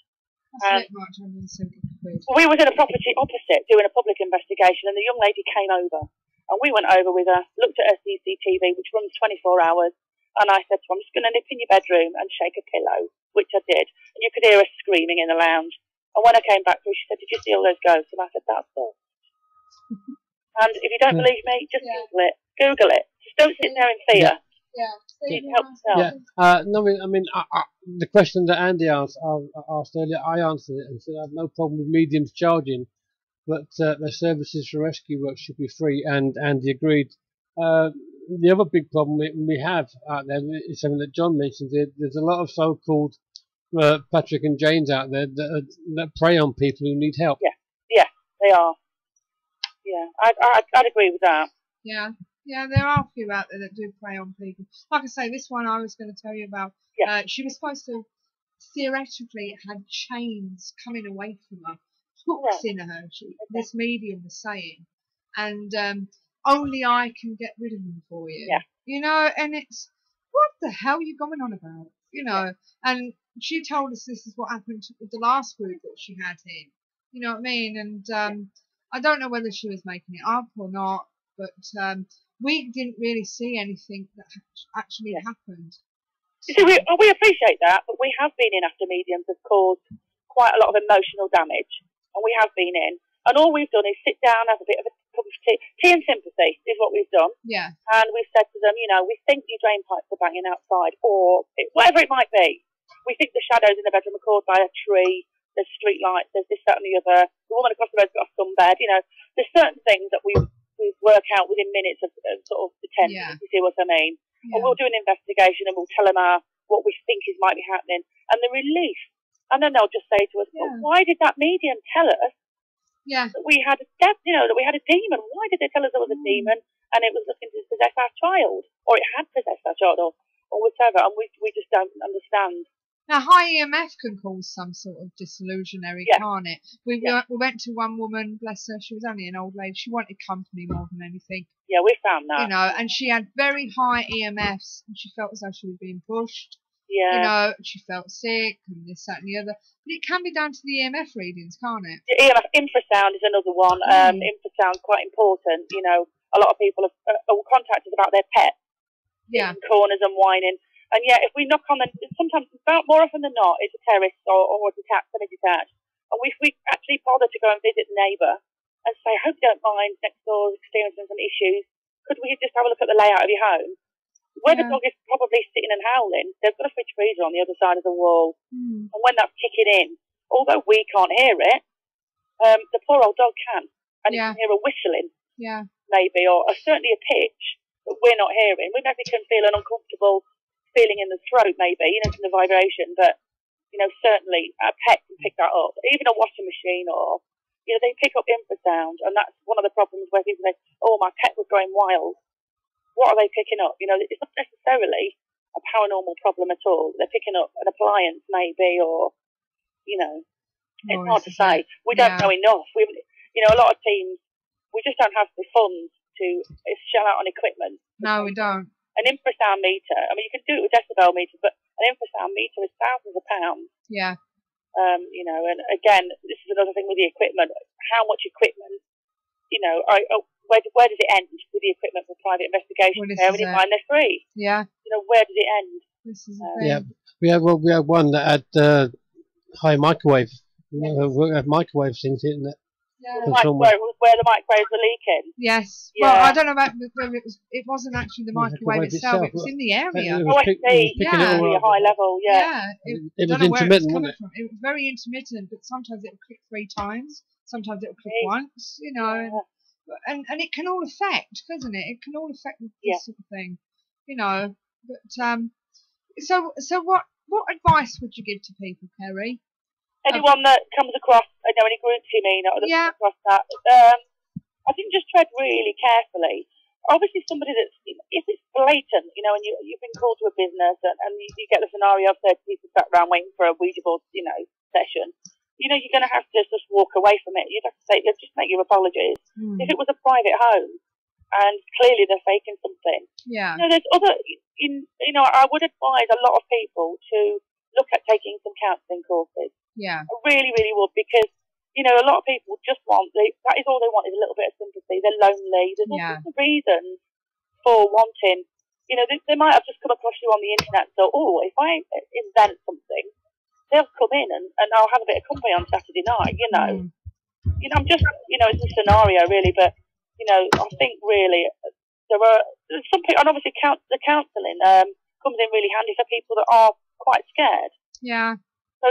S3: That's a bit much, £170.
S11: We was in a property opposite doing a public investigation, and the young lady came over, and we went over with her, looked at her CCTV, which runs 24 hours, and I said to her, I'm just going to nip in your bedroom and shake a pillow, which I did, and you could hear her screaming in the lounge. And when I came back through, she said, did you see all those ghosts? And I said, that's all. And if you don't believe me, just Google it. Google it. Just don't sit there in fear.
S7: No, I mean, the question that Andy asked earlier, I answered it and said I have no problem with mediums charging, but their services for rescue work should be free, and Andy agreed. The other big problem we have out there is something that John mentioned. There's a lot of so-called Patrick and Janes out there that prey on people who need help.
S11: Yeah, they are. Yeah, I'd agree with that.
S3: Yeah, there are a few out there that do prey on people. Like I say, this one I was going to tell you about, she was supposed to theoretically had chains coming away from her, hooks in her, this medium was saying, and only I can get rid of them for you.
S11: Yeah.
S3: You know, and it's, what the hell are you going on about? You know, and she told us this is what happened with the last group that she had in. You know what I mean? And I don't know whether she was making it up or not, but we didn't really see anything that actually happened.
S11: You see, we appreciate that, but we have been in after mediums have caused quite a lot of emotional damage, and we have been in. And all we've done is sit down, have a bit of a cup of tea. Tea and sympathy is what we've done.
S3: Yeah.
S11: And we've said to them, you know, we think your drain pipes are banging outside, or whatever it might be. We think the shadows in the bedroom are caused by a tree, there's street lights, there's this, that and the other. The woman across the road's got a sunbed, you know. There's certain things that we work out within minutes of sort of the tent, if you see what I mean. Yeah. And we'll do an investigation and we'll tell them what we think might be happening. And the relief. And then they'll just say to us, well, why did that medium tell us that we had that we had a demon? Why did they tell us there was a demon and it was looking to possess our child? Or it had possessed our child or whatever, and we just don't understand.
S3: Now, high EMF can cause some sort of disillusionary, can't it? We went to one woman, bless her, she was only an old lady, she wanted company more than anything.
S11: Yeah, we found that.
S3: You know, and she had very high EMFs, and she felt as though she was being pushed.
S11: Yeah.
S3: You know, she felt sick, and this, that, and the other. But it can be down to the EMF readings, can't it?
S11: The EMF infrasound is another one. Infrasound's quite important. You know, a lot of people have contacted about their pet.
S3: Yeah.
S11: In corners and whining. And yet, if we knock on them, sometimes, more often than not, it's a terrace or a detached, semi-detached. And if we actually bother to go and visit the neighbour and say, I hope you don't mind next door experiencing some issues, could we just have a look at the layout of your home? Where the dog is probably sitting and howling, they've got a fridge freezer on the other side of the wall. And when that's kicking in, although we can't hear it, the poor old dog can. And you can hear a whistling, maybe, or certainly a pitch that we're not hearing. We maybe can feel an uncomfortable feeling in the throat, maybe, you know, from the vibration, but, you know, certainly a pet can pick that up. Even a washing machine or, you know, they pick up infrasound, and that's one of the problems where people say, oh, my pet was going wild. What are they picking up? You know, it's not necessarily a paranormal problem at all. They're picking up an appliance, maybe, or, you know, it's hard to say. We don't know enough. You know, a lot of teams, we just don't have the funds to shell out on equipment.
S3: No, we don't.
S11: An infrasound meter, I mean, you can do it with decibel meters, but an infrasound meter is thousands of pounds.
S3: Yeah.
S11: You know, and again, this is another thing with the equipment. How much equipment, you know, where does it end with the equipment for private investigation? Bearing in mind they're free.
S3: Yeah.
S11: You know, where does it end?
S3: This is
S7: we had one that had high microwave. We have microwave things, isn't it?
S11: where the microwaves were leaking.
S3: Yes.
S11: Yeah.
S3: Well, I don't know about whether it wasn't actually the microwave itself. It was in the area.
S11: It was really high level. Yeah.
S3: It was intermittent, wasn't it? It was very intermittent, but sometimes it would click 3 times. Sometimes it would click once. You know, and it can all affect, doesn't it? It can all affect this sort of thing. You know, but so what advice would you give to people, Kerry?
S11: Anyone that comes across, any groups you mean, or that comes across that, I think just tread really carefully. Obviously, somebody that's, if it's blatant, and you've been called to a business and you get the scenario of 30 people sat around waiting for a Ouija board, session, you're going to have to just walk away from it. You'd have to say, just make your apologies. If it was a private home and clearly they're faking something, there's other, I would advise a lot of people to look at taking some counselling courses.
S3: Yeah.
S11: I really, really would, because, a lot of people just that is all they want, is a little bit of sympathy. They're lonely. There's all sorts of reasons for wanting, they might have just come across you on the internet and thought, if I invent something, they'll come in and I'll have a bit of company on Saturday night, I'm just, it's a scenario really, but, I think really there's some people, and obviously the counselling comes in really handy for people that are quite scared.
S3: Yeah.
S11: So,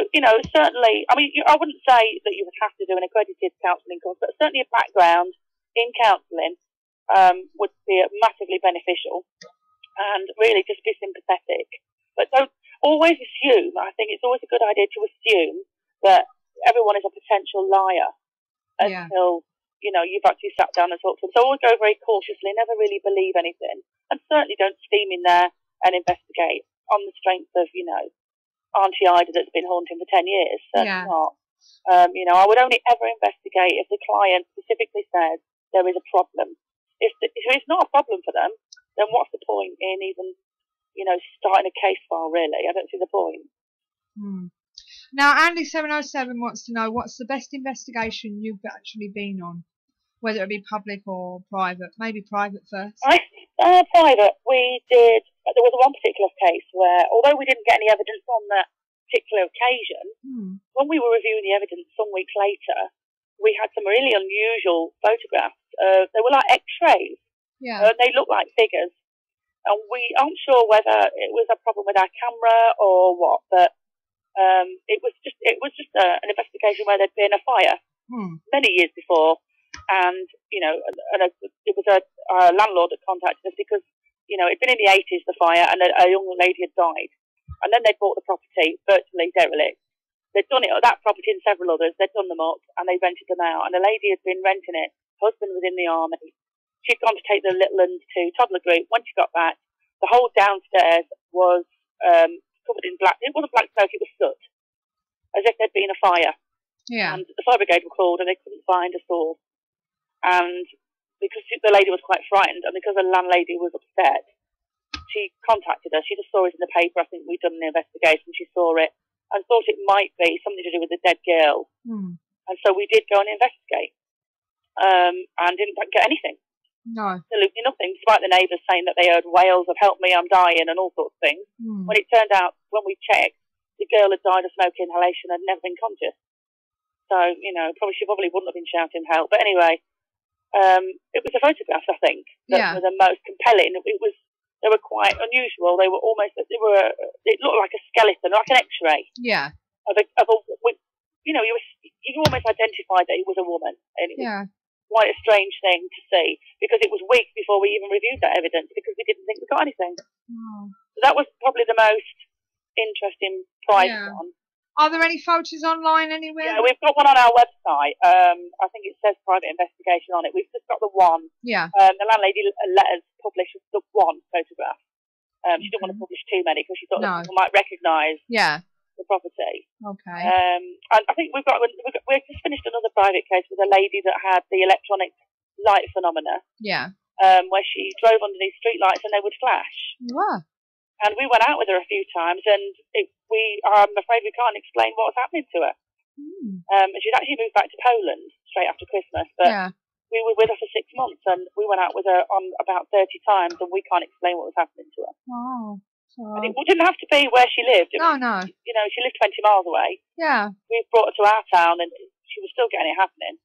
S11: certainly, I wouldn't say that you would have to do an accredited counselling course, but certainly a background in counselling would be massively beneficial, and really just be sympathetic. But don't always assume. I think it's always a good idea to assume that everyone is a potential liar until, you've actually sat down and talked to them. So always go very cautiously, never really believe anything, and certainly don't steam in there and investigate on the strength of, Auntie Ida that's been haunting for 10 years. That's not. I would only ever investigate if the client specifically says there is a problem. If it's not a problem for them, then what's the point in even, starting a case file, really? I don't see the point.
S3: Now, Andy707 wants to know, what's the best investigation you've actually been on? Whether it be public or private. Maybe private first.
S11: Private. There was one particular case where, although we didn't get any evidence on that particular occasion, when we were reviewing the evidence some weeks later, we had some really unusual photographs. They were like X-rays.
S3: Yeah.
S11: They looked like figures. And we aren't sure whether it was a problem with our camera or what, but it was just an investigation where there'd been a fire many years before. And, it was a landlord that contacted us because, it'd been in the 80s, the fire, and a young lady had died. And then they bought the property, virtually derelict. They'd done it, that property and several others, they'd done them up, and they rented them out. And the lady had been renting it. Husband was in the army. She'd gone to take the little ones to toddler group. When she got back, the whole downstairs was covered in black. It wasn't black smoke, it was soot, as if there'd been a fire.
S3: Yeah.
S11: And the fire brigade were called, and they couldn't find a source. And because the lady was quite frightened, and because the landlady was upset, she contacted us. She just saw it in the paper. I think we'd done an investigation. She saw it and thought it might be something to do with the dead girl. And so we did go and investigate, and didn't get anything.
S3: No.
S11: Absolutely nothing, despite the neighbours saying that they heard wails of "help me, I'm dying" and all sorts of things. When it turned out, when we checked, the girl had died of smoke inhalation and had never been conscious. So, she probably wouldn't have been shouting help. But anyway, it was the photographs, I think, that were the most compelling. They were quite unusual. They were almost, it looked like a skeleton, like an X-ray.
S3: Yeah.
S11: You almost identified that it was a woman. And it was quite a strange thing to see, because it was weeks before we even reviewed that evidence, because we didn't think we got anything. So that was probably the most interesting private one.
S3: Are there any photos online anywhere?
S11: Yeah, we've got one on our website. I think it says private investigation on it. We've just got the one.
S3: Yeah.
S11: The landlady let us publish the one photograph. She didn't want to publish too many because she thought that people might recognise the property.
S3: Okay.
S11: And I think we've just finished another private case with a lady that had the electronic light phenomena.
S3: Yeah.
S11: Where she drove underneath street lights and they would flash.
S3: Wow.
S11: And we went out with her a few times, and I'm afraid we can't explain what was happening to her. She'd actually moved back to Poland straight after Christmas, but we were with her for 6 months, and we went out with her on about 30 times, and we can't explain what was happening to her.
S3: Wow.
S11: And it didn't have to be where she lived.
S3: No.
S11: She lived 20 miles away.
S3: Yeah.
S11: We brought her to our town, and she was still getting it happening.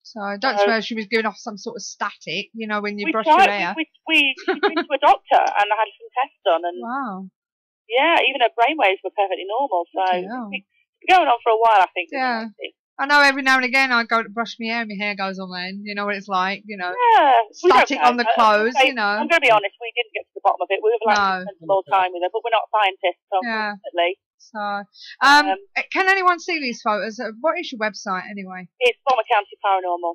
S3: So I don't suppose she was giving off some sort of static, you know, when you brush your hair.
S11: We went to a doctor and I had some tests done, and
S3: wow.
S11: Yeah, even her brainwaves were perfectly normal. So it's been going on for a while, I think.
S3: Yeah. I know every now and again I go to brush my hair and my hair goes on then. You know what it's like, you know.
S11: Yeah.
S3: Static on the clothes, you know.
S11: I'm going to be honest, we didn't get to the bottom of it. We would like to spend more time with her, but we're not scientists, unfortunately.
S3: So, can anyone see these photos? What is your website anyway?
S11: It's Bomber County Paranormal.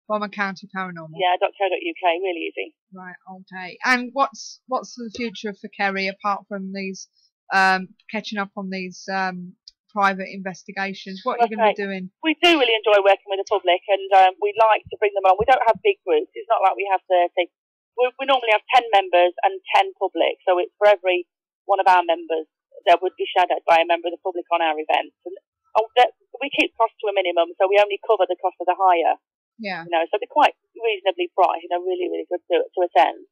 S3: Bomber County Paranormal.
S11: Yeah, .co.uk, really easy.
S3: Right, okay. And what's the future for Kerry apart from these catching up on these private investigations? What are you going to be doing?
S11: We do really enjoy working with the public, and we like to bring them on. We don't have big groups. It's not like we have 30. We normally have 10 members and 10 public, so it's for every one of our members that would be shadowed by a member of the public on our events. And we keep costs to a minimum, so we only cover the cost of the hire.
S3: Yeah.
S11: You know, so they're quite reasonably priced. You know, really, really good to attend.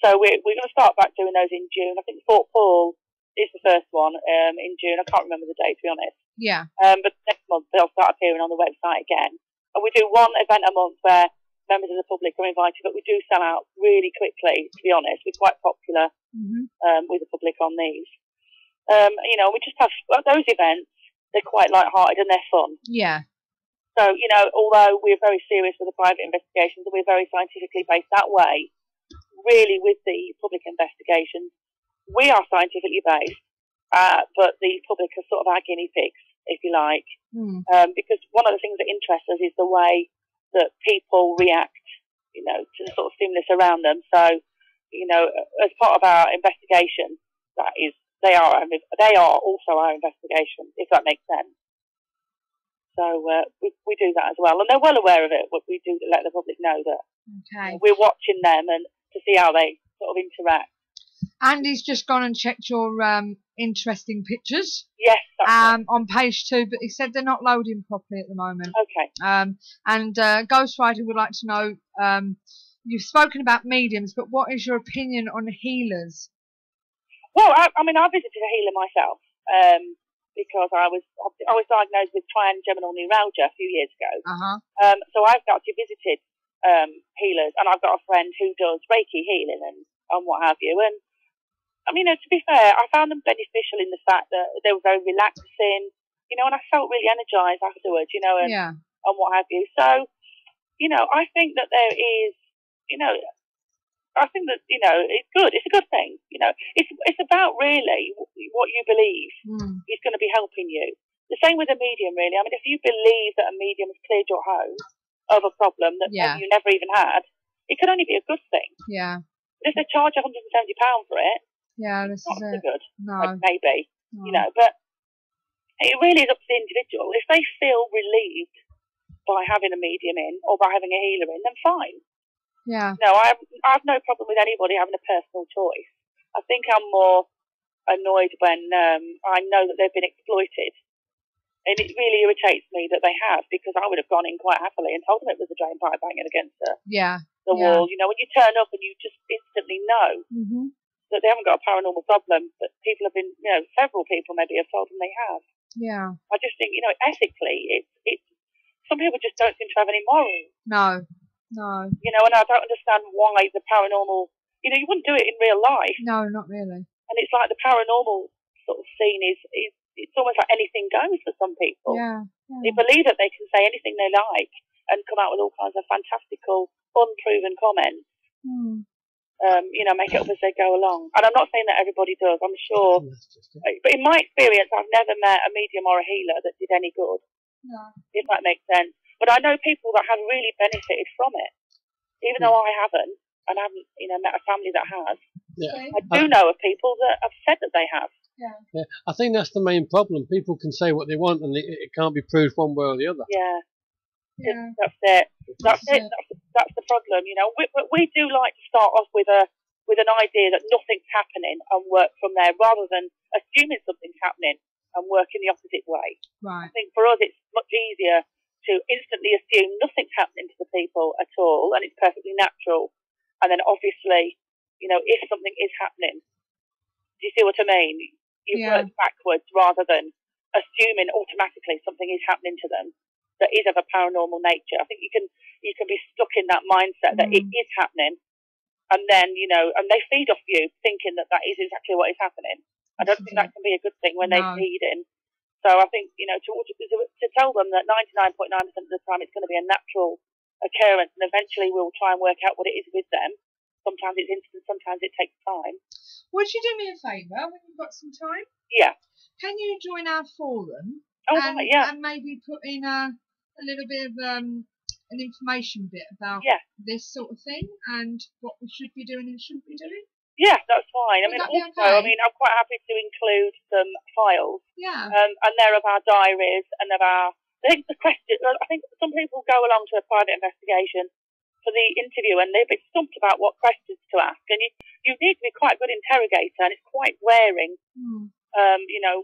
S11: So we're going to start back doing those in June. I think Fort Paul is the first one in June. I can't remember the date, to be honest.
S3: Yeah.
S11: But next month they'll start appearing on the website again. And we do one event a month where members of the public are invited, but we do sell out really quickly, to be honest. We're quite popular with the public on these. You know, we just have those events. They're quite light-hearted and they're fun.
S3: Yeah.
S11: So, you know, although we're very serious with the private investigations and we're very scientifically based that way, really with the public investigations, we are scientifically based, but the public are sort of our guinea pigs, if you like. Because one of the things that interests us is the way that people react, you know, to the sort of stimulus around them. So, you know, as part of our investigation, they are also our investigation, if that makes sense. So we do that as well, and they're well aware of it. We do let the public know that we're watching them and to see how they sort of interact.
S3: Andy's just gone and checked your interesting pictures.
S11: Yes, that's
S3: on page 2, but he said they're not loading properly at the moment.
S11: Okay.
S3: And Ghost Rider would like to know, you've spoken about mediums, but what is your opinion on healers?
S11: Well, I mean, I visited a healer myself because I was diagnosed with trigeminal neuralgia a few years ago. So I've actually visited healers, and I've got a friend who does Reiki healing and what have you. And I mean, to be fair, I found them beneficial in the fact that they were very relaxing, you know, and I felt really energised afterwards, you know, and what have you. So, you know, I think that there is, you know, I think that, you know, it's good. It's a good thing. You know, it's about really what you believe is going to be helping you. The same with a medium, really. I mean, if you believe that a medium has cleared your home of a problem that you never even had, it can only be a good thing.
S3: Yeah.
S11: But if they charge £170 for it,
S3: this
S11: not
S3: is
S11: so
S3: it.
S11: good.
S3: No.
S11: Like, maybe, you know, but it really is up to the individual. If they feel relieved by having a medium in or by having a healer in, then fine.
S3: Yeah.
S11: No, I have no problem with anybody having a personal choice. I think I'm more annoyed when I know that they've been exploited. And it really irritates me that they have, because I would have gone in quite happily and told them it was a drain pipe banging against the wall. You know, when you turn up and you just instantly know that they haven't got a paranormal problem, but people have been, you know, several people maybe have told them they have.
S3: Yeah.
S11: I just think, you know, ethically, it's some people just don't seem to have any morals.
S3: No.
S11: You know, and I don't understand why the paranormal, you know, you wouldn't do it in real life.
S3: No, not really.
S11: And it's like the paranormal sort of scene is it's almost like anything goes for some people.
S3: Yeah.
S11: They believe that they can say anything they like and come out with all kinds of fantastical, unproven comments. You know, make it up as they go along. And I'm not saying that everybody does, I'm sure. But in my experience, I've never met a medium or a healer that did any good.
S3: No.
S11: If that makes sense. But I know people that have really benefited from it, even though I haven't, and I haven't, you know, met a family that has.
S7: Yeah.
S11: I do know of people that have said that they have.
S7: Yeah. I think that's the main problem. People can say what they want, and it can't be proved one way or the other.
S11: Yeah. That's it. That's the problem. You know, we do like to start off with an idea that nothing's happening and work from there, rather than assuming something's happening and work in the opposite way.
S3: Right.
S11: I think for us it's much easier to instantly assume nothing's happening to the people at all, and it's perfectly natural. And then obviously, you know, if something is happening, do you see what I mean? You work backwards rather than assuming automatically something is happening to them. that is of a paranormal nature. I think you can be stuck in that mindset that it is happening, and then and they feed off you thinking that is exactly what is happening. I don't think that can be a good thing when they feed in. So I think to tell them that 99.9% of the time it's going to be a natural occurrence, and eventually we'll try and work out what it is with them. Sometimes it's instant, sometimes it takes time.
S3: Would you do me a favour when you've got some time?
S11: Yeah.
S3: Can you join our forum?
S11: Right, yeah.
S3: And maybe put in a little bit of an information bit about this sort of thing and what we should be doing and shouldn't be doing?
S11: Yeah, that's fine.
S3: Would that be okay?
S11: I'm quite happy to include some files.
S3: Yeah.
S11: And they're of our diaries and of our. I think some people go along to a private investigation for the interview and they're a bit stumped about what questions to ask. And you need to be quite a good interrogator, and it's quite wearing.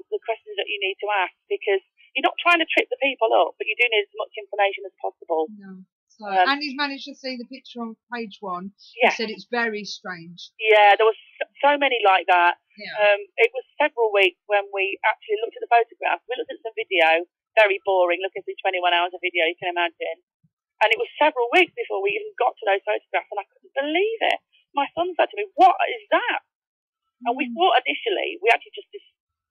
S11: The questions that you need to ask, because you're not trying to trip the people up, but you do need as much information as possible.
S3: No. So, and he's managed to see the picture on page 1. He said it's very strange.
S11: Yeah, there was so many like that.
S3: Yeah.
S11: It was several weeks when we actually looked at the photographs. We looked at some video, very boring, looking through 21 hours of video, you can imagine. And it was several weeks before we even got to those photographs, and I couldn't believe it. My son said to me, "What is that?" And we thought initially, we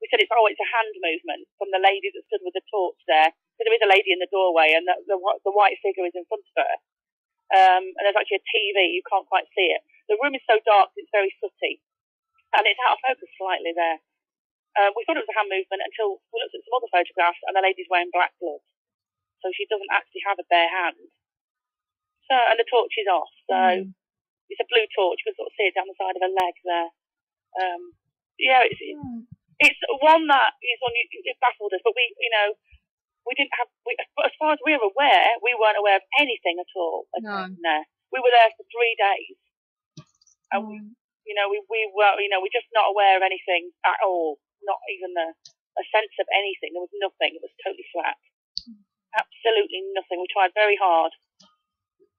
S11: said it's a hand movement from the lady that stood with the torch there. Because there is a lady in the doorway, and the white figure is in front of her. And there's actually a TV, you can't quite see it. The room is so dark, it's very sooty. And it's out of focus slightly there. We thought it was a hand movement until we looked at some other photographs, and the lady's wearing black gloves. So she doesn't actually have a bare hand. So, and the torch is off. So it's a blue torch. You can sort of see it down the side of her leg there. It's one that it baffled us. But we didn't have. As far as we were aware, we weren't aware of anything at all.
S3: No.
S11: We were there for 3 days, and we were just not aware of anything at all. Not even a sense of anything. There was nothing. It was totally flat. Absolutely nothing. We tried very hard.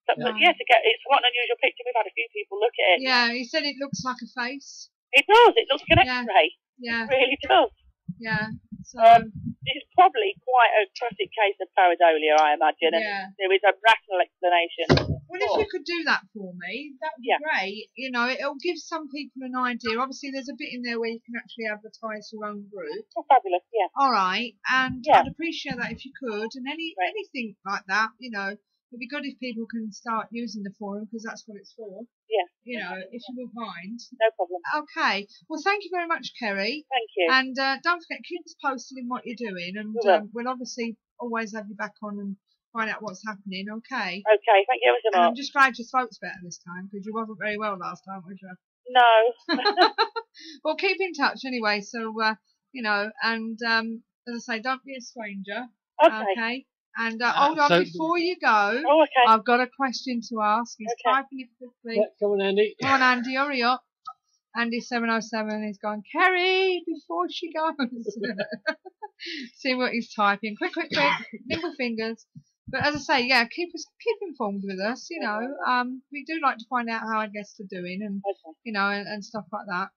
S11: But it's quite an unusual picture. We've had a few people look at it.
S3: Yeah, he said it looks like a face.
S11: It does. It looks like an X-ray.
S3: Yeah.
S11: It really does.
S3: Yeah. So
S11: it's probably quite a classic case of pareidolia, I imagine. And there is a rational explanation.
S3: Well, if you could do that for me, that would be great. It'll give some people an idea. Obviously, there's a bit in there where you can actually advertise your own group.
S11: Oh, fabulous, yeah.
S3: All right, and I'd appreciate that if you could. And anything like that, it'd be good if people can start using the forum, because that's what it's for.
S11: Yeah.
S3: If you wouldn't mind.
S11: No problem.
S3: Okay. Well, thank you very much, Kerry.
S11: Thank you.
S3: And don't forget, keep us posted in what you're doing, and we'll obviously always have you back on and find out what's happening. Okay.
S11: Okay. Thank you ever so much.
S3: I'm just glad your throat's better this time, because you wasn't very well last time, was you?
S11: No.
S3: Well, keep in touch anyway. So and as I say, don't be a stranger. Okay. And hold on, before you go, I've got a question to ask. He's typing it quickly.
S7: Come on, Andy.
S3: Come on, Andy, hurry up. Andy 707 is going, Kerry, before she goes. See what he's typing. Quick, nimble fingers. But as I say, keep informed with us. We do like to find out how our guests are doing, and and stuff like that.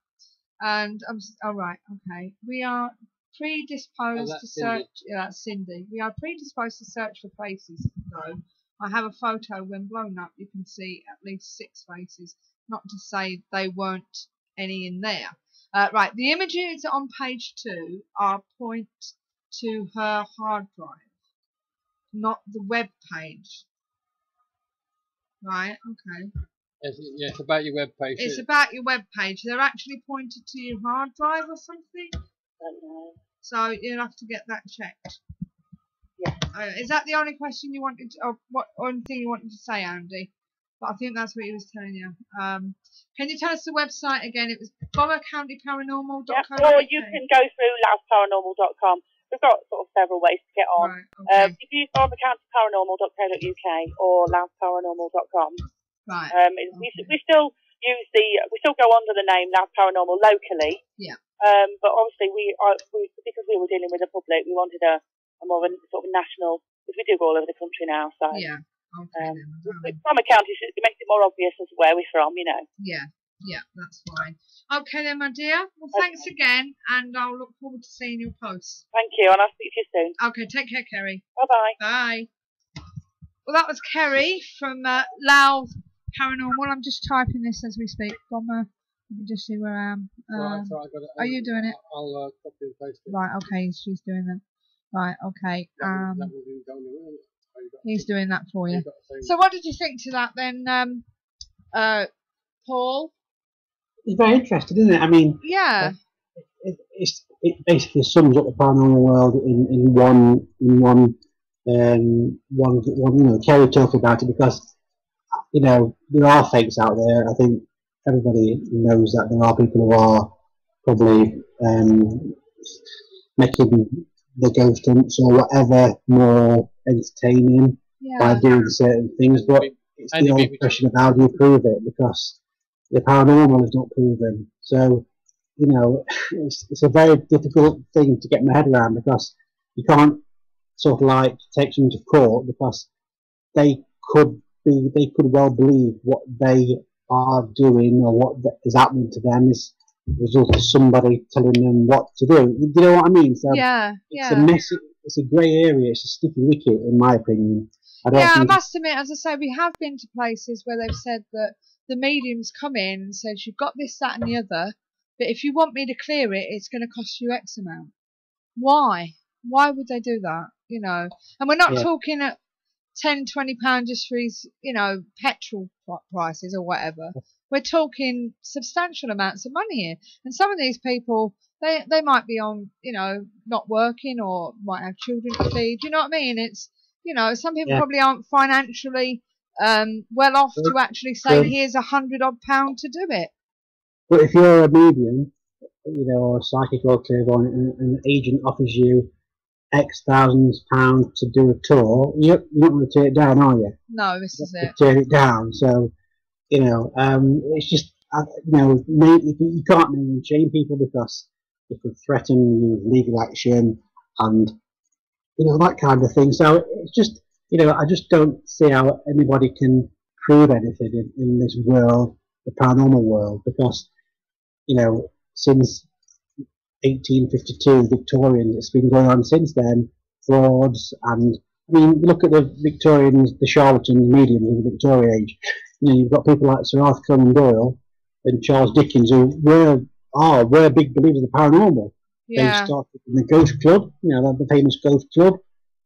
S3: And all right, okay. We are predisposed to search. Yeah, that's Cindy. We are predisposed to search for faces, though. I have a photo. When blown up, you can see at least 6 faces. Not to say they weren't any in there. Right, the images on page 2 are point to her hard drive, not the web page. Right, okay.
S7: It's about your web page.
S3: It's about your web page. They're actually pointed to your hard drive or something.
S11: Don't know.
S3: So you'll have to get that checked.
S11: Yeah.
S3: Is that the only question you wanted to, or what only thing you wanted to say, Andy? But I think that's what he was telling you. Can you tell us the website again? It was bombercountyparanormal.co.uk.
S11: Yeah, or you can go through louthparanormal.com. We've got sort of several ways to get on.
S3: Right, okay.
S11: If you use bombercountyparanormal.co.uk or louthparanormal.com.
S3: Right.
S11: We still go under the name Louth Paranormal locally.
S3: Yeah.
S11: But obviously because we were dealing with the public, we wanted a more of a sort of national, because we do go all over the country now. So
S3: yeah. Okay.
S11: from a county, it makes it more obvious as where we're from,
S3: Yeah. Yeah, that's fine. Okay then, my dear. Well, thanks again, and I'll look forward to seeing your posts.
S11: Thank you, and I'll speak to you soon.
S3: Okay, take care, Kerry.
S11: Bye-bye.
S3: Bye. Well, that was Kerry from Louth Paranormal. I'm just typing this as we speak. Bomber, let me just see where I am.
S7: Right, so I got it.
S3: Are you doing it?
S7: I'll copy and paste it.
S3: Right, okay, she's doing that. Right, okay.
S7: That will go anywhere.
S3: He's doing that for you. So what did you think to that then, Paul?
S5: It's very interesting, isn't it? I mean,
S3: yeah,
S5: it basically sums up the paranormal world in one Kerry talked about it, because there are fakes out there. I think everybody knows that there are people who are probably making the ghost hunts or whatever more entertaining by doing certain things, but it's the old question of how do you prove it, because the paranormal is not proven. So it's a very difficult thing to get my head around, because you can't sort of like take them to court, because they could well believe what they are doing or what is happening to them is the result of somebody telling them what to do. Do you know what I mean? So it's a messy, it's a grey area. It's a sticky wicket, in my opinion.
S3: I must admit, as I say, we have been to places where they've said that the mediums come in and says, you've got this, that and the other, but if you want me to clear it, it's going to cost you X amount. Why? Why would they do that? And we're not talking at £10, £20 just for his, petrol prices or whatever. We're talking substantial amounts of money here. And some of these people, they might be on, not working, or might have children to feed. You know what I mean? It's, some people probably aren't financially well off to actually say, here's £100-odd to do it.
S5: But if you're a medium, or a psychic or clairvoyant, and an agent offers you X thousands pounds to do a tour, you're not going to turn it down, are you?
S3: No, this is it.
S5: Turn it down. So, it's just, you can't name and shame people, because it could threaten you with legal action and, that kind of thing. So it's just, I just don't see how anybody can prove anything in this world, the paranormal world, because, since 1852, Victorians, it's been going on since then, frauds, and look at the Victorians, the charlatans, mediums of the Victorian age. You've got people like Sir Arthur Conan Doyle and Charles Dickens, who were big believers of the paranormal. They started in the Ghost Club, the famous Ghost Club,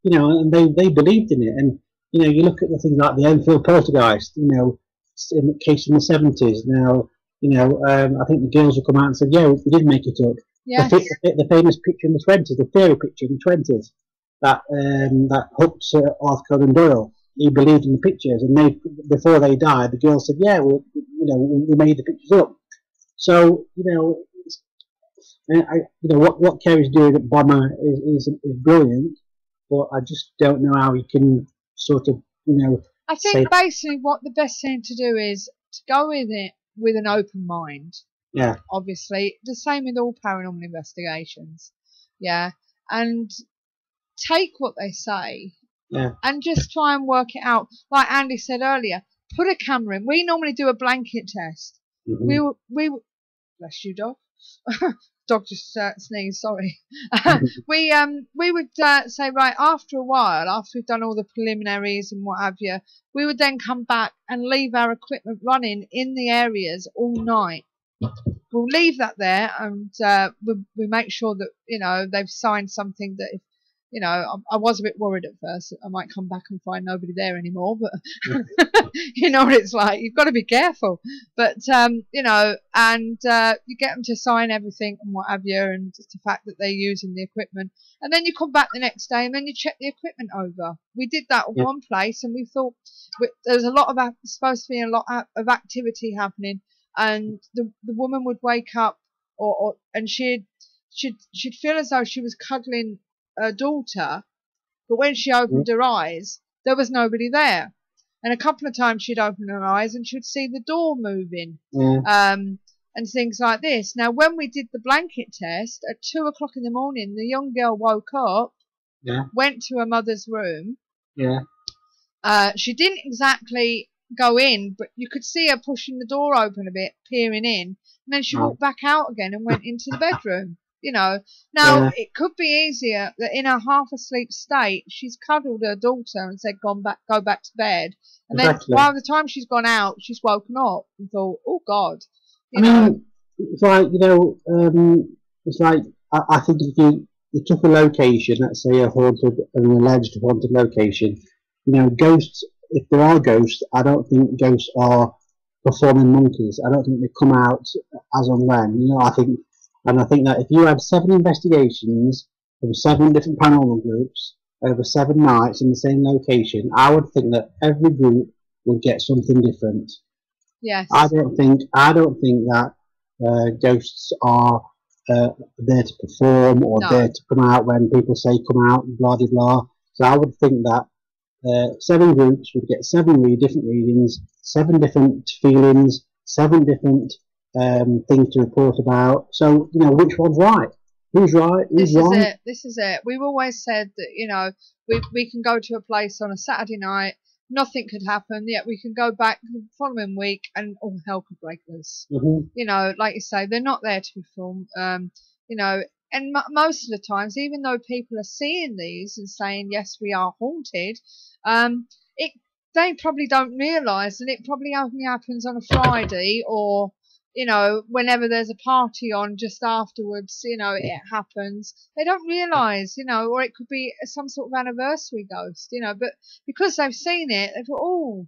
S5: and they believed in it. And you look at the things like the Enfield Poltergeist, in the case in the 70s. Now, I think the girls will come out and say, yeah, we did make it up. Yes. The famous picture in the 20s, the fairy picture in the 20s, that hooked Sir Arthur Conan Doyle. He believed in the pictures, and before they died, the girls said, yeah, we made the pictures up. So, what Kerry's doing at Bomber is brilliant, but I just don't know how he can sort of,
S3: I think basically what the best thing to do is to go with it with an open mind.
S5: Yeah.
S3: Obviously, the same with all paranormal investigations. Yeah, and take what they say.
S5: Yeah.
S3: And just try and work it out. Like Andy said earlier, put a camera in. We normally do a blanket test.
S5: Mm-hmm.
S3: We bless you, dog. Dog just sneezed. Sorry. We would say, right, after a while, after we've done all the preliminaries and what have you, we would then come back and leave our equipment running in the areas all night. We'll leave that there, and we make sure that they've signed something that if. I was a bit worried at first that I might come back and find nobody there anymore, but you know what it's like. You've got to be careful. But, and you get them to sign everything and what have you, and just the fact that they're using the equipment. And then you come back the next day and then you check the equipment over. We did that at one place, and we thought there was supposed to be a lot of activity happening, and the woman would wake up and she'd feel as though she was cuddling her daughter, but when she opened her eyes, there was nobody there. And a couple of times she'd open her eyes and she'd see the door moving, and things like this. Now, when we did the blanket test at 2 o'clock in the morning, the young girl woke up, went to her mother's room.
S5: Yeah.
S3: She didn't exactly go in, but you could see her pushing the door open a bit, peering in, and then she walked back out again and went into the bedroom. You know, now it could be easier that in a half asleep state, she's cuddled her daughter and said, go back to bed. And then by the time she's gone out, she's woken up and thought, oh God. You know,
S5: it's like, it's like, I think if you took a location, let's say an alleged haunted location, ghosts, if there are ghosts, I don't think ghosts are performing monkeys. I don't think they come out as and when. I think that if you had 7 investigations from 7 different paranormal groups over 7 nights in the same location, I would think that every group would get something different.
S3: Yes.
S5: I don't think that ghosts are there to perform or there to come out when people say come out, blah blah blah. So I would think that 7 groups would get 7 different readings, 7 different feelings, 7 different things to report about. So which one's right? Who's right? Who's wrong?
S3: This is it. We've always said that we can go to a place on a Saturday night, nothing could happen, yet we can go back the following week and all hell could break loose. Like you say, they're not there to perform. And most of the times, even though people are seeing these and saying yes, we are haunted, they probably don't realise that it probably only happens on a Friday or whenever there's a party on just afterwards, it happens. They don't realise, or it could be some sort of anniversary ghost, but because they've seen it, they thought,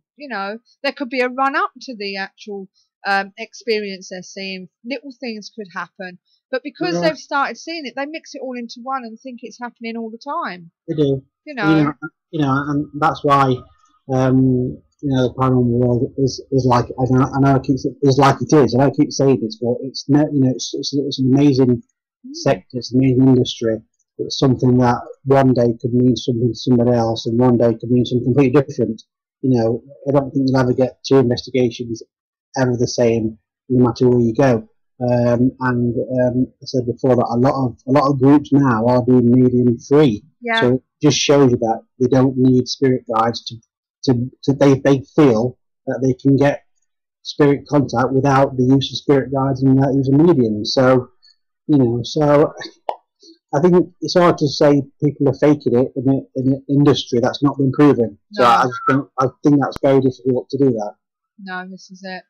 S3: there could be a run up to the actual experience they're seeing. Little things could happen. But because they've started seeing it, they mix it all into one and think it's happening all the time.
S5: They do. And that's why, the paranormal world is like, I know I keep is like it is. I don't keep saying this, but it's it's an amazing sector. It's an amazing industry. It's something that one day could mean something to somebody else, and one day could mean something completely different. I don't think you'll ever get 2 investigations ever the same, no matter where you go. I said before that a lot of groups now are doing medium free.
S3: Yeah.
S5: So it just shows you that they don't need spirit guides they feel that they can get spirit contact without the use of spirit guides and without using mediums. So so I think it's hard to say people are faking it in an industry that's not been proven. So I think that's very difficult to do that.
S3: No, this is it.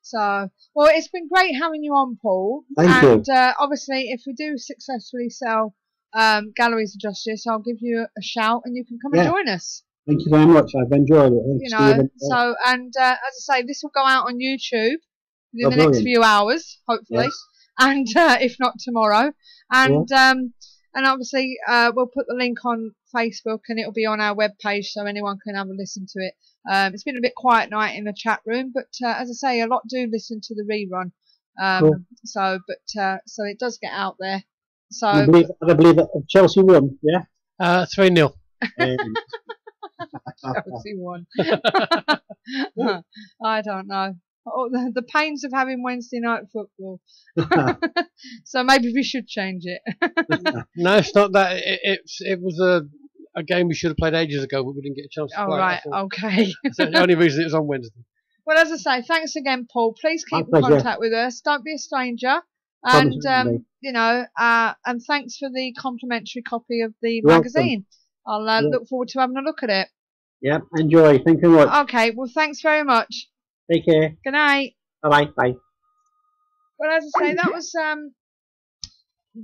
S3: So, well, it's been great having you on, Paul.
S5: Thank you.
S3: And obviously, if we do successfully sell Galleries of Justice, I'll give you a shout and you can come and join us.
S5: Thank you very much. I've enjoyed it.
S3: So, and as I say, this will go out on YouTube in the next few hours, hopefully, and if not tomorrow. And and obviously, we'll put the link on Facebook and it'll be on our webpage so anyone can have a listen to it. It's been a bit quiet night in the chat room, but as I say, a lot do listen to the rerun. So it does get out there. So
S5: I believe that Chelsea won. Yeah.
S7: 3-0.
S3: Chelsea won. I don't know. Oh, the pains of having Wednesday night football. So maybe we should change it.
S7: No, it's not that. It was a game we should have played ages ago, but we didn't get a chance to play.
S3: Oh, right, okay.
S7: So the only reason it was on Wednesday.
S3: Well, as I say, thanks again, Paul. Please keep in contact with us. Don't be a stranger. And, and thanks for the complimentary copy of the magazine. I'll look forward to having a look at it.
S5: Yeah, enjoy. Thank you very much.
S3: Okay, well, thanks very much.
S5: Take care.
S3: Good night.
S5: Bye-bye. Bye.
S3: Well, as I say,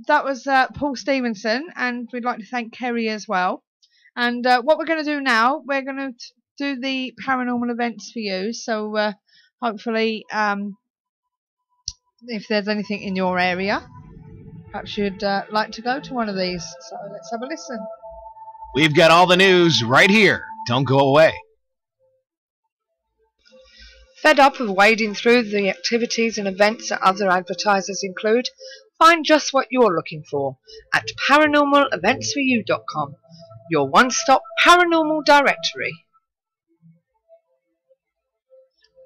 S3: that was Paul Stevenson, and we'd like to thank Kerry as well. And what we're going to do now, we're going to do the paranormal events for you. So hopefully, if there's anything in your area, perhaps you'd like to go to one of these. So let's have a listen.
S1: We've got all the news right here. Don't go away.
S3: Fed up of wading through the activities and events that other advertisers include? Find just what you're looking for at paranormaleventsforyou.com, your one-stop paranormal directory.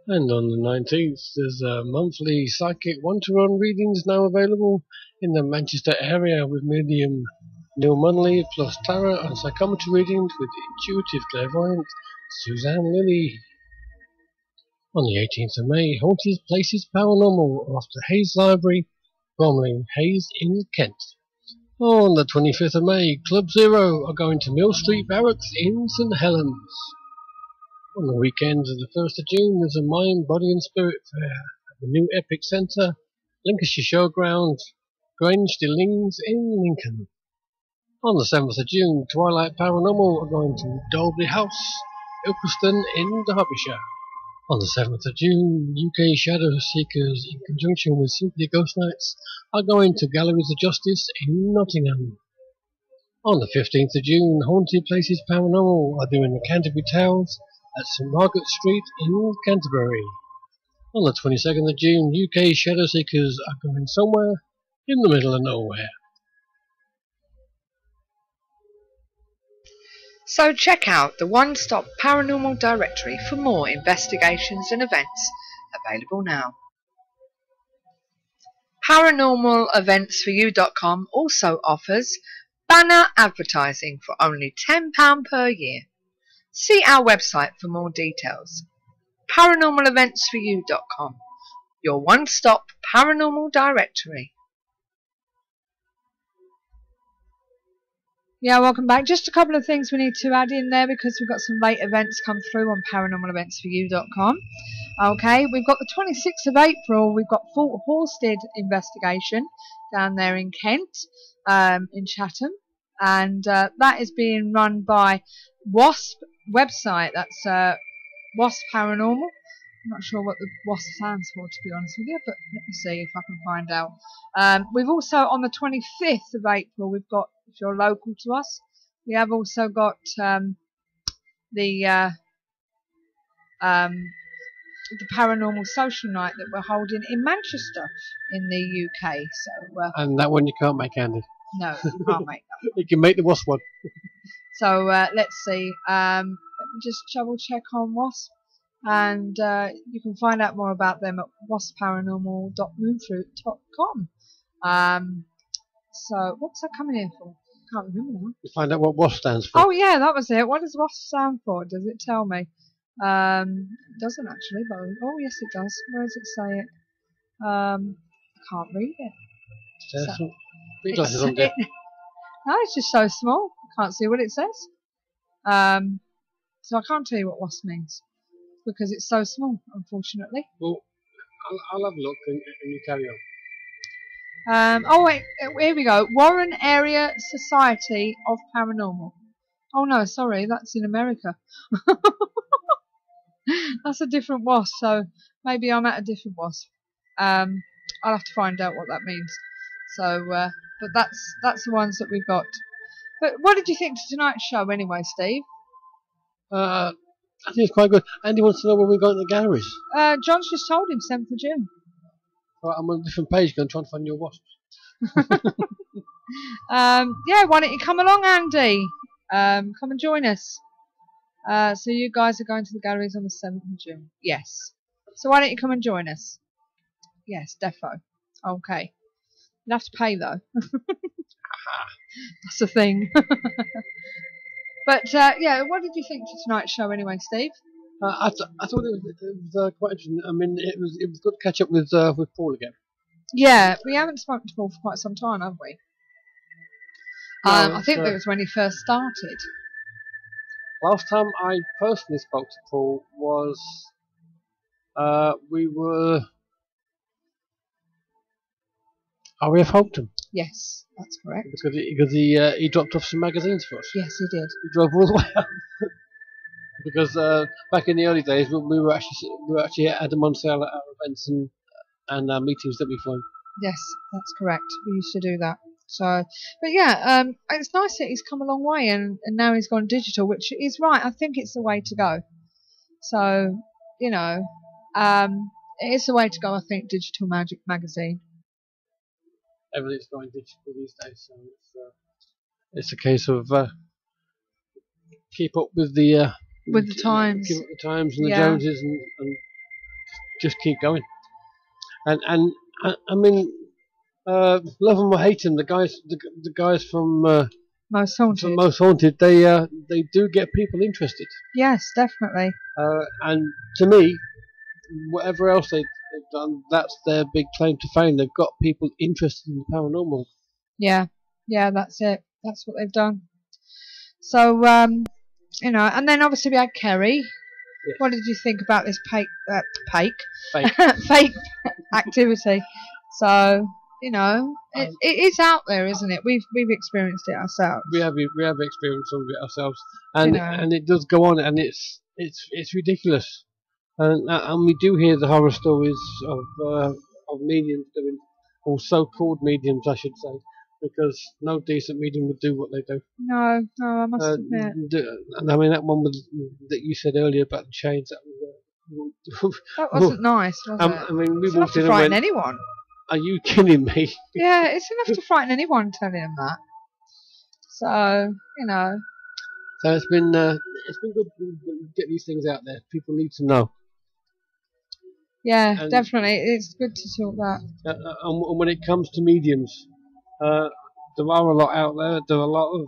S7: And on the 19th, there's a monthly psychic one-to-one readings now available in the Manchester area with medium Neil Munley plus tarot and psychometry readings with intuitive clairvoyant Suzanne Lilly. On the 18th of May, Haunted Places Paranormal after Hayes Library, Bromley, Hayes in Kent. On the 25th of May, Club Zero are going to Mill Street Barracks in St Helens. On the weekend of the 1st of June, there's a Mind, Body and Spirit Fair at the New Epic Centre, Lincolnshire Showground, Grange de Lings in Lincoln. On the 7th of June, Twilight Paranormal are going to Dolby House, Ilkeston in Derbyshire. On the 7th of June, UK Shadow Seekers, in conjunction with Simply Ghost Nights, are going to Galleries of Justice in Nottingham. On the 15th of June, Haunted Places Paranormal are doing the Canterbury Tales at St Margaret Street in Canterbury. On the 22nd of June, UK Shadow Seekers are going somewhere in the middle of nowhere.
S3: So check out the one-stop paranormal directory for more investigations and events, available now. ParanormalEventsForYou.com also offers banner advertising for only £10 per year. See our website for more details. ParanormalEventsForYou.com, your one-stop paranormal directory. Yeah, welcome back. Just a couple of things we need to add in there because we've got some late events come through on ParanormalEventsForYou.com. Okay, we've got the 26th of April, we've got Fort Horsted investigation down there in Kent, in Chatham. And that is being run by WASP website. That's WASP Paranormal. I'm not sure what the WASP stands for, to be honest with you, but let me see if I can find out. We've also, on the 25th of April, we've got, if you're local to us, we have also got the Paranormal Social Night that we're holding in Manchester in the UK. So,
S7: and that one you can't make, Andy.
S3: No, you can't make that one.
S7: You can make the WASP one.
S3: So let's see. Let me just double check on WASP. And you can find out more about them at wasparanormal.moonfruit.com. So what was I coming here for? Can't remember now.
S7: You find out what WASP stands for.
S3: Oh yeah, that was it. What does WASP stand for? Does it tell me? It doesn't actually, but oh yes it does. Where does it say it? I can't read it. No, it's just so small. I can't see what it says. So I can't tell you what WASP means because it's so small, unfortunately.
S7: Well, I'll have a look and you carry on.
S3: Oh wait, here we go. Warren Area Society of Paranormal. Oh no, sorry, that's in America. That's a different WASP, so maybe I'm at a different WASP. I'll have to find out what that means. So, but that's the ones that we've got. But what did you think to tonight's show anyway, Steve?
S7: I think it's quite good. Andy wants to know where we're going to the galleries.
S3: John's just told him 7th of June.
S7: Right, I'm on a different page going to try and find your wasps.
S3: Yeah, why don't you come along, Andy? Come and join us. So you guys are going to the galleries on the 7th of June. Yes. So why don't you come and join us? Yes, defo. Okay. You'll have to pay though. That's the thing. But yeah, what did you think to tonight's show anyway, Steve?
S7: I thought it was quite interesting. I mean, it was good to catch up with Paul again.
S3: Yeah, we haven't spoken to Paul for quite some time, have we? No, I think that was when he first started.
S7: Last time I personally spoke to Paul was we were RAF Holton.
S3: Yes, that's correct.
S7: Because he dropped off some magazines for us.
S3: Yes, he did.
S7: He drove all the way up. Because back in the early days, we were actually at them on sale at our events and meetings that we find.
S3: Yes, that's correct. We used to do that. So, but yeah, it's nice that he's come a long way and now he's gone digital, which is right. I think it's the way to go. So, you know, it is the way to go. I think Digital Magic magazine.
S7: Everything's going digital these days, so it's a case of keep up with the
S3: times.
S7: Keep up with the times and the Joneses and just keep going. And I mean, love them or hate them, the guys from
S3: Most Haunted.
S7: From Most Haunted, they do get people interested.
S3: Yes, definitely.
S7: And to me, whatever else they've done, that's their big claim to fame. They've got people interested in the paranormal.
S3: Yeah, that's it. That's what they've done. So, you know, and then obviously we had Kerry.
S7: Yes.
S3: What did you think about this fake
S7: Fake.
S3: activity? So, you know, it is out there, isn't it? We've experienced it ourselves.
S7: We have experienced some of it ourselves, and
S3: You know.
S7: and it does go on, and it's ridiculous, and we do hear the horror stories of mediums doing, or so-called mediums, I should say, because no decent medium would do what they do.
S3: No, I must admit.
S7: And I mean that one that you said earlier about the chains. That
S3: wasn't nice, was it?
S7: I mean, we
S3: it's enough
S7: walked
S3: to
S7: in and
S3: frighten
S7: went,
S3: anyone.
S7: "Are you kidding me?"
S3: Yeah, it's enough to frighten anyone telling them that. So, you know.
S7: So it's been good to get these things out there. People need to know.
S3: Yeah,
S7: And
S3: definitely. It's good to talk that.
S7: And when it comes to mediums, there are a lot out there. There are a lot of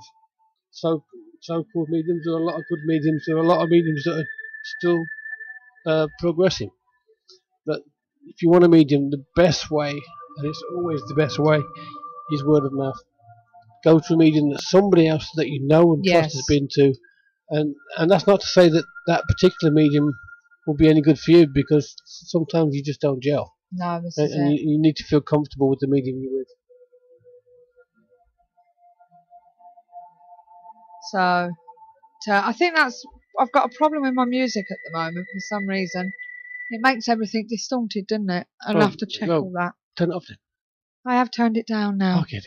S7: so-called mediums. There are a lot of good mediums. There are a lot of mediums that are still progressing. But if you want a medium, the best way, and it's always the best way, is word of mouth. Go to a medium that somebody else that you know and trust has been to, and that's not to say that that particular medium will be any good for you, because sometimes you just don't gel.
S3: No, this
S7: and
S3: is it.
S7: you need to feel comfortable with the medium you're with.
S3: So I think I've got a problem with my music at the moment for some reason. It makes everything distorted, doesn't it? I'll have to check all that.
S7: Turn it off then.
S3: I have turned it down now.
S7: Okay.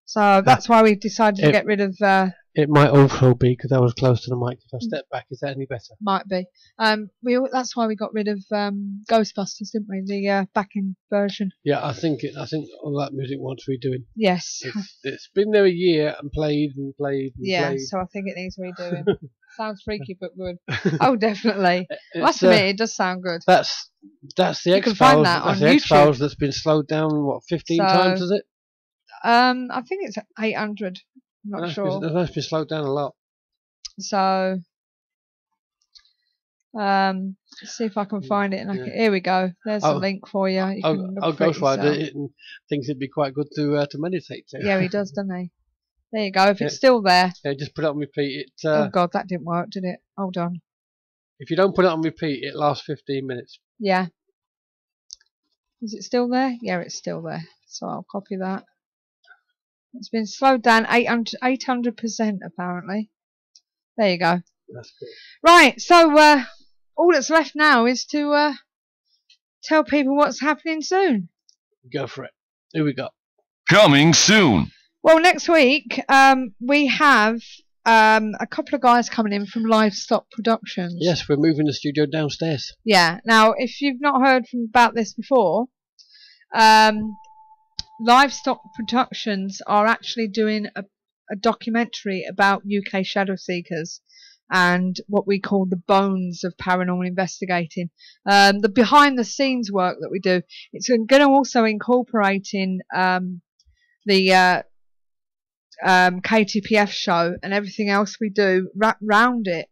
S3: So that's why we decided to get rid of.
S7: It might also be because I was close to the mic. If I step back, is that any better?
S3: Might be. That's why we got rid of Ghostbusters, didn't we? The backing version.
S7: Yeah, I think all that music wants redoing.
S3: Yes.
S7: It's been there a year and played and played and
S3: yeah,
S7: played.
S3: so I think it needs redoing. Sounds freaky but good. Oh, definitely. I must admit, it does sound good.
S7: That's the X-Files.
S3: You can find that on YouTube.
S7: X-Files that's been slowed down, what, 15 times, is it?
S3: I think it's 800. I'm not sure.
S7: That's been slowed down a lot.
S3: So, let's see if I can find it. Here we go. There's a link for you.
S7: I'll go for it. And thinks it'd be quite good to meditate to.
S3: Yeah, he does, doesn't he? There you go. If it's still there.
S7: Yeah, just put it on repeat.
S3: Oh God, that didn't work, did it? Hold on.
S7: If you don't put it on repeat, it lasts 15 minutes.
S3: Yeah. Is it still there? Yeah, it's still there. So I'll copy that. It's been slowed down 800% apparently. There you go.
S7: That's good.
S3: Right, so all that's left now is to tell people what's happening soon.
S7: Go for it. Who we got?
S1: Coming soon.
S3: Well, next week we have a couple of guys coming in from Livestock Productions.
S7: Yes, we're moving the studio downstairs.
S3: Yeah. Now, if you've not heard about this before, Livestock Productions are actually doing a documentary about UK shadow seekers and what we call the bones of paranormal investigating. The behind the scenes work that we do, it's going to also incorporate in the KTPF show and everything else we do round it.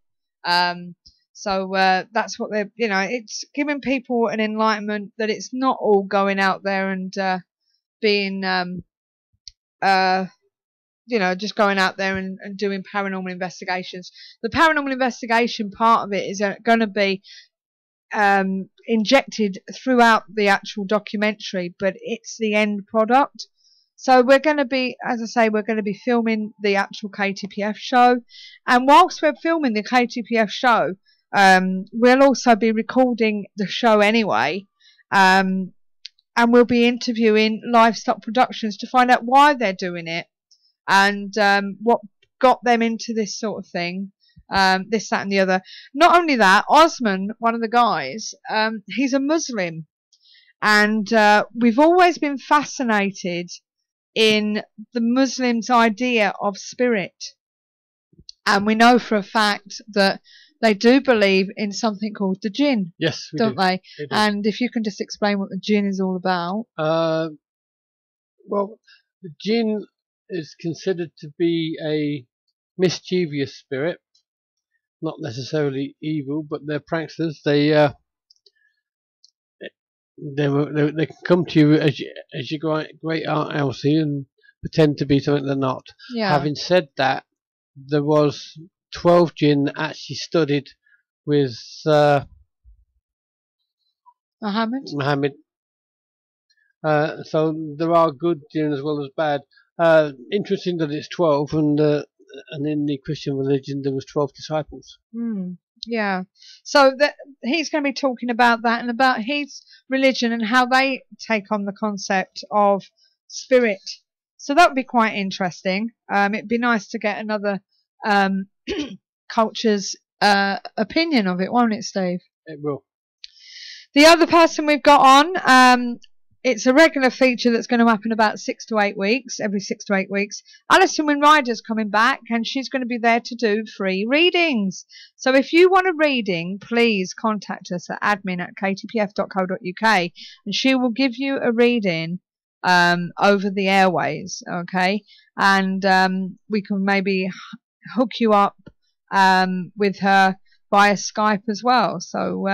S3: So that's what they're, it's giving people an enlightenment that it's not all going out there and being, just going out there and doing paranormal investigations. The paranormal investigation part of it is going to be injected throughout the actual documentary, but it's the end product. So we're going to be, as I say, we're going to be filming the actual KTPF show. And whilst we're filming the KTPF show, we'll also be recording the show anyway. And we'll be interviewing Livestock Productions to find out why they're doing it and what got them into this sort of thing, this, that and the other. Not only that, Osman, one of the guys, he's a Muslim. And we've always been fascinated in the Muslims' idea of spirit. And we know for a fact that they do believe in something called the jinn.
S7: Yes, we
S3: don't
S7: do.
S3: they?
S7: They do.
S3: And if you can just explain what the jinn is all about.
S7: Well, the jinn is considered to be a mischievous spirit, not necessarily evil, but they're pranksters. They they can come to you as your great aunt Elsie and pretend to be something they're not.
S3: Yeah.
S7: Having said that, there was 12 jinn that actually studied with Muhammad. So there are good jinn as well as bad. Interesting that it's 12, and in the Christian religion there was 12 disciples.
S3: Yeah. So he's going to be talking about that and about his religion and how they take on the concept of spirit. So that would be quite interesting. It'd be nice to get another culture's opinion of it, won't it, Steve?
S7: It will.
S3: The other person we've got on, it's a regular feature that's going to happen about 6 to 8 weeks, every 6 to 8 weeks. Alison Winrider's coming back, and she's going to be there to do free readings. So if you want a reading, please contact us at admin@ktpf.co.uk, and she will give you a reading over the airways, okay? And we can maybe hook you up with her via Skype as well. So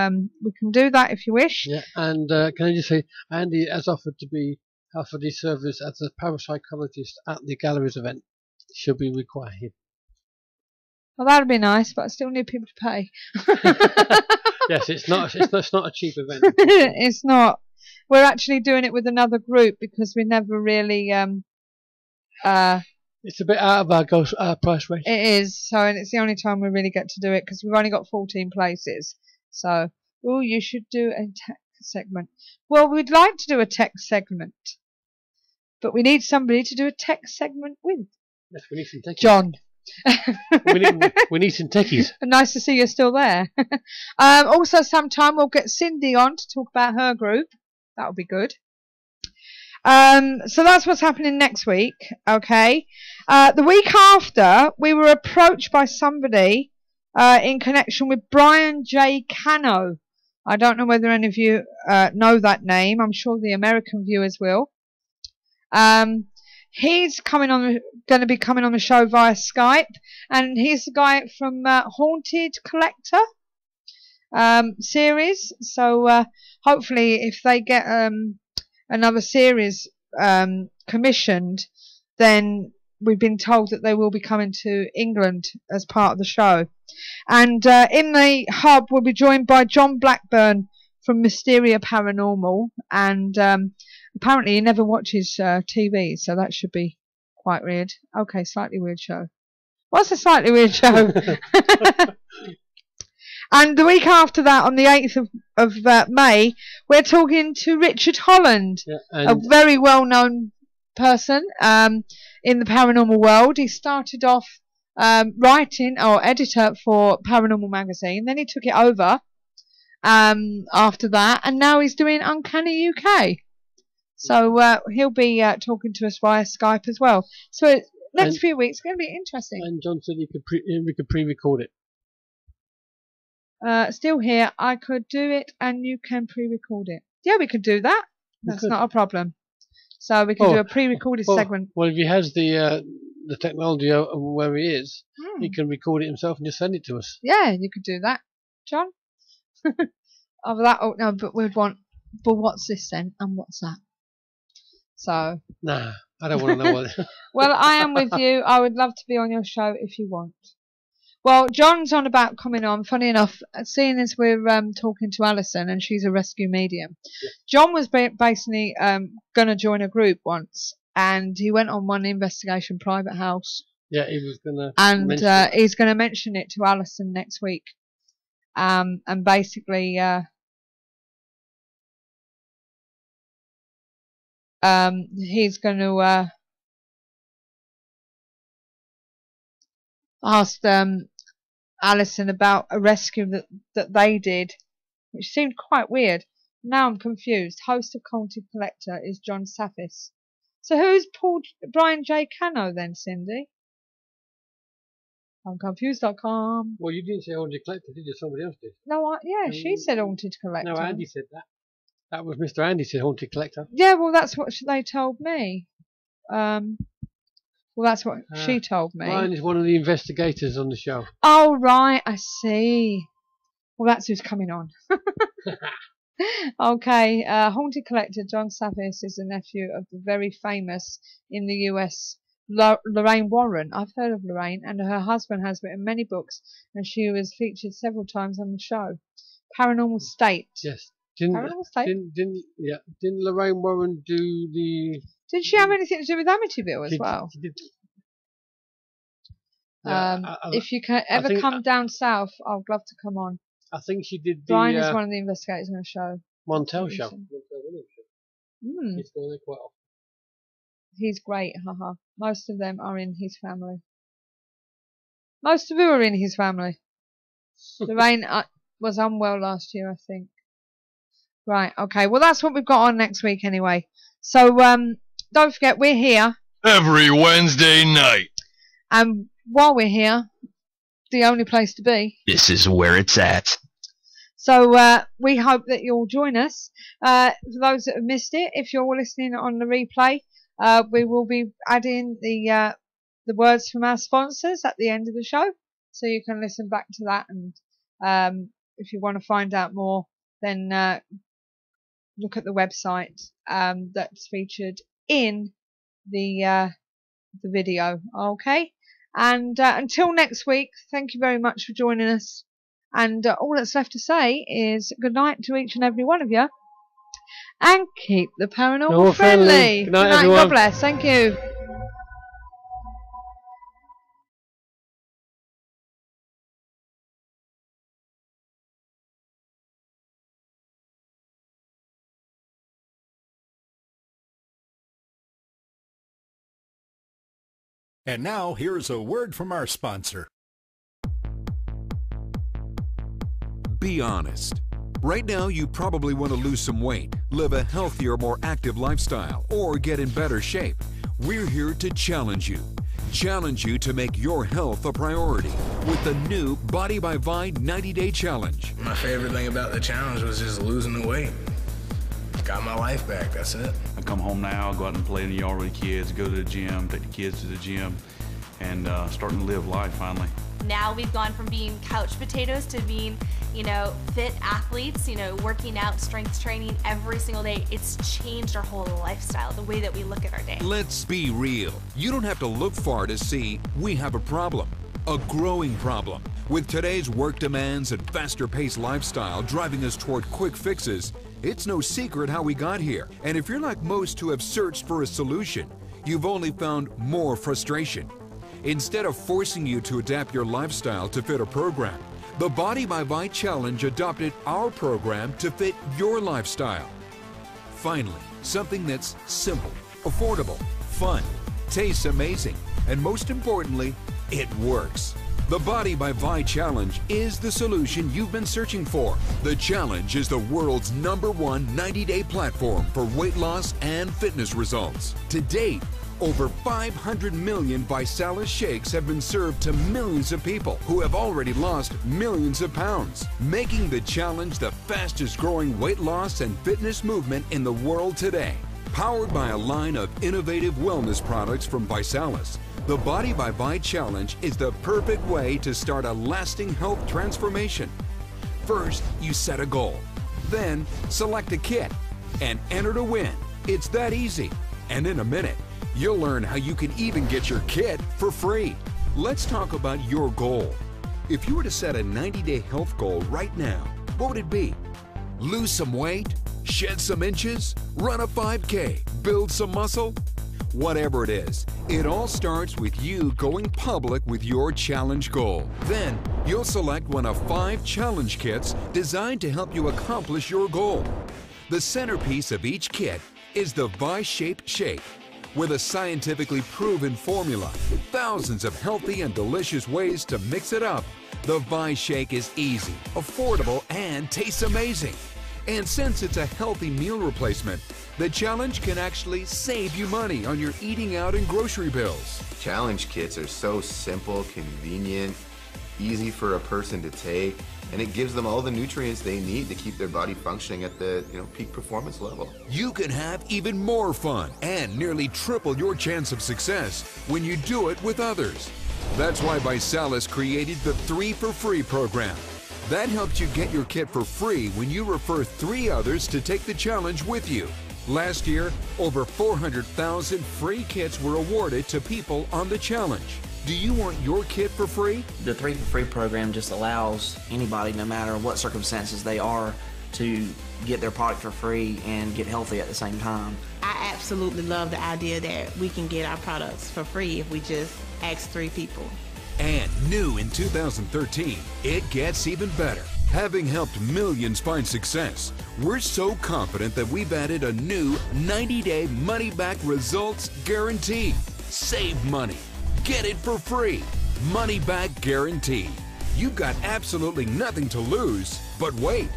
S3: we can do that if you wish.
S7: Yeah, and can I just say, Andy has offered his service as a parapsychologist at the Galleries event. Should we require him?
S3: Well, that would be nice, but I still need people to pay.
S7: Yes, it's not a cheap event.
S3: It's not. We're actually doing it with another group because we never really
S7: it's a bit out of our price range.
S3: It is. So, and it's the only time we really get to do it because we've only got 14 places. So, you should do a tech segment. Well, we'd like to do a tech segment, but we need somebody to do a tech segment with.
S7: Yes, we need some techies.
S3: John.
S7: we need some techies.
S3: Nice to see you're still there. Also, sometime we'll get Cindy on to talk about her group. That'll be good. So that's what's happening next week, okay? The week after, we were approached by somebody in connection with Brian J. Cano. I don't know whether any of you know that name. I'm sure the American viewers will. He's going to be coming on the show via Skype, and he's the guy from Haunted Collector series. So hopefully, if they get another series commissioned, then we've been told that they will be coming to England as part of the show. And in the hub, we'll be joined by John Blackburn from Mysteria Paranormal, and apparently he never watches TV, so that should be quite weird. Okay, slightly weird show. What's a slightly weird show? And the week after that, on the 8th of May, we're talking to Richard Holland, a very well-known person in the paranormal world. He started off writing or editor for Paranormal Magazine. Then he took it over after that, and now he's doing Uncanny UK. So he'll be talking to us via Skype as well. So next few weeks going to be interesting.
S7: And John said we could pre-record it.
S3: Still here. I could do it, and you can pre-record it. Yeah, we could do that. That's not a problem. So we can do a pre-recorded segment.
S7: Well, if he has the technology where he is, he can record it himself and just send it to us.
S3: Yeah, you could do that, John. Of that, no, but we'd want. But what's this then, and what's that? So.
S7: Nah, I don't want to know what.
S3: Well, I am with you. I would love to be on your show if you want. Well, John's on about coming on. Funny enough, seeing as we're talking to Alison and she's a rescue medium, John was basically going to join a group once, and he went on one investigation private house.
S7: Yeah, he was going to.
S3: And he's going to mention it to Alison next week. And basically, he's going to ask Alison about a rescue that they did, which seemed quite weird. Now I'm confused. Host of Haunted Collector is John Saffis. So who's Brian J. Cano then, Cindy? I'm confused.com.
S7: Well, you didn't say Haunted Collector, did you? Somebody else did.
S3: No, she said Haunted Collector.
S7: No, Andy said that. That was Mr. Andy said Haunted Collector.
S3: Yeah, well, that's what they told me. Well, that's what she told me.
S7: Brian is one of the investigators on the show.
S3: Oh, right, I see. Well, that's who's coming on. Okay, haunted collector John Savis is the nephew of the very famous in the US Lorraine Warren. I've heard of Lorraine, and her husband has written many books, and she was featured several times on the show. Paranormal State.
S7: Yes.
S3: Paranormal State.
S7: Didn't Lorraine Warren do the?
S3: Did she have anything to do with Amityville as well?
S7: She did. Yeah,
S3: if you can ever come down south, I'd love to come on.
S7: I think she did the.
S3: Brian is one of the investigators on the show.
S7: Montel show.
S3: He's
S7: going there quite often.
S3: He's great, haha. Most of them are in his family. Most of who are in his family. Lorraine was unwell last year, I think. Right, okay. Well, that's what we've got on next week anyway. So, don't forget, we're here
S8: every Wednesday night.
S3: And while we're here, the only place to be.
S1: This is where it's at.
S3: So we hope that you'll join us. For those that have missed it, if you're listening on the replay, we will be adding the words from our sponsors at the end of the show, so you can listen back to that. And if you want to find out more, then look at the website that's featured in the video. Okay. And until next week, thank you very much for joining us. And all that's left to say is good night to each and every one of you. And keep the paranormal friendly.
S7: Good night, everyone.
S3: God bless. Thank you.
S8: And now, here's a word from our sponsor.
S12: Be honest. Right now, you probably want to lose some weight, live a healthier, more active lifestyle, or get in better shape. We're here to challenge you. Challenge you to make your health a priority with the new Body by Vi 90-Day Challenge.
S9: My favorite thing about the challenge was just losing the weight. Got my life back, that's it.
S13: I come home now, go out and play in the yard with the kids, go to the gym, take the kids to the gym, and starting to live life finally.
S14: Now we've gone from being couch potatoes to being, fit athletes, working out, strength training every single day. It's changed our whole lifestyle, the way that we look at our day.
S12: Let's be real. You don't have to look far to see we have a problem, a growing problem. With today's work demands and faster-paced lifestyle driving us toward quick fixes, it's no secret how we got here. And if you're like most who have searched for a solution, you've only found more frustration. Instead of forcing you to adapt your lifestyle to fit a program, the Body by Vi Challenge adopted our program to fit your lifestyle. Finally, something that's simple, affordable, fun, tastes amazing, and most importantly, it works. The Body by Vi Challenge is the solution you've been searching for. The challenge is the world's #1 90-day platform for weight loss and fitness results. To date, over 500 million ViSalus shakes have been served to millions of people who have already lost millions of pounds, making the challenge the fastest growing weight loss and fitness movement in the world today. Powered by a line of innovative wellness products from ViSalus, the Body by Vi Challenge is the perfect way to start a lasting health transformation. First, you set a goal. Then, select a kit and enter to win. It's that easy. And in a minute, you'll learn how you can even get your kit for free. Let's talk about your goal. If you were to set a 90-day health goal right now, what would it be? Lose some weight? Shed some inches? Run a 5K? Build some muscle? Whatever it is, it all starts with you going public with your challenge goal. Then, you'll select one of 5 challenge kits designed to help you accomplish your goal. The centerpiece of each kit is the Vi-shaped shake. With a scientifically proven formula, thousands of healthy and delicious ways to mix it up, the Vi Shake is easy, affordable, and tastes amazing. And since it's a healthy meal replacement, the challenge can actually save you money on your eating out and grocery bills.
S15: Challenge kits are so simple, convenient, easy for a person to take, and it gives them all the nutrients they need to keep their body functioning at the peak performance level.
S12: You can have even more fun and nearly triple your chance of success when you do it with others. That's why ViSalus created the 3 for Free program. That helps you get your kit for free when you refer 3 others to take the challenge with you. Last year, over 400,000 free kits were awarded to people on the challenge. Do you want your kit for free?
S16: The 3 for Free program just allows anybody, no matter what circumstances they are, to get their product for free and get healthy at the same time.
S17: I absolutely love the idea that we can get our products for free if we just ask 3 people.
S12: And new in 2013, it gets even better. Having helped millions find success, we're so confident that we've added a new 90-day money-back results guarantee. Save money. Get it for free. Money-back guarantee. You've got absolutely nothing to lose, but wait.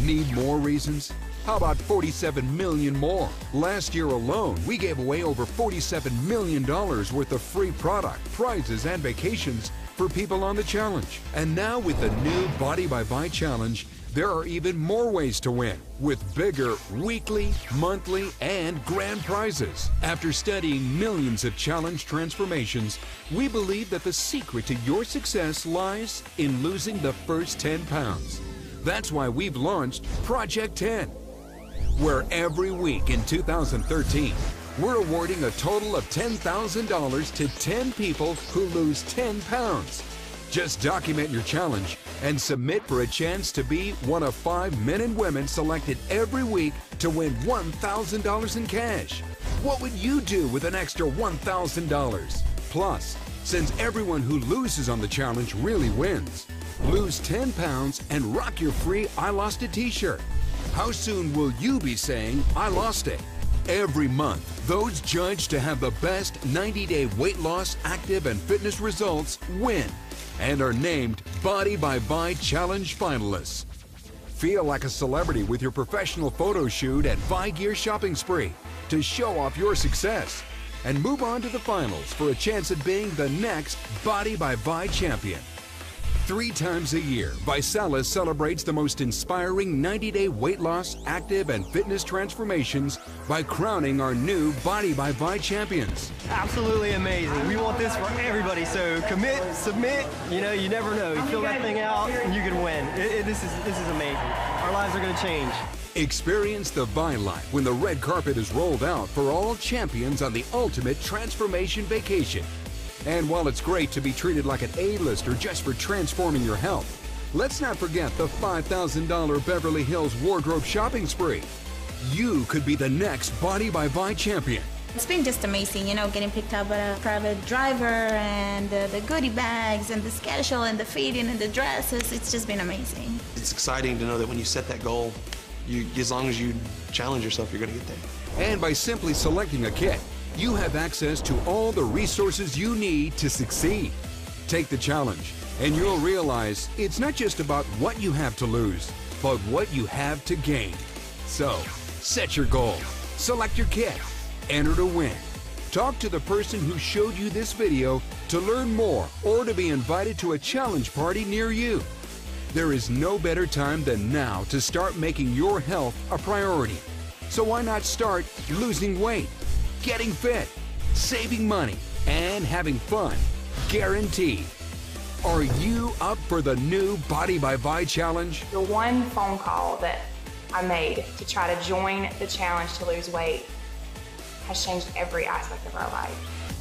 S12: Need more reasons? How about 47 million more? Last year alone, we gave away over $47 million worth of free product, prizes, and vacations for people on the challenge. And now with the new Body by Buy challenge, there are even more ways to win, with bigger weekly, monthly, and grand prizes. After studying millions of challenge transformations, we believe that the secret to your success lies in losing the first 10 pounds. That's why we've launched Project 10, where every week in 2013, we're awarding a total of $10,000 to 10 people who lose 10 pounds. Just document your challenge and submit for a chance to be one of 5 men and women selected every week to win $1,000 in cash. What would you do with an extra $1,000? Plus, since everyone who loses on the challenge really wins, lose 10 pounds and rock your free I Lost It t-shirt. How soon will you be saying, I lost it? Every month, those judged to have the best 90-day weight loss, active, and fitness results win and are named Body by Buy Challenge finalists. Feel like a celebrity with your professional photo shoot at Buy Gear Shopping Spree to show off your success and move on to the finals for a chance at being the next Body by Buy champion. 3 times a year, Visalis celebrates the most inspiring 90-day weight loss, active, and fitness transformations by crowning our new Body by Buy champions.
S18: Absolutely amazing. We want this for everybody, so commit, submit, you know, you never know. You fill that thing out and you can win. This is amazing. Our lives are going to change.
S12: Experience the Buy Life when the red carpet is rolled out for all champions on the ultimate transformation vacation. And while it's great to be treated like an A-lister just for transforming your health, let's not forget the $5,000 Beverly Hills wardrobe shopping spree. You could be the next Body by Buy champion.
S17: It's been just amazing, you know, getting picked up by a private driver and the goodie bags and the schedule and the feeding and the dresses. It's just been amazing.
S19: It's exciting to know that when you set that goal, as long as you challenge yourself, you're going to get there.
S12: And by simply selecting a kit, you have access to all the resources you need to succeed. Take the challenge, and you'll realize it's not just about what you have to lose, but what you have to gain. So, set your goal, select your kit, enter to win. Talk to the person who showed you this video to learn more or to be invited to a challenge party near you. There is no better time than now to start making your health a priority. So why not start losing weight, getting fit, saving money, and having fun, guaranteed. Are you up for the new Body by Buy challenge?
S10: The one phone call that I made to try to join the challenge to lose weight has changed every aspect of our life.